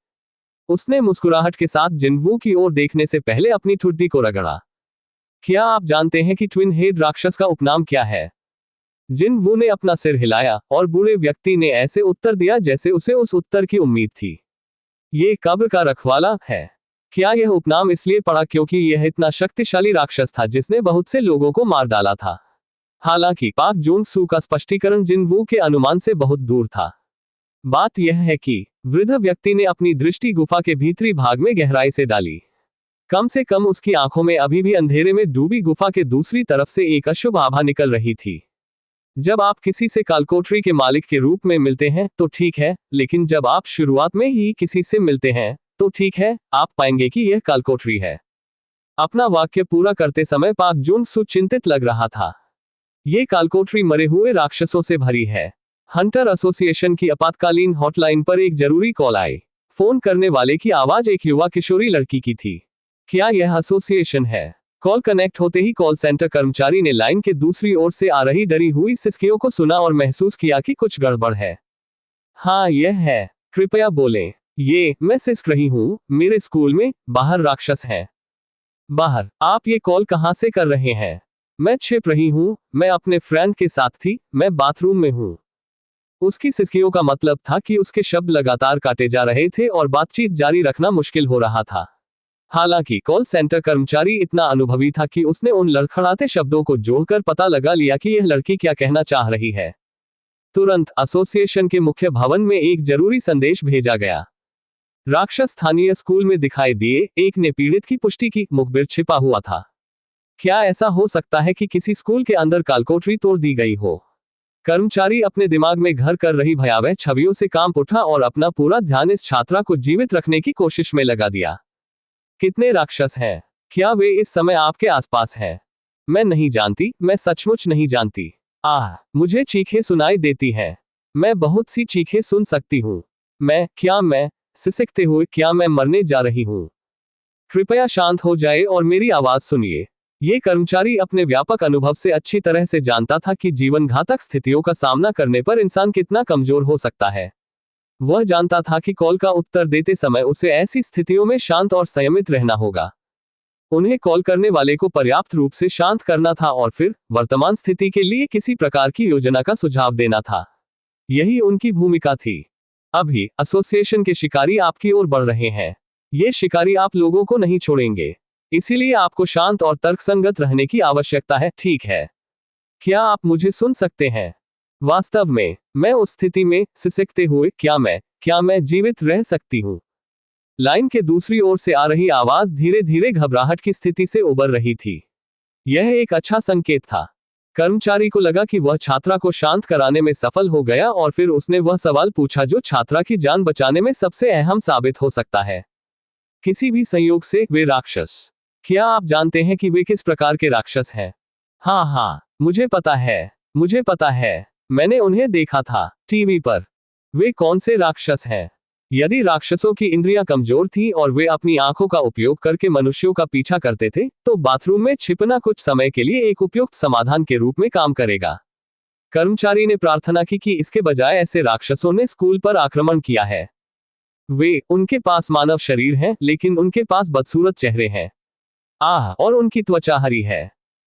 उसने मुस्कुराहट के साथ जिन वू की ओर देखने से पहले अपनी ठुड्डी को रगड़ा। क्या आप जानते हैं कि ट्विन हेड राक्षस का उपनाम क्या है? जिन वू ने अपना सिर हिलाया और बूढ़े व्यक्ति ने ऐसे उत्तर दिया जैसे उसे उस उत्तर की उम्मीद थी। ये कब्र का रखवाला है। क्या यह उपनाम इसलिए पड़ा क्योंकि यह इतना शक्तिशाली राक्षस था जिसने बहुत से लोगों को मार डाला था? हालांकि पाक जोंग सू का स्पष्टीकरण जिन वू के अनुमान से बहुत दूर था। बात यह है कि वृद्ध व्यक्ति ने अपनी दृष्टि गुफा के भीतरी भाग में गहराई से डाली। कम से कम उसकी आंखों में अभी भी अंधेरे में डूबी गुफा के दूसरी तरफ से एक अशुभ आभा निकल रही थी। जब आप किसी से कालकोठरी के मालिक के रूप में मिलते हैं तो ठीक है, लेकिन जब आप शुरुआत में ही किसी से मिलते हैं तो ठीक है, आप पाएंगे कि यह कालकोठरी है। अपना वाक्य पूरा करते समय पाक जोंग सू चिंतित लग रहा था। ये कालकोठरी मरे हुए राक्षसों से भरी है। हंटर एसोसिएशन की आपातकालीन हॉटलाइन पर एक जरूरी कॉल आई। फोन करने वाले की आवाज एक युवा किशोरी लड़की की थी। क्या यह एसोसिएशन है? कॉल कनेक्ट होते ही कॉल सेंटर कर्मचारी ने लाइन के दूसरी ओर से आ रही डरी हुई सिसकियों को सुना और महसूस किया कि कुछ गड़बड़ है। हाँ, यह है। कृपया बोलें। मैं सिसक रही हूँ, मेरे स्कूल में बाहर राक्षस हैं। बाहर? आप ये कॉल कहाँ से कर रहे हैं? मैं छिप रही हूँ, मैं अपने फ्रेंड के साथ थी, मैं बाथरूम में हूँ। उसकी सिसकियों का मतलब था कि उसके शब्द लगातार काटे जा रहे थे और बातचीत जारी रखना मुश्किल हो रहा था। हालांकि कॉल सेंटर कर्मचारी इतना अनुभवी था कि उसने उन लड़खड़ाते शब्दों को जोड़कर पता लगा लिया कि यह लड़की क्या कहना चाह रही है। तुरंत एसोसिएशन के मुख्य भवन में एक जरूरी संदेश भेजा गया। राक्षस स्थानीय स्कूल में दिखाई दिए, एक ने पीड़ित की पुष्टि की, मुखबिर छिपा हुआ था। क्या ऐसा हो सकता है कि किसी स्कूल के अंदर कालकोठरी तोड़ दी गई हो? कर्मचारी अपने दिमाग में घर कर रही भयावह छवियों से काम उठा और अपना पूरा ध्यान इस छात्रा को जीवित रखने की कोशिश में लगा दिया। कितने राक्षस हैं? क्या वे इस समय आपके आसपास हैं? मैं नहीं जानती, मैं सचमुच नहीं जानती। मुझे चीखें सुनाई देती हैं। मैं बहुत सी चीखें सुन सकती हूँ। मैं सिसकते हुए, क्या मैं मरने जा रही हूँ? कृपया शांत हो जाए और मेरी आवाज सुनिए। ये कर्मचारी अपने व्यापक अनुभव से अच्छी तरह से जानता था कि जीवन घातक स्थितियों का सामना करने पर इंसान कितना कमजोर हो सकता है। वह जानता था कि कॉल का उत्तर देते समय उसे ऐसी स्थितियों में शांत और संयमित रहना होगा। उन्हें कॉल करने वाले को पर्याप्त रूप से शांत करना था और फिर वर्तमान स्थिति के लिए किसी प्रकार की योजना का सुझाव देना था। यही उनकी भूमिका थी। अभी एसोसिएशन के शिकारी आपकी ओर बढ़ रहे हैं। ये शिकारी आप लोगों को नहीं छोड़ेंगे, इसीलिए आपको शांत और तर्कसंगत रहने की आवश्यकता है, ठीक है? क्या आप मुझे सुन सकते हैं? वास्तव में मैं उस स्थिति में सिसकते हुए, क्या मैं जीवित रह सकती हूँ? लाइन के दूसरी ओर से आ रही आवाज धीरे धीरे घबराहट की स्थिति से उबर रही थी। यह एक अच्छा संकेत था। कर्मचारी को लगा कि वह छात्रा को शांत कराने में सफल हो गया और फिर उसने वह सवाल पूछा जो छात्रा की जान बचाने में सबसे अहम साबित हो सकता है। किसी भी संयोग से वे राक्षस, क्या आप जानते हैं कि वे किस प्रकार के राक्षस हैं? हाँ, मुझे पता है। मैंने उन्हें देखा था टीवी पर। वे कौन से राक्षस हैं? यदि राक्षसों की इंद्रियां कमजोर थी और वे अपनी आंखों का उपयोग करके मनुष्यों का पीछा करते थे, तो बाथरूम में छिपना कुछ समय के लिए एक उपयुक्त समाधान के रूप में काम करेगा। कर्मचारी ने प्रार्थना की कि इसके बजाय ऐसे राक्षसों ने स्कूल पर आक्रमण किया है। उनके पास मानव शरीर हैं, लेकिन उनके पास बदसूरत चेहरे हैं। और उनकी त्वचा हरी है।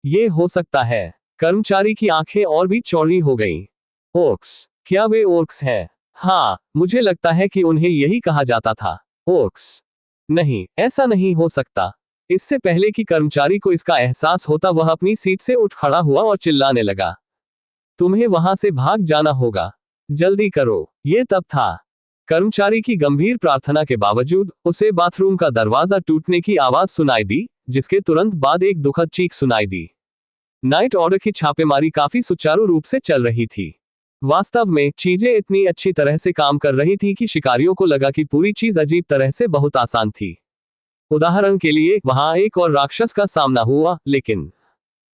ये हो सकता है। कर्मचारी की आंखें और भी चौड़ी हो गईं। ओर्क्स, क्या वे ओर्क्स हैं? हाँ, मुझे लगता है कि उन्हें यही कहा जाता था। ओर्क्स। नहीं, ऐसा नहीं हो सकता। इससे पहले कि कर्मचारी को इसका एहसास होता, वह अपनी सीट से उठ खड़ा हुआ और चिल्लाने लगा, तुम्हें वहां से भाग जाना होगा, जल्दी करो। ये तब था। कर्मचारी की गंभीर प्रार्थना के बावजूद उसे बाथरूम का दरवाजा टूटने की आवाज सुनाई दी, जिसके तुरंत बाद एक दुखद चीख सुनाई दी। नाइट ऑर्डर की छापेमारी काफी सुचारू रूप से चल रही थी। वास्तव में चीजें इतनी अच्छी तरह से काम कर रही थी कि शिकारियों को लगा कि पूरी चीज अजीब तरह से बहुत आसान थी। उदाहरण के लिए, वहां एक और राक्षस का सामना हुआ, लेकिन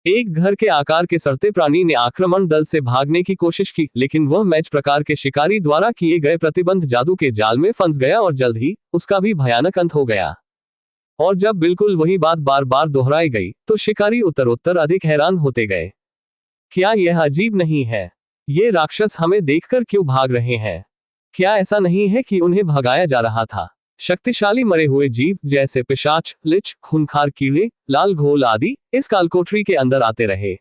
एक घर के आकार के सड़ते प्राणी ने आक्रमण दल से भागने की कोशिश की, लेकिन वह मैच प्रकार के शिकारी द्वारा किए गए प्रतिबंध जादू के जाल में फंस गया और जल्द ही उसका भी भयानक अंत हो गया। और जब बिल्कुल वही बात बार बार दोहराई गई, तो शिकारी उत्तरोत्तर अधिक हैरान होते गए। क्या यह अजीब नहीं है? ये राक्षस हमें देखकर क्यों भाग रहे हैं? क्या ऐसा नहीं है कि उन्हें भगाया जा रहा था? शक्तिशाली मरे हुए जीव जैसे पिशाच, लिच, खूंखार कीड़े, लाल घोल आदि इस कालकोठरी के अंदर आते रहे।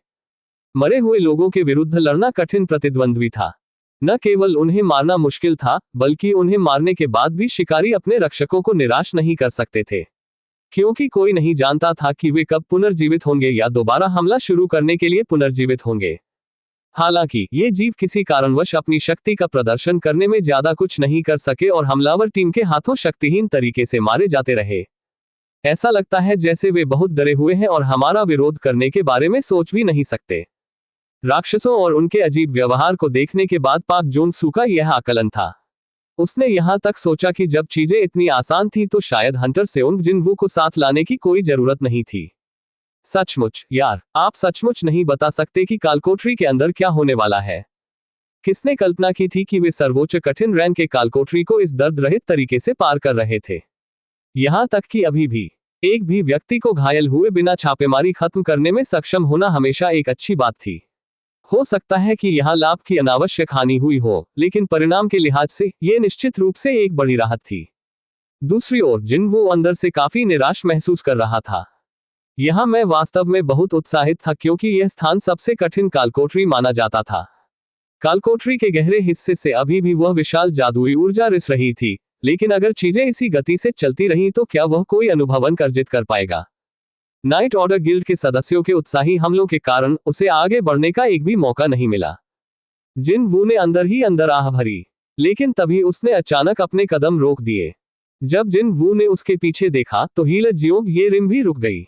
मरे हुए लोगों के विरुद्ध लड़ना कठिन प्रतिद्वंद्वी था। न केवल उन्हें मारना मुश्किल था, बल्कि उन्हें मारने के बाद भी शिकारी अपने रक्षकों को निराश नहीं कर सकते थे, क्योंकि कोई नहीं जानता था कि वे कब पुनर्जीवित होंगे या दोबारा हमला शुरू करने के लिए पुनर्जीवित होंगे। हालांकि ये जीव किसी कारणवश अपनी शक्ति का प्रदर्शन करने में ज्यादा कुछ नहीं कर सके और हमलावर टीम के हाथों शक्तिहीन तरीके से मारे जाते रहे। ऐसा लगता है जैसे वे बहुत डरे हुए हैं और हमारा विरोध करने के बारे में सोच भी नहीं सकते। राक्षसों और उनके अजीब व्यवहार को देखने के बाद पाक जोन सू का यह आकलन था। उसने यहां तक सोचा कि जब चीजें इतनी आसान थी तो शायद हंटर सेओंग जिनवू को साथ लाने की कोई जरूरत नहीं थी। सचमुच यार, आप सचमुच नहीं बता सकते कि कालकोठरी के अंदर क्या होने वाला है। किसने कल्पना की थी कि वे सर्वोच्च कठिन रैंक के कालकोठरी को इस दर्द रहित तरीके से पार कर रहे थे। यहां तक कि अभी भी एक भी व्यक्ति को घायल हुए बिना छापेमारी खत्म करने में सक्षम होना हमेशा एक अच्छी बात थी। हो सकता है कि यहां लाभ की अनावश्यक हानि हुई हो, लेकिन परिणाम के लिहाज से यह निश्चित रूप से एक बड़ी राहत थी। दूसरी ओर जिनवू अंदर से काफी निराश महसूस कर रहा था। यहां मैं वास्तव में बहुत उत्साहित था, क्योंकि यह स्थान सबसे कठिन कालकोठरी माना जाता था। कालकोठरी के गहरे हिस्से से अभी भी वह विशाल जादुई ऊर्जा रिस रही थी, लेकिन अगर चीजें इसी गति से चलती रहीं तो क्या वह कोई अनुभवन अर्जित कर पाएगा? नाइट ऑर्डर गिल्ड के सदस्यों के उत्साही हमलों के कारण उसे आगे बढ़ने का एक भी मौका नहीं मिला। जिनवू ने अंदर ही अंदर आह भरी, लेकिन तभी उसने अचानक अपने कदम रोक दिए। जब जिनवू ने उसके पीछे देखा तो हील जियोंग ये रिम भी रुक गई।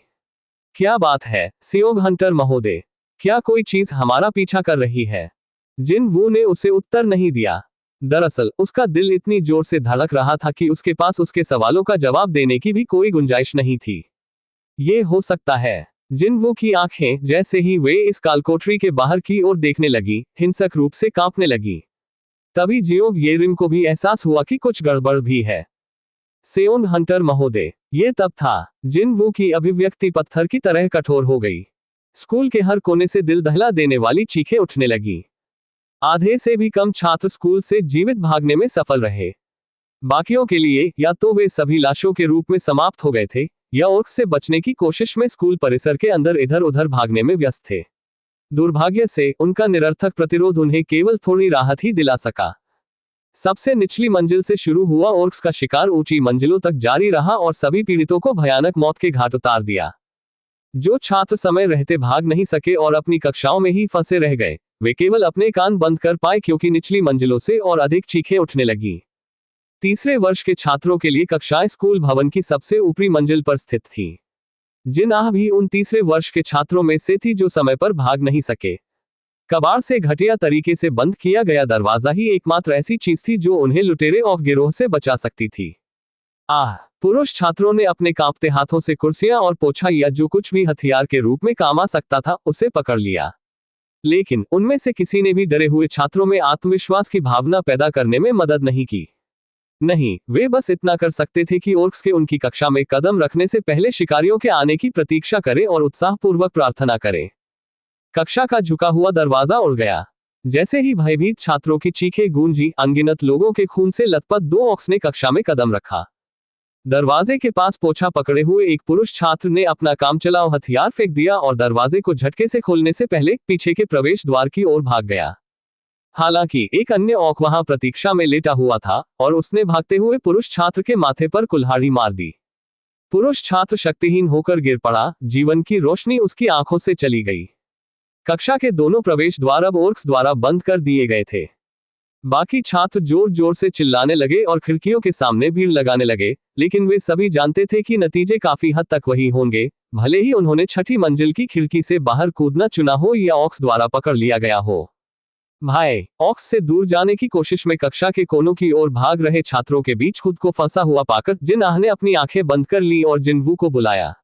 क्या बात है सियोंग हंटर महोदय, क्या कोई चीज हमारा पीछा कर रही है? जिनवू ने उसे उत्तर नहीं दिया। दरअसल उसका दिल इतनी जोर से धड़क रहा था कि उसके पास उसके सवालों का जवाब देने की भी कोई गुंजाइश नहीं थी। ये हो सकता है। जिनवू की आंखें जैसे ही वे इस कालकोठरी के बाहर की ओर देखने लगी, हिंसक रूप से कांपने लगी। तभी जियोंग येरिम को भी एहसास हुआ कि कुछ गड़बड़ भी है। सेओंग हंटर महोदय, ये तब था। जिनवू की अभिव्यक्ति पत्थर की तरह कठोर हो गई। स्कूल के हर कोने से दिल दहला देने वाली चीखें उठने लगी। आधे से भी कम छात्र स्कूल से जीवित भागने में सफल रहे। बाकियों के लिए या तो वे सभी लाशों के रूप में समाप्त हो गए थे, या ओर्क्स से बचने की कोशिश में स्कूल परिसर के अंदर इधर उधर भागने में व्यस्त थे। दुर्भाग्य से उनका निरर्थक प्रतिरोध उन्हें केवल थोड़ी राहत ही दिला सका। सबसे निचली मंजिल से शुरू हुआ ओर्क्स का शिकार ऊंची मंजिलों तक जारी रहा और सभी पीड़ितों को भयानक मौत के घाट उतार दिया। जो छात्र समय रहते भाग नहीं सके और अपनी कक्षाओं में ही फंसे रह गए, वे केवल अपने कान बंद कर पाए, क्योंकि निचली मंजिलों से और अधिक चीखें उठने लगी। तीसरे वर्ष के छात्रों के लिए कक्षाएं स्कूल भवन की सबसे ऊपरी मंजिल पर स्थित थीं। जिनाह भी उन तीसरे वर्ष के छात्रों में से थी जो समय पर भाग नहीं सके। कबाड़ से घटिया तरीके से बंद किया गया दरवाजा ही एकमात्र ऐसी चीज थी जो उन्हें लुटेरे और गिरोह से बचा सकती थी। पुरुष छात्रों ने अपने कांपते हाथों से कुर्सियां और पोछा या जो कुछ भी हथियार के रूप में काम आ सकता था उसे पकड़ लिया, लेकिन उनमें से किसी ने भी डरे हुए छात्रों में आत्मविश्वास की भावना पैदा करने में मदद नहीं की। नहीं, वे बस इतना कर सकते थे कि ओर्क्स के उनकी कक्षा में कदम रखने से पहले शिकारियों के आने की प्रतीक्षा करें और उत्साहपूर्वक प्रार्थना करें। कक्षा का झुका हुआ दरवाजा उड़ गया। जैसे ही भयभीत छात्रों की चीखें गूंजी, अनगिनत लोगों के खून से लथपथ दो ऑक्स ने कक्षा में कदम रखा। दरवाजे के पास पोछा पकड़े हुए एक पुरुष छात्र ने अपना कामचलाऊ हथियार फेंक दिया और दरवाजे को झटके से खोलने से पहले पीछे के प्रवेश द्वार की ओर भाग गया। हालांकि एक अन्य ऑक वहां प्रतीक्षा में लेटा हुआ था और उसने भागते हुए पुरुष छात्र के माथे पर कुल्हाड़ी मार दी। पुरुष छात्र शक्तिहीन होकर गिर पड़ा, जीवन की रोशनी उसकी आंखों से चली गई। कक्षा के दोनों प्रवेश द्वार अब ओर्क्स द्वारा बंद कर दिए गए थे। बाकी छात्र जोर जोर से चिल्लाने लगे और खिड़कियों के सामने भीड़ लगाने लगे, लेकिन वे सभी जानते थे कि नतीजे काफी हद तक वही होंगे, भले ही उन्होंने छठी मंजिल की खिड़की से बाहर कूदना चुना हो या ऑक्स द्वारा पकड़ लिया गया हो। भाई, ऑक्स से दूर जाने की कोशिश में कक्षा के कोनों की ओर भाग रहे छात्रों के बीच खुद को फंसा हुआ पाकर जिन-आह ने अपनी आंखें बंद कर ली और जिनवू को बुलाया।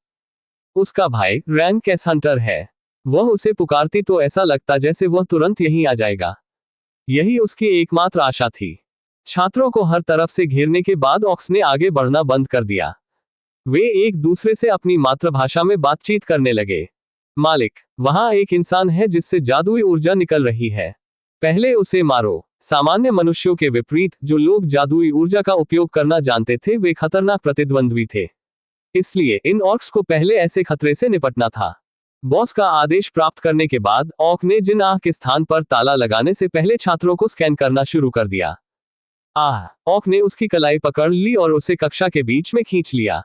उसका भाई रैंक कैस हंटर है। वह उसे पुकारती तो ऐसा लगता जैसे वह तुरंत यहीं आ जाएगा। यही उसकी एकमात्र आशा थी। छात्रों को हर तरफ से घेरने के बाद ऑक्स ने आगे बढ़ना बंद कर दिया। वे एक दूसरे से अपनी मातृभाषा में बातचीत करने लगे। मालिक, वहां एक इंसान है जिससे जादुई ऊर्जा निकल रही है। पहले उसे मारो। सामान्य मनुष्यों के विपरीत, जो लोग जादुई ऊर्जा का उपयोग करना जानते थे वे खतरनाक प्रतिद्वंद्वी थे। इसलिए इन ऑर्क्स को पहले ऐसे खतरे से निपटना था। बॉस का आदेश प्राप्त करने के बाद ऑक ने जिन-आह के स्थान पर ताला लगाने से पहले छात्रों को स्कैन करना शुरू कर दिया। ऑक ने उसकी कलाई पकड़ ली और उसे कक्षा के बीच में खींच लिया।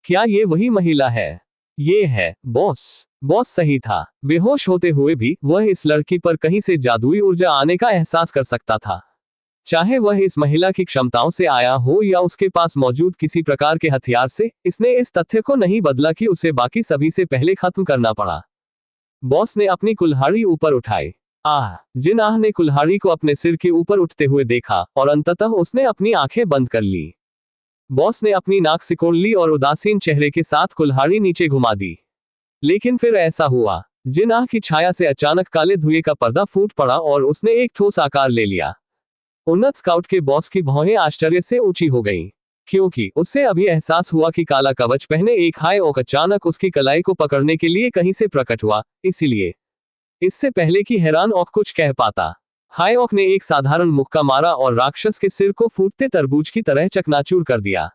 क्या ये वही महिला है? ये है बॉस। बॉस सही था। बेहोश होते हुए भी वह इस लड़की पर कहीं से जादुई ऊर्जा आने का एहसास कर सकता था। चाहे वह इस महिला की क्षमताओं से आया हो या उसके पास मौजूद किसी प्रकार के हथियार से, इसने इस तथ्य को नहीं बदला कि उसे बाकी सभी से पहले खत्म करना पड़ा। बॉस ने अपनी कुल्हाड़ी ऊपर उठाई। जिन-आह ने कुल्हाड़ी को अपने सिर के ऊपर उठते हुए देखा और अंततः उसने अपनी आंखें बंद कर ली। बॉस ने अपनी नाक सिकोड़ ली और उदासीन चेहरे के साथ कुल्हाड़ी नीचे घुमा दी। लेकिन फिर ऐसा हुआ, जिन-आह की छाया से अचानक काले धुएं का पर्दा फूट पड़ा और उसने एक ठोस आकार ले लिया। उन्नत स्काउट के बॉस की भौहें आश्चर्य से ऊंची हो गईं, क्योंकि उससे अभी एहसास हुआ कि काला कवच पहने एक हाई ऑक अचानक उसकी कलाई को पकड़ने के लिए कहीं से प्रकट हुआ। इसीलिए इससे पहले कि हैरान ऑक कुछ कह पाता, हाई ऑक ने एक साधारण मुक्का मारा और राक्षस के सिर को फूटते तरबूज की तरह चकनाचूर कर दिया।